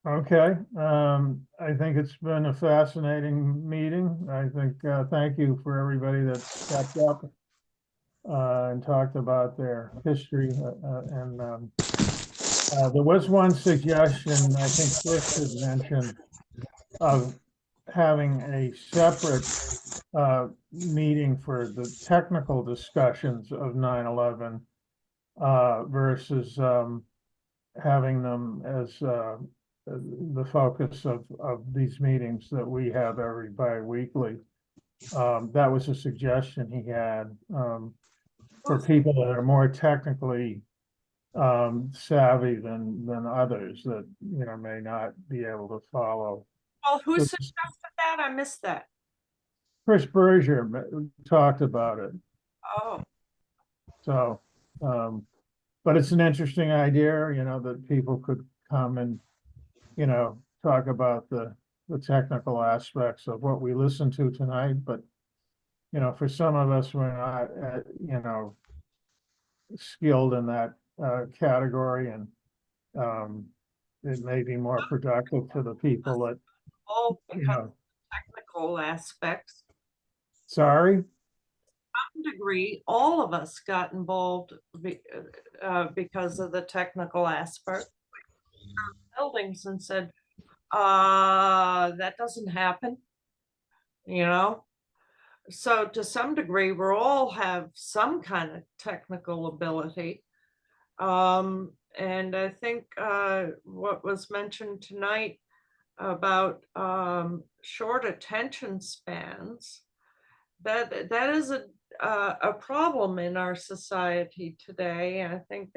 Okay, I think it's been a fascinating meeting. I think, thank you for everybody that stepped up and talked about their history. And there was one suggestion, I think Chris had mentioned, of having a separate meeting for the technical discussions of 9/11 versus having them as the focus of these meetings that we have every bi-weekly. That was a suggestion he had for people that are more technically savvy than others that may not be able to follow. Well, who suggested that? I missed that. Chris Berger talked about it. Oh. So, but it's an interesting idea, that people could come and talk about the technical aspects of what we listened to tonight. But, for some of us, we're not, skilled in that category, and it may be more productive for the people that, because of technical aspects. Sorry? To some degree, all of us got involved because of the technical aspect. Buildings and said, that doesn't happen, So to some degree, we all have some kind of technical ability. And I think what was mentioned tonight about short attention spans, that is a problem in our society today. I think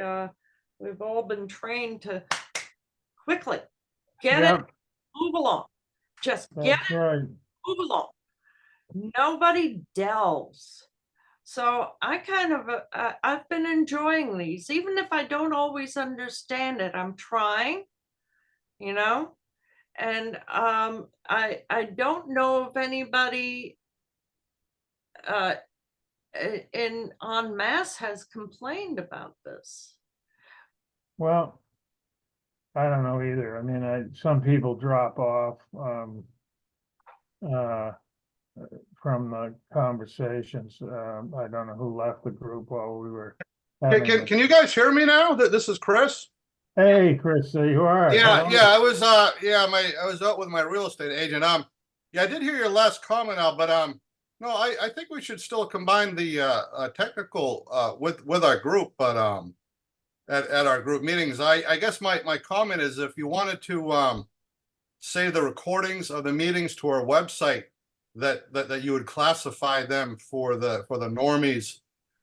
we've all been trained to quickly get it, move along, just get That's it, right. move along. Nobody delves. So I kind of, I've been enjoying these, even if I don't always understand it. I'm trying, you know, and I don't know if anybody in en masse has complained about this. Well, I don't know either. I mean, some people drop off from the conversations. I don't know who left the group while we were having Can, this. can you guys hear me now? This is Chris. Hey, Chris, there you are. Yeah, How are yeah, I was I was out with my real estate agent. Yeah, I did hear your last comment out, but no, I think we should still combine the technical with our group, but at our group meetings. I guess my comment is if you wanted to save the recordings of the meetings to our website, that you would classify them for the normies,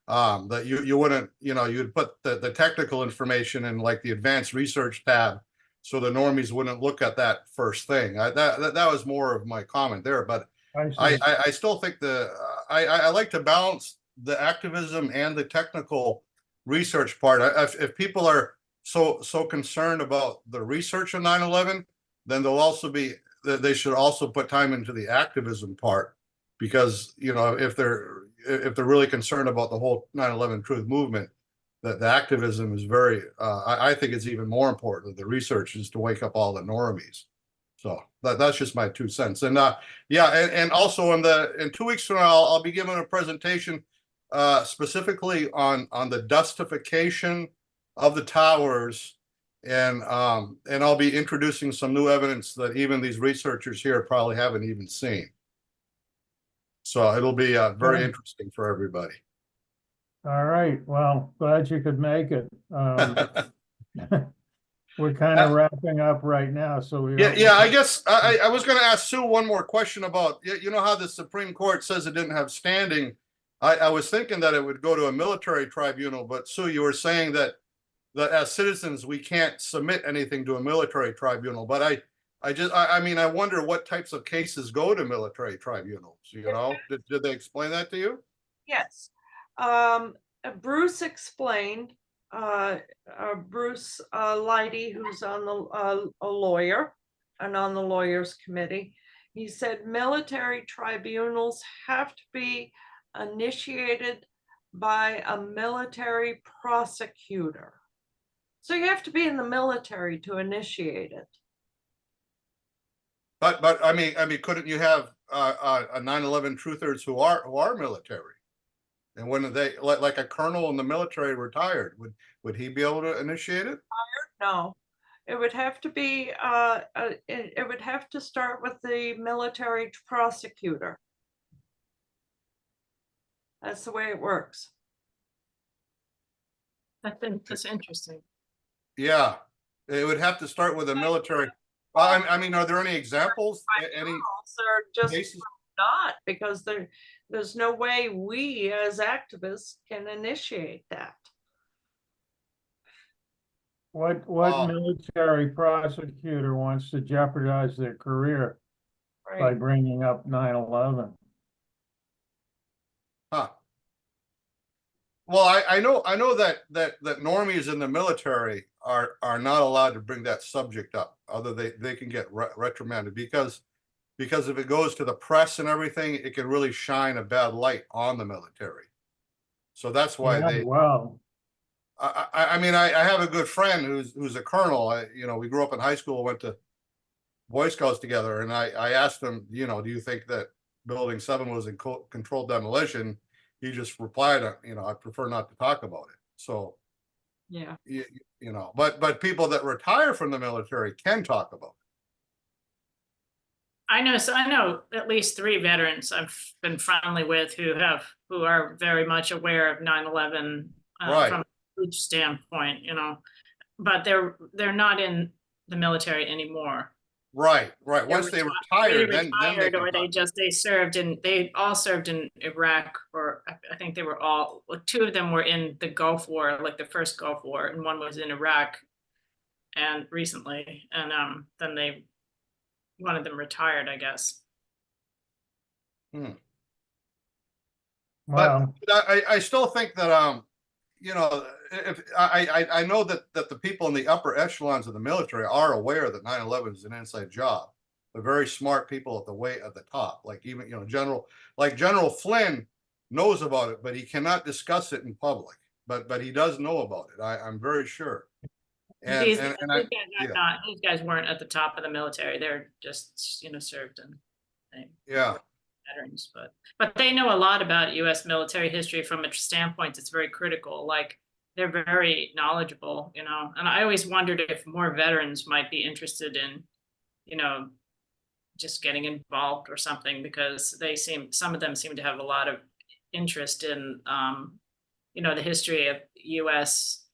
that you wouldn't, you'd put the technical information in like the advanced research tab, so the normies wouldn't look at that first thing. That was more of my comment there, but I still think I like to balance the activism and the technical research part. If people are so concerned about the research of 9/11, then they should also put time into the activism part, because if they're really concerned about the whole 9/11 truth movement, that the activism is very I think it's even more important than the research, is to wake up all the normies. So that's just my 2 cents. And and also in 2 weeks from now, I'll be giving a presentation specifically on the dustification of the towers, and I'll be introducing some new evidence that even these researchers here probably haven't even seen. So it'll be very interesting for everybody. All right. Well, glad you could make it. We're kind of wrapping up right now, so we Yeah. I guess I was going to ask Sue one more question about, how the Supreme Court says it didn't have standing. I was thinking that it would go to a military tribunal, but Sue, you were saying that as citizens we can't submit anything to a military tribunal. But I mean, I wonder what types of cases go to military tribunals. Did they explain that to you? Yes. Bruce explained, Bruce Leidy, who's on a lawyer and on the lawyers committee, he said military tribunals have to be initiated by a military prosecutor. So you have to be in the military to initiate it. But I mean, couldn't you have a 9/11 truthers who are military? And when they like a colonel in the military retired, would he be able to initiate it? No, it would have to be it would have to start with the military prosecutor. That's the way it works. That's interesting. Yeah, it would have to start with a military. I mean, are there any examples? Any just cases? Not, because there's no way we as activists can initiate that. What military prosecutor wants to jeopardize their career by bringing up 9/11? Huh. Well, I know that normies in the military are not allowed to bring that subject up, other they can get reprimanded, because if it goes to the press and everything, it can really shine a bad light on the military. So that's why I mean, I have a good friend who's a colonel. We grew up in high school, went to Boy Scouts together, and I asked him, do you think that Building 7 was in controlled demolition? He just replied, I prefer not to talk about it. So, yeah, but people that retire from the military can talk about it. I know at least 3 veterans I've been friendly with who are very much aware of 9/11 from a huge standpoint, but they're not in the military anymore. Right, right. They're Once they either retire, then they retired can or talk. they all served in Iraq, or I think they were all, well, two of them were in the Gulf War, like the first Gulf War, and one was in Iraq and recently, and then one of them retired, I guess. Hmm. Wow. But I still think that you know, if I know that the people in the upper echelons of the military are aware that 9/11 is an inside job. They're very smart people at the top, like even, you know, General Flynn knows about it, but he cannot discuss it in public. But he does know about it. I'm very sure. And These and, and guys I are not, these guys weren't at the top of the military. They're just, served in yeah. veterans, but they know a lot about U.S. military history from a standpoint that's very critical. Like, they're very knowledgeable, and I always wondered if more veterans might be interested in, just getting involved or something, because some of them seem to have a lot of interest in, the history of U.S.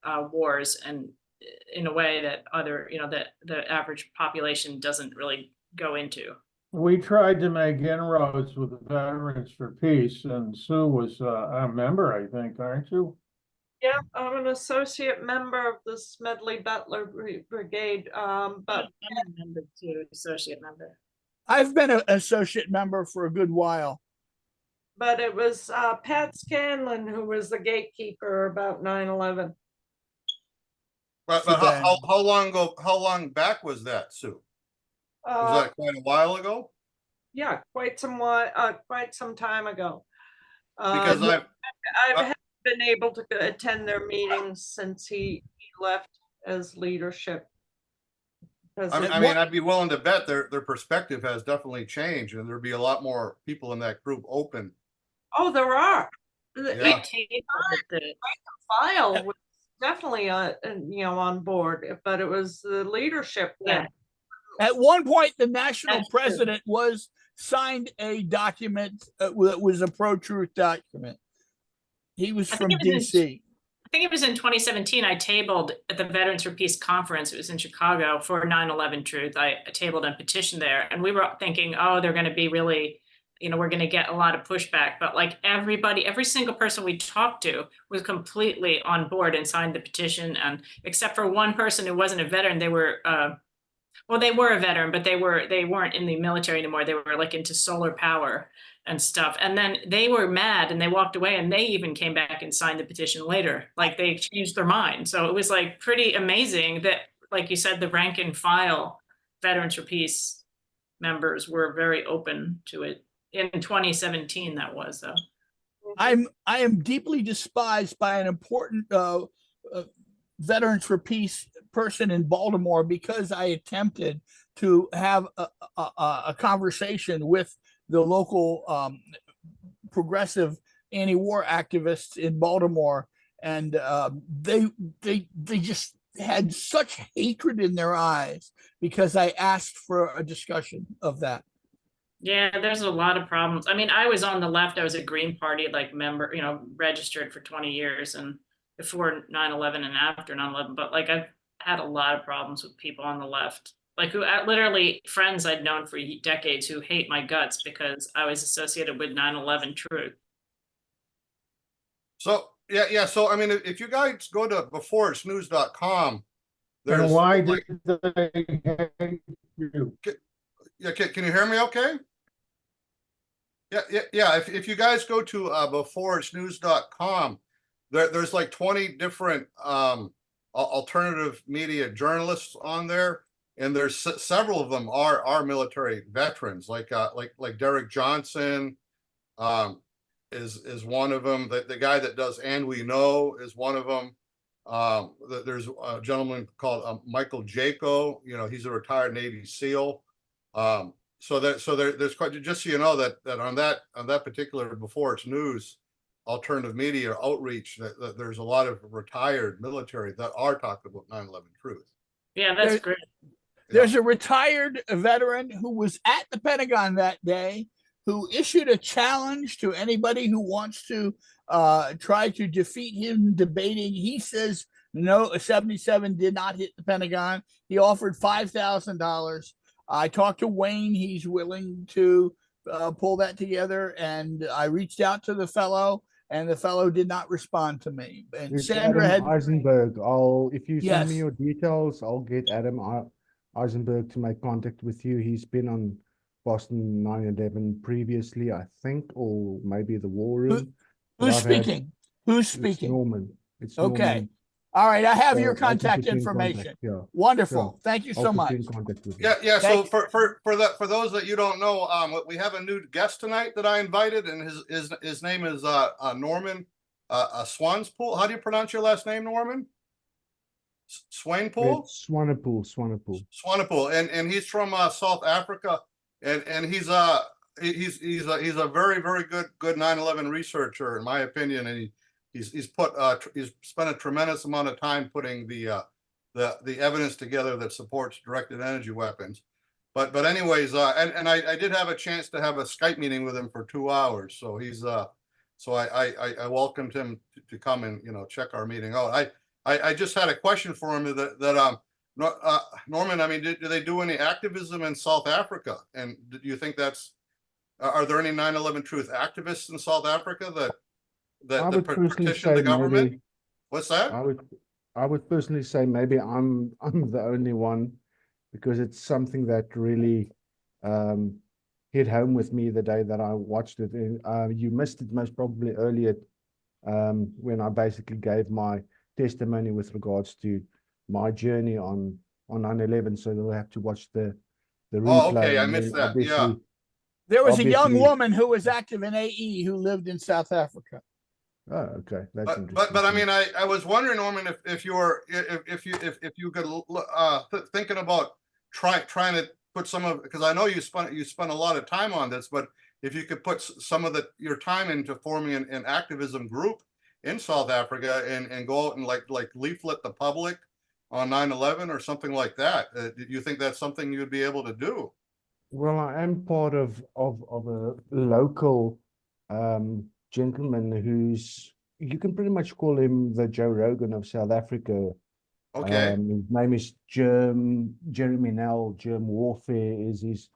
Wars, and in a way that that the average population doesn't really go into. We tried to make inroads with the Veterans for Peace, and Sue was a member, I think, aren't you? Yeah, I'm an associate member of the Smedley Butler Brigade, but I'm a member too, associate member. I've been an associate member for a good while. But it was Pat Scanlon who was the gatekeeper about 9/11. But how long back was that, Sue? Was that quite a while ago? Yeah, quite some time ago. Because I've been able to attend their meetings since he left as leadership. I mean, I'd be willing to bet their perspective has definitely changed, and there'd be a lot more people in that group open. Oh, there are. Yeah. The file was definitely on board, but it was the leadership that. At one point, the national president signed a document that was a pro-truth document. He was from DC. I think it was in 2017. I tabled at the Veterans for Peace conference. It was in Chicago for 9/11 Truth. I tabled a petition there, and we were thinking, oh, they're going to be really, we're going to get a lot of pushback. But like every single person we talked to was completely on board and signed the petition. And except for one person who wasn't a veteran, they were. Well, they were a veteran, but they weren't in the military anymore. They were like into solar power and stuff. And then they were mad and they walked away, and they even came back and signed the petition later. Like, they changed their mind. So it was like pretty amazing that, like you said, the rank and file Veterans for Peace members were very open to it. In 2017, that was though. I am deeply despised by an important Veterans for Peace person in Baltimore because I attempted to have a conversation with the local progressive anti-war activists in Baltimore, and they just had such hatred in their eyes because I asked for a discussion of that. Yeah, there's a lot of problems. I mean, I was on the left. I was a Green Party member, registered for 20 years, and before 9/11 and after 9/11. But like, I've had a lot of problems with people on the left, like who literally friends I'd known for decades who hate my guts because I was associated with 9/11 Truth. So yeah. So I mean, if you guys go to beforeitsnews.com, there's. And why did they hate you? Yeah, can you hear me? Okay. Yeah. If you guys go to beforeitsnews.com, there's like 20 different alternative media journalists on there, and there's several of them are military veterans, like Derek Johnson is one of them. The guy that does And We Know is one of them. There's a gentleman called Michael Jaco. He's a retired Navy SEAL. So there's quite, just so you know, that on that particular Before It's News alternative media outreach, that there's a lot of retired military that are talking about 9/11 Truth. Yeah, that's great. There's a retired veteran who was at the Pentagon that day who issued a challenge to anybody who wants to try to defeat him debating. He says No, 77 did not hit the Pentagon. He offered $5,000. I talked to Wayne. He's willing to pull that together. And I reached out to the fellow, and the fellow did not respond to me. And It's Sandra Adam had, Eisenberg. If you send me yes. your details, I'll get Adam Eisenberg to make contact with you. He's been on Boston 9/11 previously, I think, or maybe the War Room. Who's speaking? Who's It's speaking? Norman. It's Okay. Norman. All right. I have So your I can contact put you in information. contact, yeah. Wonderful. Yeah. Thank you I'll so put much. you in contact with him. Yeah. So Thank for those that you don't know, we have a new guest tonight that I invited, and his name is Norman Swanspool. How do you pronounce your last name, Norman? Swainpool? It's Swanepoel. Swanepoel, and he's from South Africa, and he's a very good 9/11 researcher, in my opinion, and he's spent a tremendous amount of time putting the evidence together that supports directed energy weapons. But anyways, and I did have a chance to have a Skype meeting with him for 2 hours, so so I welcomed him to come and check our meeting out. I just had a question for him Norman, I mean, do they do any activism in South Africa? And do you think are there any 9/11 Truth activists in South Africa that petition the government? Maybe, What's that? I would personally say maybe I'm the only one, because it's something that really hit home with me the day that I watched it. You missed it most probably earlier when I basically gave my testimony with regards to my journey on 9/11. So they'll have to watch the replay. Oh, okay, I missed that. Yeah. There was a young woman who was active in AE who lived in South Africa. Oh, okay. That's interesting. But I mean, I was wondering, Norman, if you could thinking about trying to put some of, because I know you spent a lot of time on this, but if you could put some of your time into forming an activism group in South Africa and go out and like leaflet the public on 9/11 or something like that, do you think that's something you'd be able to do? Well, I am part of a local gentleman you can pretty much call him the Joe Rogan of South Africa. Okay. His name is Jeremy Nell. Germ Warfare is his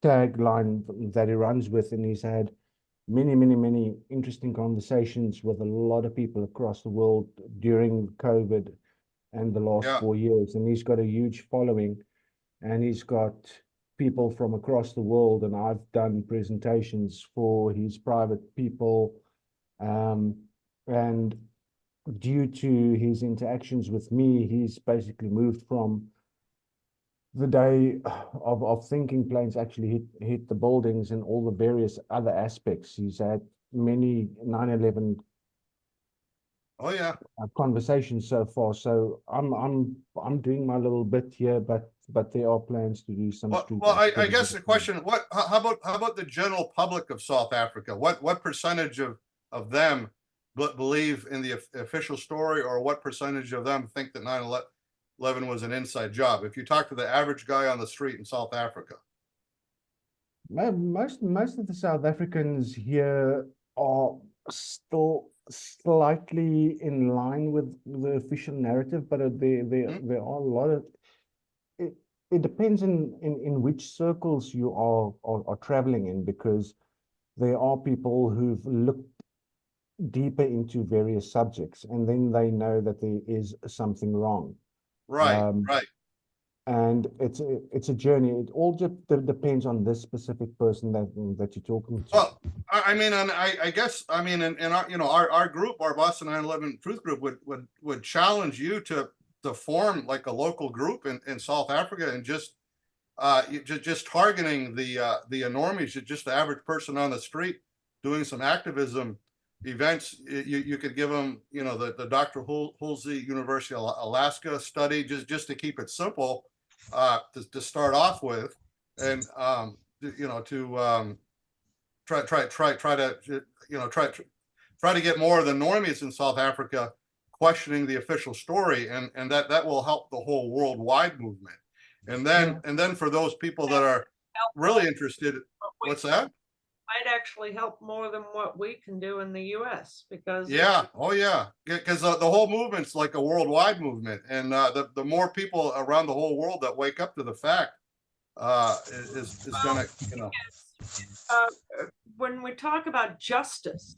tagline that he runs with, and he's had many interesting conversations with a lot of people across the world during COVID and the last 4 years. And he's got a huge following, and he's got people from across the world, and I've done presentations for his private people. And due to his interactions with me, he's basically moved from the day of thinking planes actually hit the buildings and all the various other aspects. He's had many 9/11 conversations so far. So I'm doing my little bit here, but there are plans to do some street. Well, I guess the question, how about the general public of South Africa? What percentage of them believe in the official story, or what percentage of them think that 9/11 was an inside job? If you talk to the average guy on the street in South Africa. Most of the South Africans here are still slightly in line with the official narrative, but there are a lot of it depends in which circles you are traveling in, because there are people who've looked deeper into various subjects, and then they know that there is something wrong. Right. And it's a journey. It all just depends on this specific person that you're talking to. Well, I mean, and I guess, I mean, in our group, our Boston 9/11 Truth group would challenge you to form like a local group in South Africa, and just targeting the normies, just the average person on the street doing some activism events. You could give them, the Dr. Hulsey University of Alaska study, just to keep it simple, to start off with, and to try to get more of the normies in South Africa questioning the official story, and that will help the whole worldwide movement. And then for those people that are really interested, what's that? might actually help more than what we can do in the US because Yeah, oh yeah, because the whole movement's like a worldwide movement, and the more people around the whole world that wake up to the fact, is gonna, you know. uh, when we talk about justice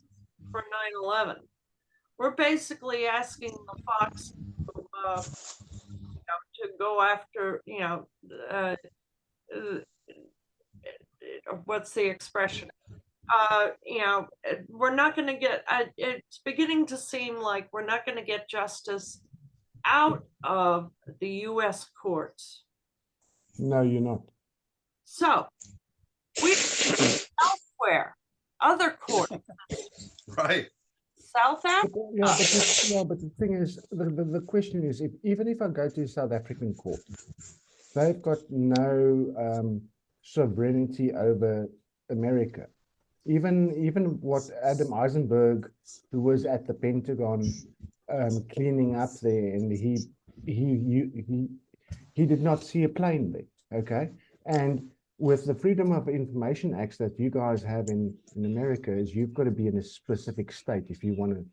for 9/11, we're basically asking the Fox to go after, what's the expression? We're not going to get, it's beginning to seem like we're not going to get justice out of the US courts. No, you're not. So, we elsewhere, other courts. Right. South Africa. But the thing is, the question is, even if I go to South African court, they've got no sovereignty over America. Even what Adam Eisenberg, who was at the Pentagon cleaning up there, and he did not see a plane there. Okay, and with the Freedom of Information Acts that you guys have in America, is you've got to be in a specific state if you want to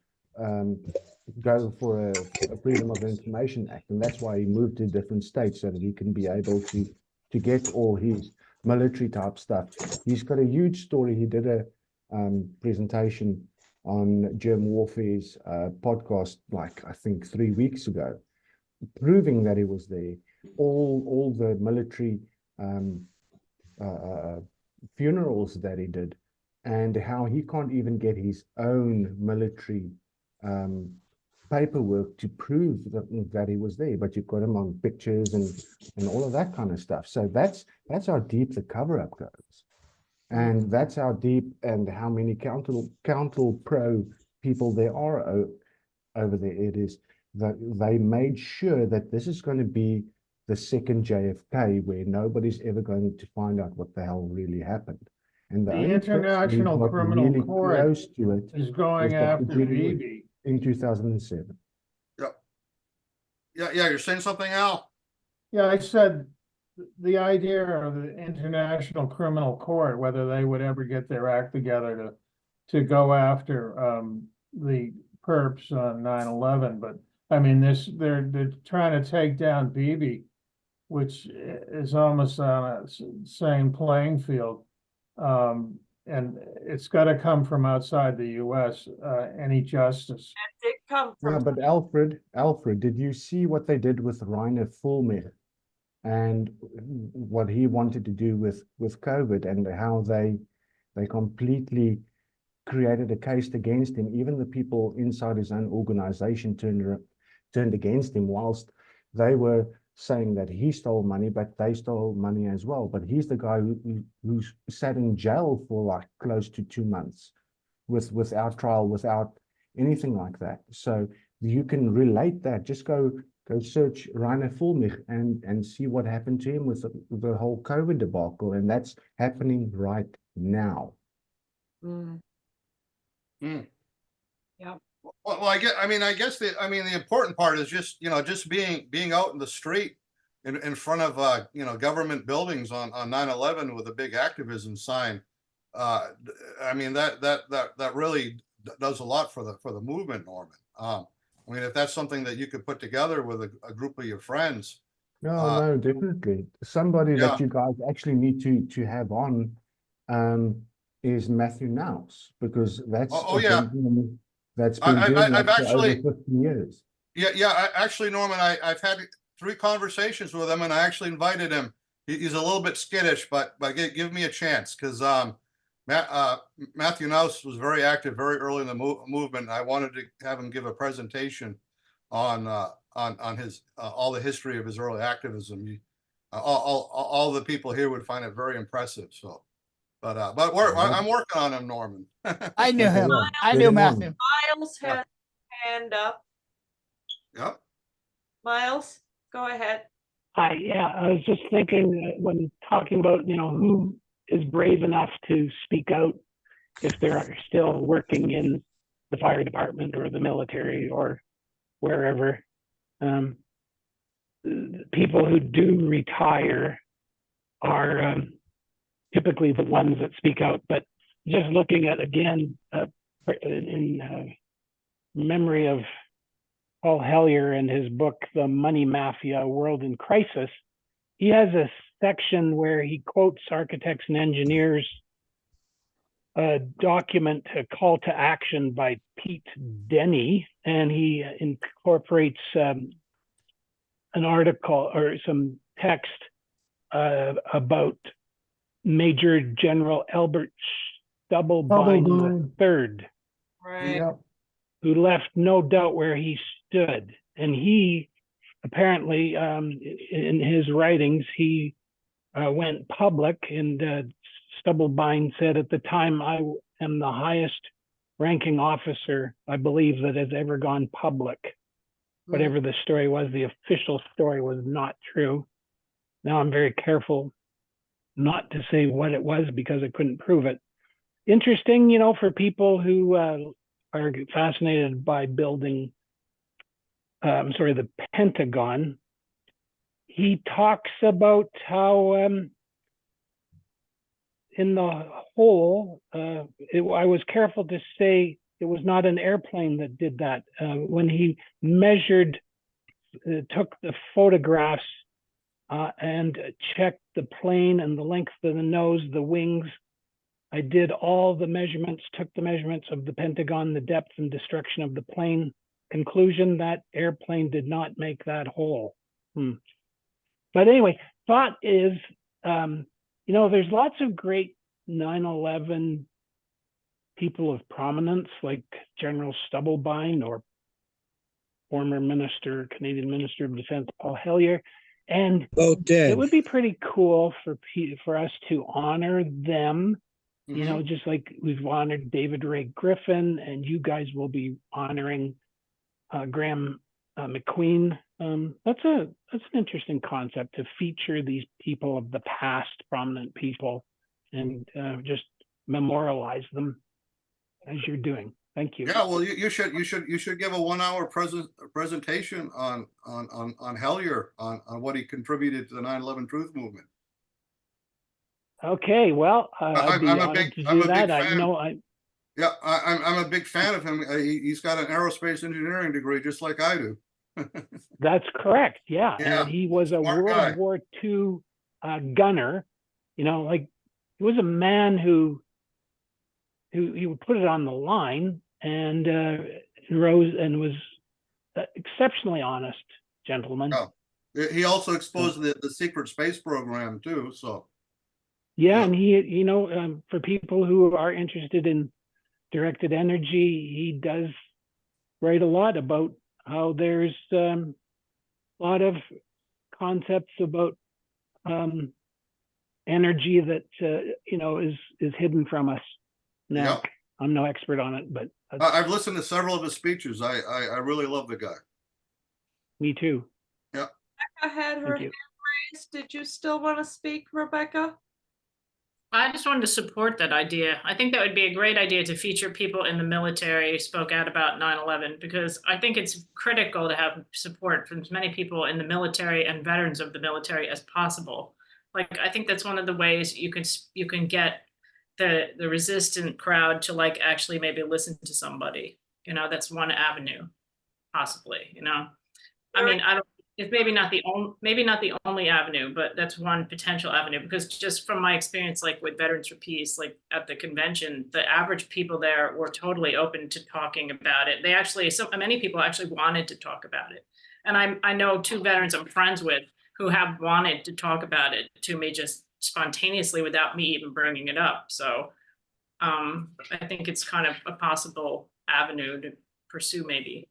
go for a Freedom of Information Act, and that's why he moved to different states so that he can be able to get all his military type stuff. He's got a huge story. He did a presentation on Germ Warfare's podcast, like I think 3 weeks ago, proving that he was there. All the military funerals that he did, and how he can't even get his own military paperwork to prove that he was there, but you've got him on pictures and all of that kind of stuff. So that's how deep the cover-up goes, and that's how deep and how many counter pro people there are over there. It is that they made sure that this is going to be the second JFK, where nobody's ever going to find out what the hell really happened. And the International Criminal really Court close to it is going after Bibi in 2007. Yeah, you're saying something, Al? Yeah, I said the idea of the International Criminal Court, whether they would ever get their act together to go after the perps on 9/11, but I mean they're trying to take down Bibi, which is almost on a same playing field, and it's got to come from outside the U.S. Any justice. It did come from. Yeah, but Alfred, did you see what they did with Rainer Fulmer and what he wanted to do with COVID, and how they completely created a case against him? Even the people inside his own organization turned against him, whilst they were saying that he stole money, but they stole money as well. But he's the guy who sat in jail for like close to 2 months without trial, without anything like that. So you can relate that. Just go search Rainer Fulmer and see what happened to him with the whole COVID debacle, and that's happening right now. Yeah. Well, I guess the important part is just being out in the street in front of government buildings on 9/11 with a big activism sign. That really does a lot for the movement, Norman. If that's something that you could put together with a group of your friends. No, definitely. Somebody that you guys actually need to have on is Matthew Nouse, because that's a gentleman that's been doing that for over 15 years. Actually, Norman, I've had 3 conversations with him, and I actually invited him. He's a little bit skittish, but give me a chance, because Matthew Nouse was very active very early in the movement. I wanted to have him give a presentation on his all the history of his early activism. All the people here would find it very impressive. So, but I'm working on him, Norman. I knew him. I knew Matthew. Miles had a hand up. Yep. Miles, go ahead. Hi, yeah, I was just thinking when talking about, who is brave enough to speak out if they're still working in the fire department or the military or wherever. People who do retire are typically the ones that speak out, but just looking at again in memory of Paul Hellyer and his book, The Money Mafia, A World in Crisis. He has a section where he quotes architects and engineers document, A Call to Action by Pete Denny, and he incorporates an article or some text about Major General Albert Stubblebine III, Right. Yep. who left no doubt where he stood. And he apparently, in his writings, he went public, and Stubblebine said, at the time, I am the highest ranking officer, I believe, that has ever gone public. Whatever the story was, the official story was not true. Now I'm very careful not to say what it was because I couldn't prove it. Interesting, you know, for people who are fascinated by building, the Pentagon. He talks about how in the whole, I was careful to say it was not an airplane that did that. When he measured, took the photographs and checked the plane and the length of the nose, the wings, I did all the measurements, took the measurements of the Pentagon, the depth and destruction of the plane. Conclusion, that airplane did not make that hole. But anyway, thought is, there's lots of great 9/11 people of prominence, like General Stubblebine or former Canadian Minister of Defense Paul Hellyer, and both dead. It would be pretty cool for us to honor them. You know, just like we've honored David Ray Griffin, and you guys will be honoring Graham McQueen. That's an interesting concept, to feature these people of the past, prominent people, and just memorialize them as you're doing. Thank you. Yeah, well, you should give a 1 hour presentation on Hellyer, on what he contributed to the 9/11 Truth movement. Okay, well, I'd be honored to do that. Yeah, I'm a big fan of him. He's got an aerospace engineering degree, just like I do. That's correct. Yeah. Yeah, And he was a smart guy. World War II gunner. You know, like, he was a man who he would put it on the line, and rose and was exceptionally honest gentleman. Oh, he also exposed the secret space program too. So yeah, and he, for people who are interested in directed energy, he does write a lot about how there's a lot of concepts about energy that is hidden from us. Now, Yep. I'm no expert on it, but I've listened to several of his speeches. I really love the guy. Me too. Yeah. Rebecca had her Thank you. hand raised. Did you still want to speak, Rebecca? I just wanted to support that idea. I think that would be a great idea to feature people in the military who spoke out about 9/11, because I think it's critical to have support from as many people in the military and veterans of the military as possible. Like, I think that's one of the ways you can get the resistant crowd to, like, actually maybe listen to somebody. That's one avenue, possibly. I mean, it's maybe not the only avenue, but that's one potential avenue, because just from my experience, like with Veterans for Peace, like at the convention, the average people there were totally open to talking about it. Many people actually wanted to talk about it. And I know 2 veterans I'm friends with who have wanted to talk about it to me just spontaneously without me even bringing it up. So I think it's kind of a possible avenue to pursue, maybe.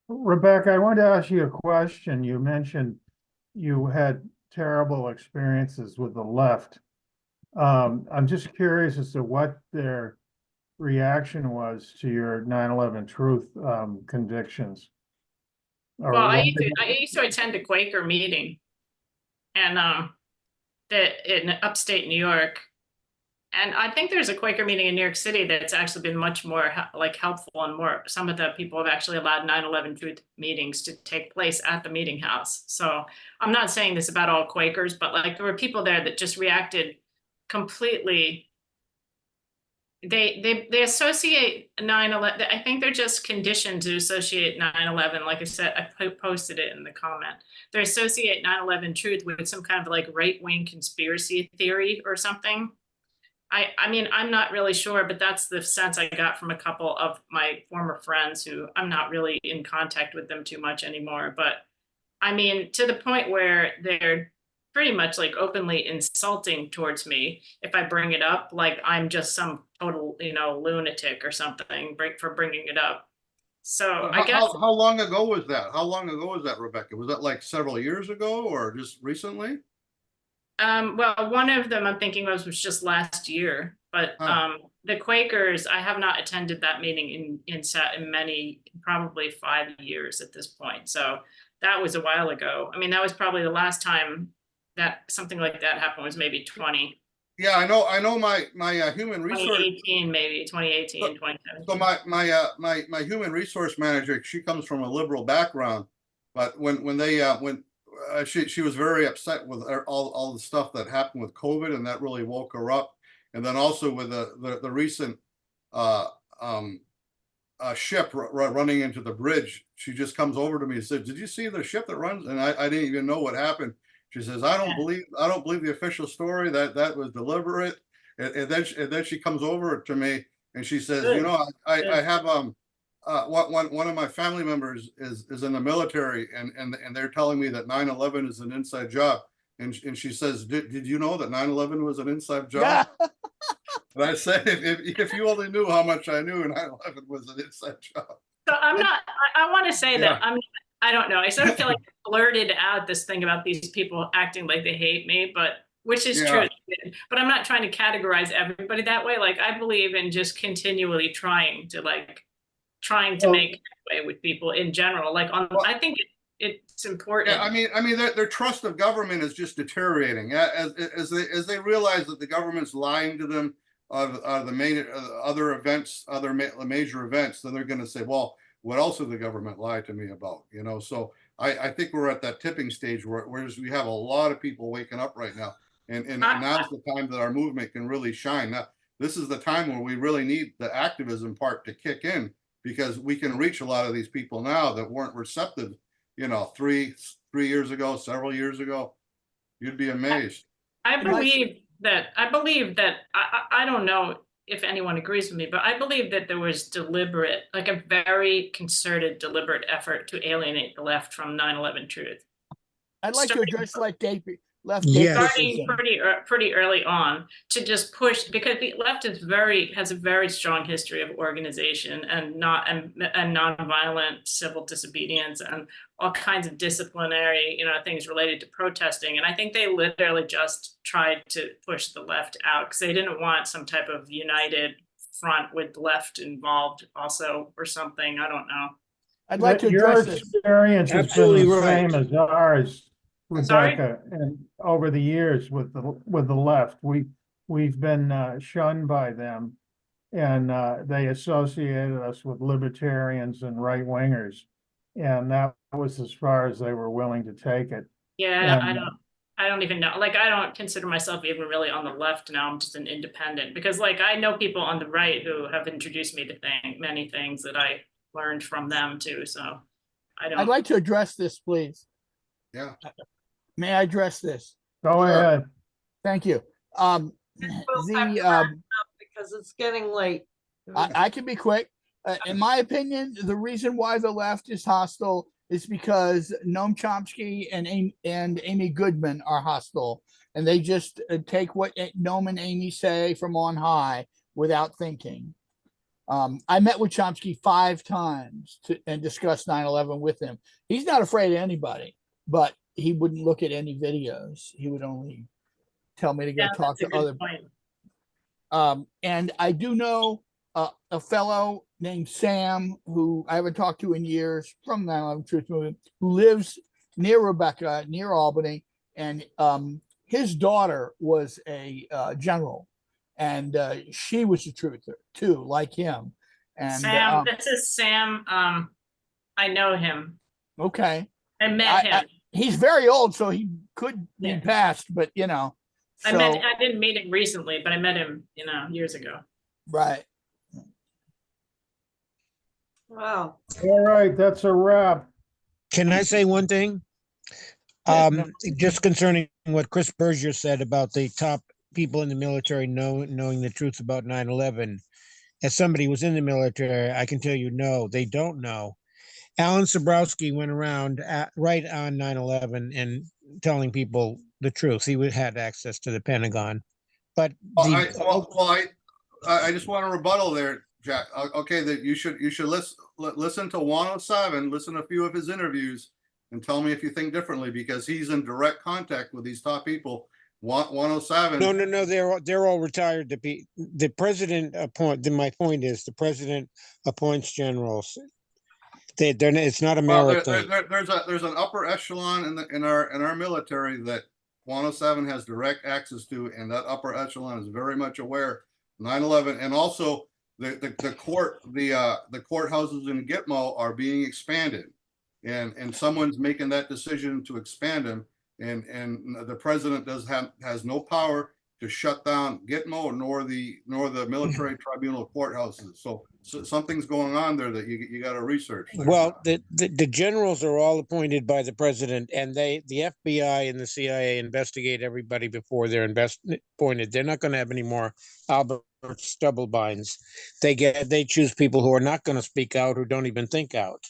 Rebecca, I wanted to ask you a question. You mentioned you had terrible experiences with the left. I'm just curious as to what their reaction was to your 9/11 Truth convictions. Well, I used to attend a Quaker meeting, and in upstate New York. And I think there's a Quaker meeting in New York City that's actually been much more helpful, and some of the people have actually allowed 9/11 Truth meetings to take place at the meeting house. So I'm not saying this about all Quakers, but like, there were people there that just reacted completely, they associate 9/11. I think they're just conditioned to associate 9/11. Like I said, I posted it in the comment. They associate 9/11 truth with some kind of like right-wing conspiracy theory or something. I mean, I'm not really sure, but that's the sense I got from a couple of my former friends who I'm not really in contact with them too much anymore. But I mean, to the point where they're pretty much like openly insulting towards me if I bring it up, like I'm just some total, lunatic or something for bringing it up. So I guess How long ago was that? How long ago was that, Rebecca? Was that like several years ago or just recently? Well, one of them I'm thinking was just last year, but the Quakers, I have not attended that meeting in many, probably 5 years at this point. So that was a while ago. I mean, that was probably the last time that something like that happened was maybe 20. Yeah, I know my human resource 2018, maybe 2018, 2017. So my human resource manager, she comes from a liberal background, but when she was very upset with all the stuff that happened with COVID, and that really woke her up. And then also with the recent ship running into the bridge, she just comes over to me and said, "Did you see the ship that runs?" And I didn't even know what happened. She says, "I don't believe the official story that was deliberate." And then she comes over to me and she says, Good. I have one of my family members is in the military, and they're telling me that 9/11 is an inside job. And she says, did you know that 9/11 was an inside job? And I said, if you only knew how much I knew, 9/11 was an inside job. So I'm not, I want to say that I don't know. I sort of feel like I blurted out this thing about these people acting like they hate me, which is true. But I'm not trying to categorize everybody that way. Like I believe in just continually trying to make way with people in general. Like I think it's important. Yeah, I mean, their trust of government is just deteriorating as they realize that the government's lying to them of the main other events, major events. Then they're going to say, well, what else did the government lie to me about? So I think we're at that tipping stage where we have a lot of people waking up right now, and now's the time that our movement can really shine. Now, this is the time where we really need the activism part to kick in, because we can reach a lot of these people now that weren't receptive, 3 years ago, several years ago. You'd be amazed. I believe that I don't know if anyone agrees with me, but I believe that there was deliberate, like a very concerted, deliberate effort to alienate the left from 9/11 truth. I'd like to address left starting pretty early on, to just push, because the left has a very strong history of organization and nonviolent civil disobedience and all kinds of disciplinary things related to protesting. And I think they literally just tried to push the left out because they didn't want some type of united front with the left involved also or something. I don't know. I'd like to your address this. experience has been the same as ours, Sorry? Rebecca, and over the years with the left, we've been shunned by them, and they associated us with libertarians and right wingers, and that was as far as they were willing to take it. Yeah, And, I don't even know. Like, I don't consider myself even really on the left now. I'm just an independent, because like I know people on the right who have introduced me to many things that I learned from them too. So I'd like to address this, please. Yeah. May I address this? Go ahead. Thank you. We'll have to wrap it up because it's getting late. I can be quick. In my opinion, the reason why the left is hostile is because Noam Chomsky and Amy Goodman are hostile, and they just take what Noam and Amy say from on high without thinking. I met with Chomsky 5 times and discussed 9/11 with him. He's not afraid of anybody, but he wouldn't look at any videos. He would only tell me to go talk to other people. And I do know a fellow named Sam, who I haven't talked to in years, from 9/11 Truth Movement, who lives near Rebecca, near Albany, and his daughter was a general, and she was a truther too, like him. And Sam, this is Sam. I know him. Okay. I met him. He's very old, so he could be past, but I didn't meet him recently, but I met him, years ago. Right. Wow. All right, that's a wrap. Can I say one thing? Just concerning what Chris Berger said about the top people in the military knowing the truth about 9/11. As somebody who was in the military, I can tell you, no, they don't know. Alan Sabrowski went around right on 9/11 and telling people the truth. He had access to the Pentagon, but I just want to rebuttal there, Jack. Okay, that you should listen to 107, listen to a few of his interviews, and tell me if you think differently, because he's in direct contact with these top people. 107. No, they're all retired. The president my point is the president appoints generals. It's not a merit thing. There's an upper echelon in our military that 107 has direct access to, and that upper echelon is very much aware 9/11, and also the courthouses in Gitmo are being expanded, and someone's making that decision to expand them, and the president has no power to shut down Gitmo nor the military tribunal courthouses. So something's going on there that you got to research there. Well, the generals are all appointed by the president, and the FBI and the CIA investigate everybody before they're appointed. They're not going to have any more Albert Stubblebines. They choose people who are not going to speak out, who don't even think out,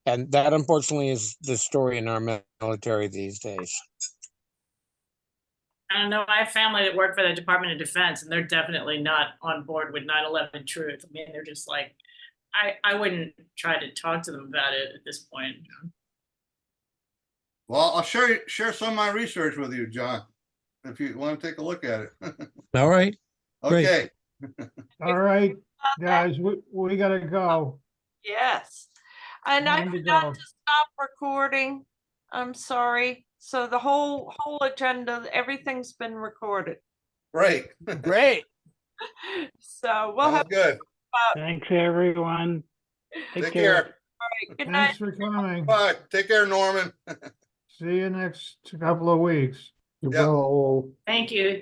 and that unfortunately is the story in our military these days. I don't know. I have family that work for the Department of Defense, and they're definitely not on board with 9/11 truth. I mean, they're just like, I wouldn't try to talk to them about it at this point. Well, I'll share some of my research with you, John, if you want to take a look at it. All right. Okay. All right, guys, we gotta go. Yes. And I Time to forgot go. to stop recording. I'm sorry. So the whole agenda, everything's been recorded. Great. Great. So we'll have good. Thanks, everyone. Take care. All right. Good night. Thanks for coming. Bye. Take care, Norman. See you next couple of weeks. Yeah. Thank you.